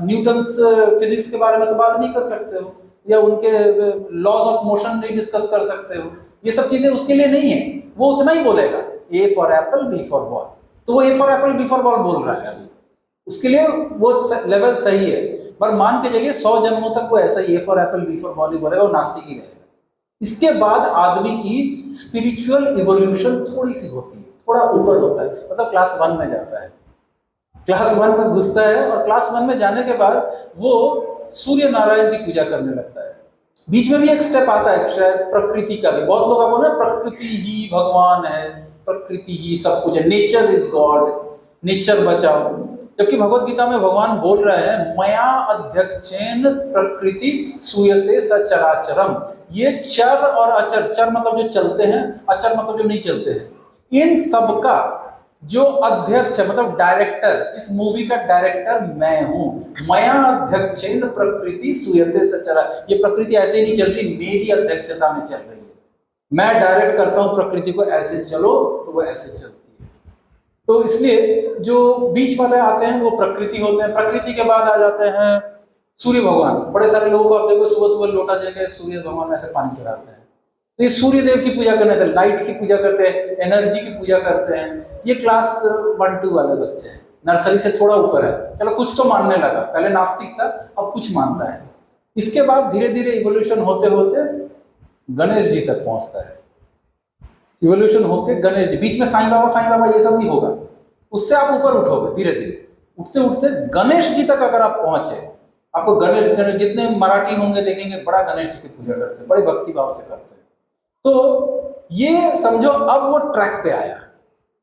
न्यूटन्स फिजिक्स के बारे में तो बात नहीं कर सकते हो, या उनके लॉज ऑफ मोशन नहीं डिस्कस कर सकते हो। ये सब चीजें उसके लिए नहीं है, वो उतना ही बोलेगा, A for apple, B for ball. तो वो A for apple, B for ball बोल रहा है अभी, उसके लिए वो लेवल सही है। पर मान के चलिए 100 जन्मों तक वो ऐसा ही A for apple, B for ball ही बोलेगा, वो नास्तिक ही रहेगा। इसके बाद आदमी की स्पिरिचुअल इवोल्यूशन थोड़ी सी होती है, थोड़ा ऊपर होता है, मतलब क्लास 1 में जाता है, क्लास 1 में घुसता है, और क्लास 1 में जाने के बाद वो सूर्य नारायण की पूजा करने लगता है। बीच में भी एक स्टेप आता है शायद प्रकृति का भी। बहुत लोग आपको ना प्रकृति ही भगवान है, प्रकृति ही सब कुछ है, नेचर इज गॉड, नेचर बचाओ। जबकि भगवत गीता में भगवान बोल रहे हैं मया अध्यक्षेन प्रकृति सूयते सचराचरम। ये चर और अचर, चर मतलब जो चलते हैं, अचर मतलब जो नहीं चलते हैं, इन सब का जो अध्यक्ष है मतलब डायरेक्टर, इस मूवी का डायरेक्टर मैं हूं। मया अध्यक्षेन प्रकृति सूयते सचरा। ये प्रकृति ऐसे ही नहीं चल रही, मेरी अध्यक्षता में चल रही है। मैं डायरेक्ट करता हूं प्रकृति को, ऐसे चलो तो वो ऐसे चलती है। तो इसलिए जो बीच वाले आते हैं वो प्रकृति होते हैं। प्रकृति के बाद आ जाते हैं सूर्य भगवान। बड़े सारे लोगों को आप देखो सुबह सुबह लोटा लेके सूर्य भगवान में ऐसे पानी चढ़ाते हैं। तो ये सूर्य देव की पूजा करने थे, लाइट की पूजा करते हैं, एनर्जी की पूजा करते हैं। ये क्लास 1-2 वाले बच्चे हैं, नर्सरी से थोड़ा ऊपर है, चलो कुछ तो मानने लगा। पहले नास्तिक था, अब कुछ मानता है। इसके बाद धीरे धीरे इवोल्यूशन होते होते गणेश जी तक पहुंचता है। इवोल्यूशन होके गणेश जी, बीच में साईं बाबा ये सब नहीं होगा, उससे आप ऊपर उठोगे धीरे धीरे। उठते उठते गणेश जी तक अगर आप पहुंचे, आपको गणेश जितने मराठी होंगे देखेंगे बड़ा गणेश जी की पूजा करते हैं, बड़े भक्ति भाव से करते हैं। तो ये समझो अब वो ट्रैक पे आया,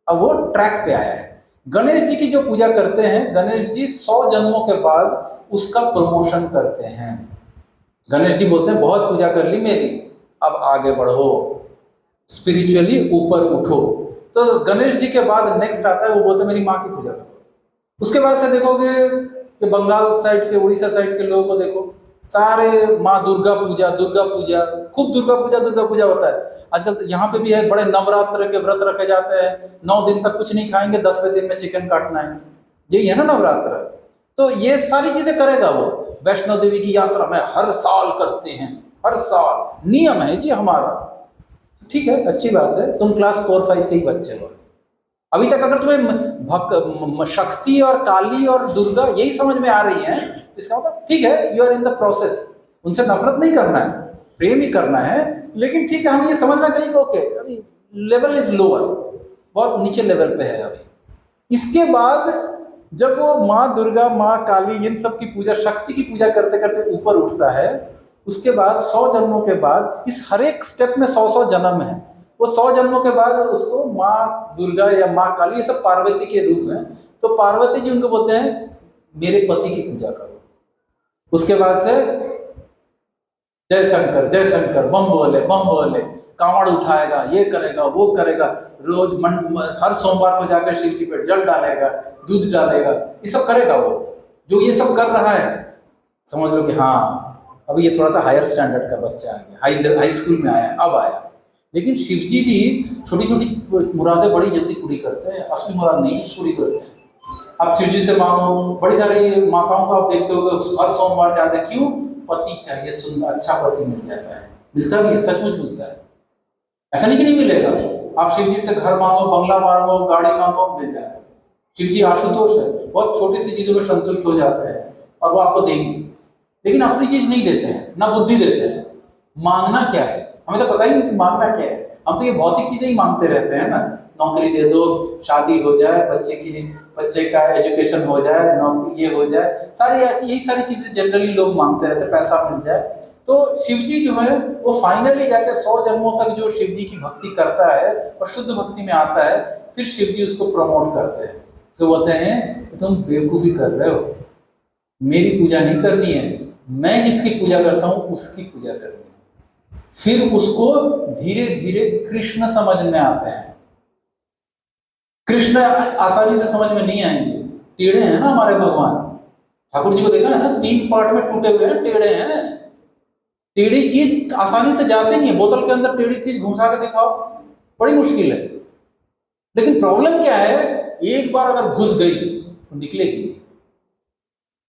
अब वो ट्रैक पे आया है। गणेश जी की जो पूजा करते हैं, गणेश जी 100 जन्मों के बाद उसका प्रमोशन करते हैं। गणेश जी बोलते हैं बहुत पूजा कर ली मेरी, अब आगे बढ़ो, स्पिरिचुअली ऊपर उठो। तो गणेश जी के बाद नेक्स्ट आता है, वो बोलते हैं मेरी माँ की पूजा करो। उसके बाद से देखोगे कि बंगाल साइड के, उड़ीसा साइड के लोगों को देखो, सारे माँ दुर्गा पूजा, खूब दुर्गा पूजा होता है। आजकल यहाँ पे भी है, बड़े नवरात्र के व्रत रखे जाते हैं, 9 दिन तक कुछ नहीं खाएंगे, 10वें दिन में चिकन काटना है, यही है ना नवरात्र। तो ये सारी चीजें करेगा वो। वैष्णो देवी की यात्रा में हर साल करते हैं, हर साल नियम है जी हमारा। ठीक है, अच्छी बात है, तुम क्लास 4-5 के ही बच्चे हो। अभी तक अगर तुम्हें शक्ति और काली और दुर्गा यही समझ में आ रही है, इसका मतलब ठीक है, you are in the process. उनसे नफरत नहीं करना है, प्रेम ही करना है। लेकिन ठीक है, हमें ये समझना चाहिए कि ओके अभी लेवल इज लोअर, बहुत नीचे लेवल पे है अभी। इसके बाद जब वो माँ दुर्गा, माँ काली, इन सब की पूजा, शक्ति की पूजा करते करते ऊपर उठता है, उसके बाद 100 जन्मों के बाद, इस हर एक स्टेप में 100 जन्म है। वो 100 जन्मों के बाद उसको माँ दुर्गा या माँ काली, ये सब पार्वती के रूप हैं। तो पार्वती जी उनको बोलते हैं मेरे पति की पूजा करो। उसके बाद से जय शंकर बम बोले, कांवड़ उठाएगा, ये करेगा, वो करेगा, रोज हर सोमवार को जाकर शिव जी पे जल डालेगा, दूध डालेगा, ये सब करेगा वो। जो ये सब कर रहा है, समझ लो कि हाँ अभी ये थोड़ा सा हायर स्टैंडर्ड का बच्चा आ गया, हाई स्कूल में आया, अब आया। लेकिन शिव जी भी छोटी छोटी मुरादें बड़ी जल्दी पूरी करते हैं, असली मुराद नहीं पूरी करते हैं। आप शिव जी से मांगो, बड़ी सारी माताओं को आप देखते हो हर सोमवार जाते हैं, क्यों? पति चाहिए, सुंदर अच्छा पति मिल जाता है, मिलता भी है, सचमुच मिलता है, ऐसा नहीं कि नहीं मिलेगा। आप शिव जी से घर मांगो, बंगला मांगो, गाड़ी मांगो, मिल जाएगा। शिव जी आशुतोष है, बहुत छोटी सी चीजों में संतुष्ट हो जाते हैं और वो आपको देंगे। लेकिन असली चीज नहीं देते हैं, ना बुद्धि देते हैं। मांगना क्या है हमें तो पता ही नहीं कि मांगना क्या है। हम तो ये भौतिक चीजें ही मांगते रहते हैं ना, नौकरी दे दो, शादी हो जाए, बच्चे का एजुकेशन हो जाए, नौकरी ये हो जाए, सारी यही सारी चीजें जनरली लोग मांगते रहते हैं, पैसा मिल जाए। तो शिव जी जो है वो फाइनली जाके 100 जन्मों तक जो शिव जी की भक्ति करता है और शुद्ध भक्ति में आता है, फिर शिव जी उसको प्रमोट करते हैं। तो बोलते हैं तुम बेवकूफ़ी कर रहे हो, मेरी पूजा नहीं करनी है, मैं जिसकी पूजा करता हूँ उसकी पूजा करनी है। फिर उसको धीरे धीरे कृष्ण समझ में आते हैं। कृष्ण आसानी से समझ में नहीं आएंगे, टेढ़े हैं ना हमारे भगवान। ठाकुर जी को देखा है ना, 3 पार्ट में टूटे हुए हैं, टेढ़े हैं। टेढ़ी चीज आसानी से जाती नहीं है, बोतल के अंदर टेढ़ी चीज घुसा के दिखाओ, बड़ी मुश्किल है। लेकिन प्रॉब्लम क्या है, एक बार अगर घुस गई तो निकलेगी,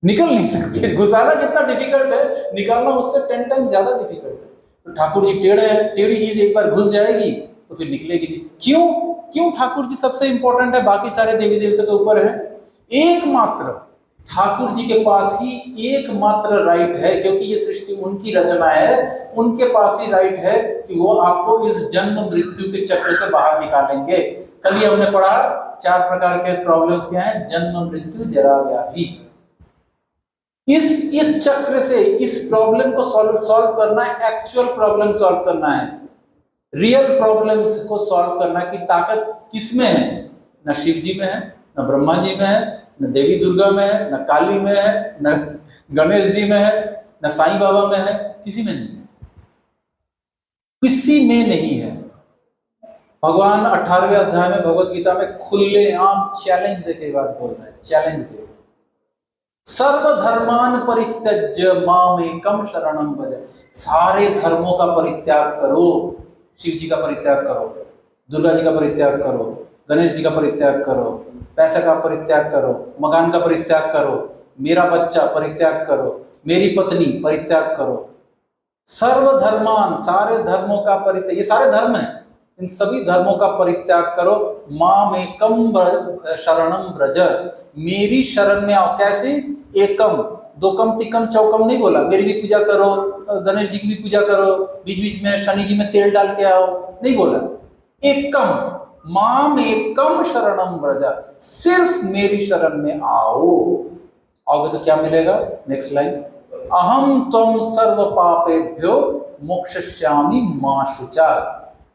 निकल नहीं सकती। घुसाना जितना डिफिकल्ट है, निकालना उससे 10 टाइम ज्यादा डिफिकल्ट है। तो ठाकुर जी टेढ़े हैं, टेढ़ी चीज एक बार घुस जाएगी तो फिर निकलेगी नहीं। क्यों ठाकुर जी सबसे इंपॉर्टेंट है, बाकी सारे देवी देवता के ऊपर है। एकमात्र ठाकुर जी के पास ही एकमात्र राइट है, क्योंकि ये सृष्टि उनकी रचना है, उनके पास ही राइट है कि वो आपको इस जन्म मृत्यु के चक्र से बाहर निकालेंगे। कल ही हमने पढ़ा 4 प्रकार के प्रॉब्लम्स क्या हैं, जन्म मृत्यु जरा व्याधि। इस चक्र से इस प्रॉब्लम को सॉल्व करना है, एक्चुअल प्रॉब्लम सॉल्व करना है, रियल प्रॉब्लम्स को सॉल्व करना की ताकत किसमें है? न शिव जी में है, न ब्रह्मा जी में है, न देवी दुर्गा में है, न काली में है, न गणेश जी में है, न साईं बाबा में है, किसी में नहीं है, किसी में नहीं है। भगवान 18वें अध्याय में भगवत गीता में खुलेआम चैलेंज देके बात बोल रहे हैं, चैलेंज दे, सर्वधर्मान परित्यज्य मामेकम शरणम भज। सारे धर्मों का परित्याग करो, शिव जी का परित्याग करो, दुर्गा जी का परित्याग करो, गणेश जी का परित्याग करो, पैसे का परित्याग करो, मकान का परित्याग करो, मेरा बच्चा परित्याग करो, मेरी पत्नी परित्याग करो, सर्वधर्मान, सारे धर्मों का परित्याग, ये सारे धर्म हैं, इन सभी धर्मों का परित्याग करो, मामेकम शरणम व्रज, मेरी शरण में आओ। कैसे? एकम, दो कम तिकम चौकम नहीं बोला, मेरी भी पूजा करो, गणेश जी की भी पूजा करो, बीच बीच में शनि जी में तेल डाल के आओ, नहीं बोला, एकम, मामेकम शरणम व्रज, सिर्फ मेरी शरण में आओ। आओगे तो क्या मिलेगा? नेक्स्ट लाइन, अहम त्वं सर्व पापेभ्यो मोक्षयिष्यामि मा शुचा,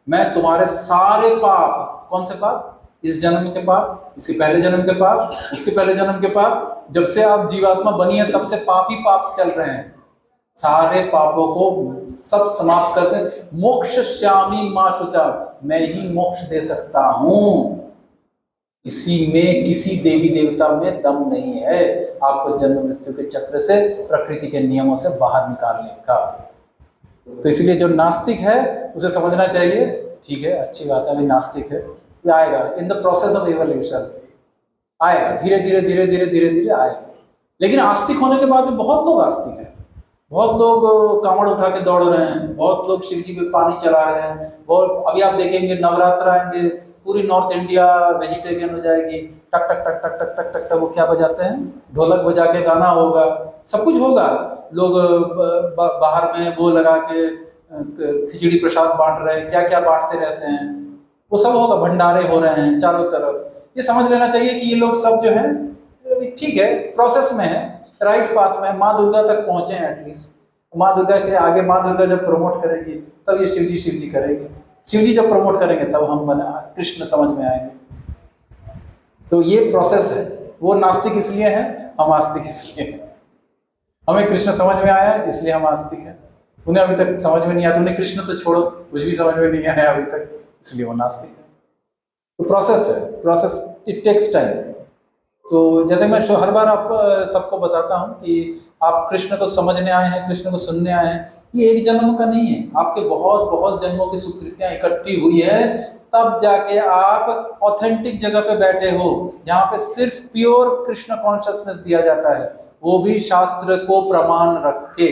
मैं तुम्हारे सारे पाप, कौन से पाप? इस जन्म के पाप, इसके पहले जन्म के पाप, उसके पहले जन्म के पाप, जब से आप जीवात्मा बनी है तब से पाप ही पाप चल रहे हैं, सारे पापों को सब समाप्त करते हैं। मोक्षयिष्यामि मा शुचा, मैं ही मोक्ष दे सकता हूं, किसी में, किसी देवी देवता में दम नहीं है आपको जन्म मृत्यु के चक्र से, प्रकृति के नियमों से बाहर निकालने का। तो इसलिए जो नास्तिक है उसे समझना चाहिए, ठीक है, अच्छी बात है, अभी नास्तिक है, ये आएगा, इन द प्रोसेस ऑफ इवोल्यूशन आएगा, धीरे धीरे धीरे धीरे धीरे धीरे आएगा। लेकिन आस्तिक होने के बाद भी बहुत लोग आस्तिक हैं, बहुत लोग कांवड़ उठा के दौड़ रहे हैं, बहुत लोग शिव जी पे पानी चला रहे हैं, बहुत, अभी आप देखेंगे नवरात्र आएंगे, पूरी नॉर्थ इंडिया वेजिटेरियन हो जाएगी, टक टक टक टक टक टक टक टक, वो क्या बजाते हैं? ढोलक बजा के गाना होगा, सब कुछ होगा, लोग बाहर में वो लगा के खिचड़ी प्रसाद बांट रहे हैं, क्या क्या बांटते रहते हैं, वो सब होगा, भंडारे हो रहे हैं चारों तरफ। ये समझ लेना चाहिए कि ये लोग सब जो है ठीक है, प्रोसेस में है, राइट पाथ में, माँ दुर्गा तक पहुंचे हैं एटलीस्ट। माँ दुर्गा के आगे, माँ दुर्गा जब प्रमोट करेगी तब ये शिव जी करेगी, शिव जी जब प्रमोट करेंगे तब हम कृष्ण समझ में आएंगे। तो ये प्रोसेस है, वो नास्तिक इसलिए है, हम आस्तिक इसलिए हैं। हमें कृष्ण समझ में आया इसलिए हम आस्तिक हैं, उन्हें अभी तक समझ में नहीं आया, उन्हें कृष्ण तो छोड़ो, कुछ भी समझ में नहीं आया अभी तक, इसलिए वो नास्तिक है। तो प्रोसेस है, प्रोसेस, इट टेक्स टाइम। तो जैसे मैं हर बार आप सबको बताता हूँ कि आप कृष्ण को समझने आए हैं, कृष्ण को सुनने आए हैं, ये एक जन्म का नहीं है, आपके बहुत बहुत जन्मों की सुकृतियां इकट्ठी हुई है, तब जाके आप ऑथेंटिक जगह पे बैठे हो, जहाँ पे सिर्फ प्योर कृष्ण कॉन्शियसनेस दिया जाता है, वो भी शास्त्र को प्रमाण रख के,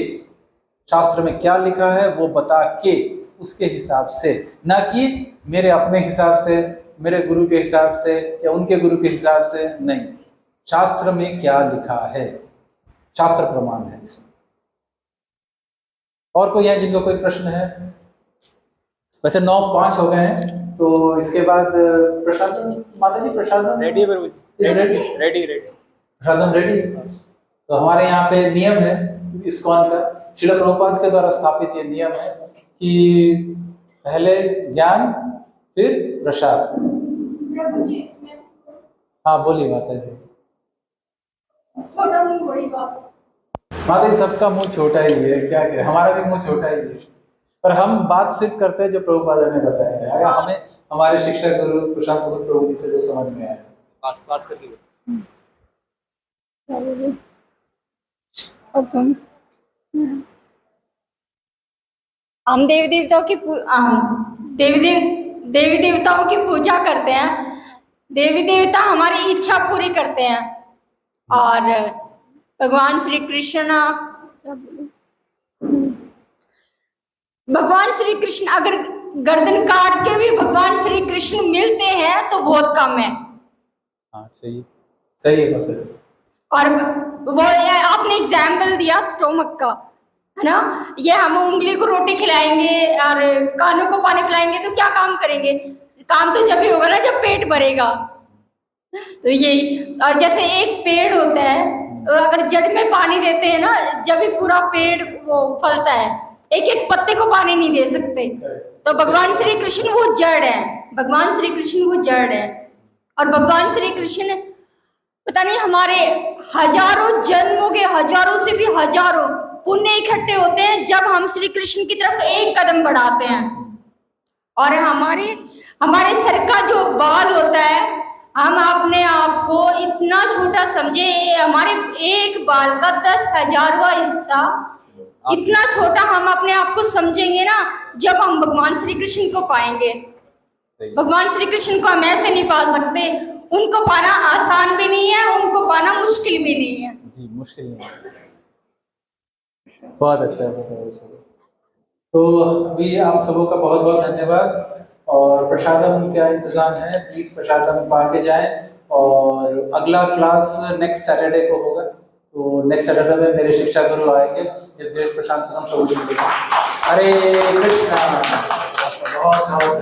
शास्त्र में क्या लिखा है वो बता के, उसके हिसाब से, ना कि मेरे अपने हिसाब से, मेरे गुरु के हिसाब से या उनके गुरु के हिसाब से, नहीं, शास्त्र में क्या लिखा है, शास्त्र प्रमाण है इसमें। और कोई है जिनको कोई प्रश्न है? वैसे 9:05 हो गए हैं, तो इसके बाद प्रसादम, माता जी प्रसादम रेडी रेडी प्रसादम रेडी। तो हमारे यहाँ पे नियम है इस्कॉन का, श्रील प्रभुपाद के द्वारा स्थापित ये नियम है कि पहले ज्ञान फिर प्रसाद। हाँ बोलिए माता जी। छोटा मुंह बड़ी बात। माता जी सबका मुंह छोटा ही है, क्या करें, हमारा भी मुंह छोटा ही है, पर हम बात सिर्फ करते हैं जो प्रभुपाद ने बताया है, अगर हमें हमारे शिक्षक गुरु प्रशांत प्रभु जी से जो समझ में आया। पास कर लीजिए। हम देवी देवताओं की पूजा करते हैं, देवी देवता हमारी इच्छा पूरी करते हैं, और भगवान श्री कृष्ण अगर गर्दन काट के भी भगवान श्री कृष्ण मिलते हैं तो बहुत कम है। हाँ सही सही है बात है। और वो आपने एग्जाम्पल दिया स्टोमक का, है ना, ये हम उंगली को रोटी खिलाएंगे और कानों को पानी पिलाएंगे तो क्या काम करेंगे? काम तो जब भी होगा ना जब पेट भरेगा। तो यही, और जैसे एक पेड़ होता है अगर जड़ में पानी देते हैं ना, जब भी पूरा पेड़ वो फलता है, एक एक पत्ते को पानी नहीं दे सकते। तो भगवान श्री कृष्ण वो जड़ है, भगवान श्री कृष्ण वो जड़ है। और भगवान श्री कृष्ण पता नहीं हमारे हजारों जन्मों के, हजारों से भी हजारों पुण्य इकट्ठे होते हैं जब हम श्री कृष्ण की तरफ एक कदम बढ़ाते हैं। और हमारे सर का जो बाल होता है, हम अपने आप को इतना छोटा समझे, हमारे एक बाल का 10,000वां हिस्सा, इतना छोटा हम अपने आप को समझेंगे ना, जब हम भगवान श्री कृष्ण को पाएंगे। भगवान श्री कृष्ण को हम ऐसे नहीं पा सकते, उनको पाना आसान भी नहीं है, उनको पाना मुश्किल भी नहीं है। जी, मुश्किल नहीं है। बहुत अच्छा, बहुत अच्छा। तो अभी आप सबों का बहुत बहुत धन्यवाद। और प्रसादम का इंतजाम है, प्लीज प्रसादम पा के जाएं। और अगला क्लास नेक्स्ट सैटरडे को होगा, तो नेक्स्ट सैटरडे में मेरे शिक्षा गुरु आएंगे इस देश प्रशांत प्रभु जी। हरे कृष्णा। बहुत बहुत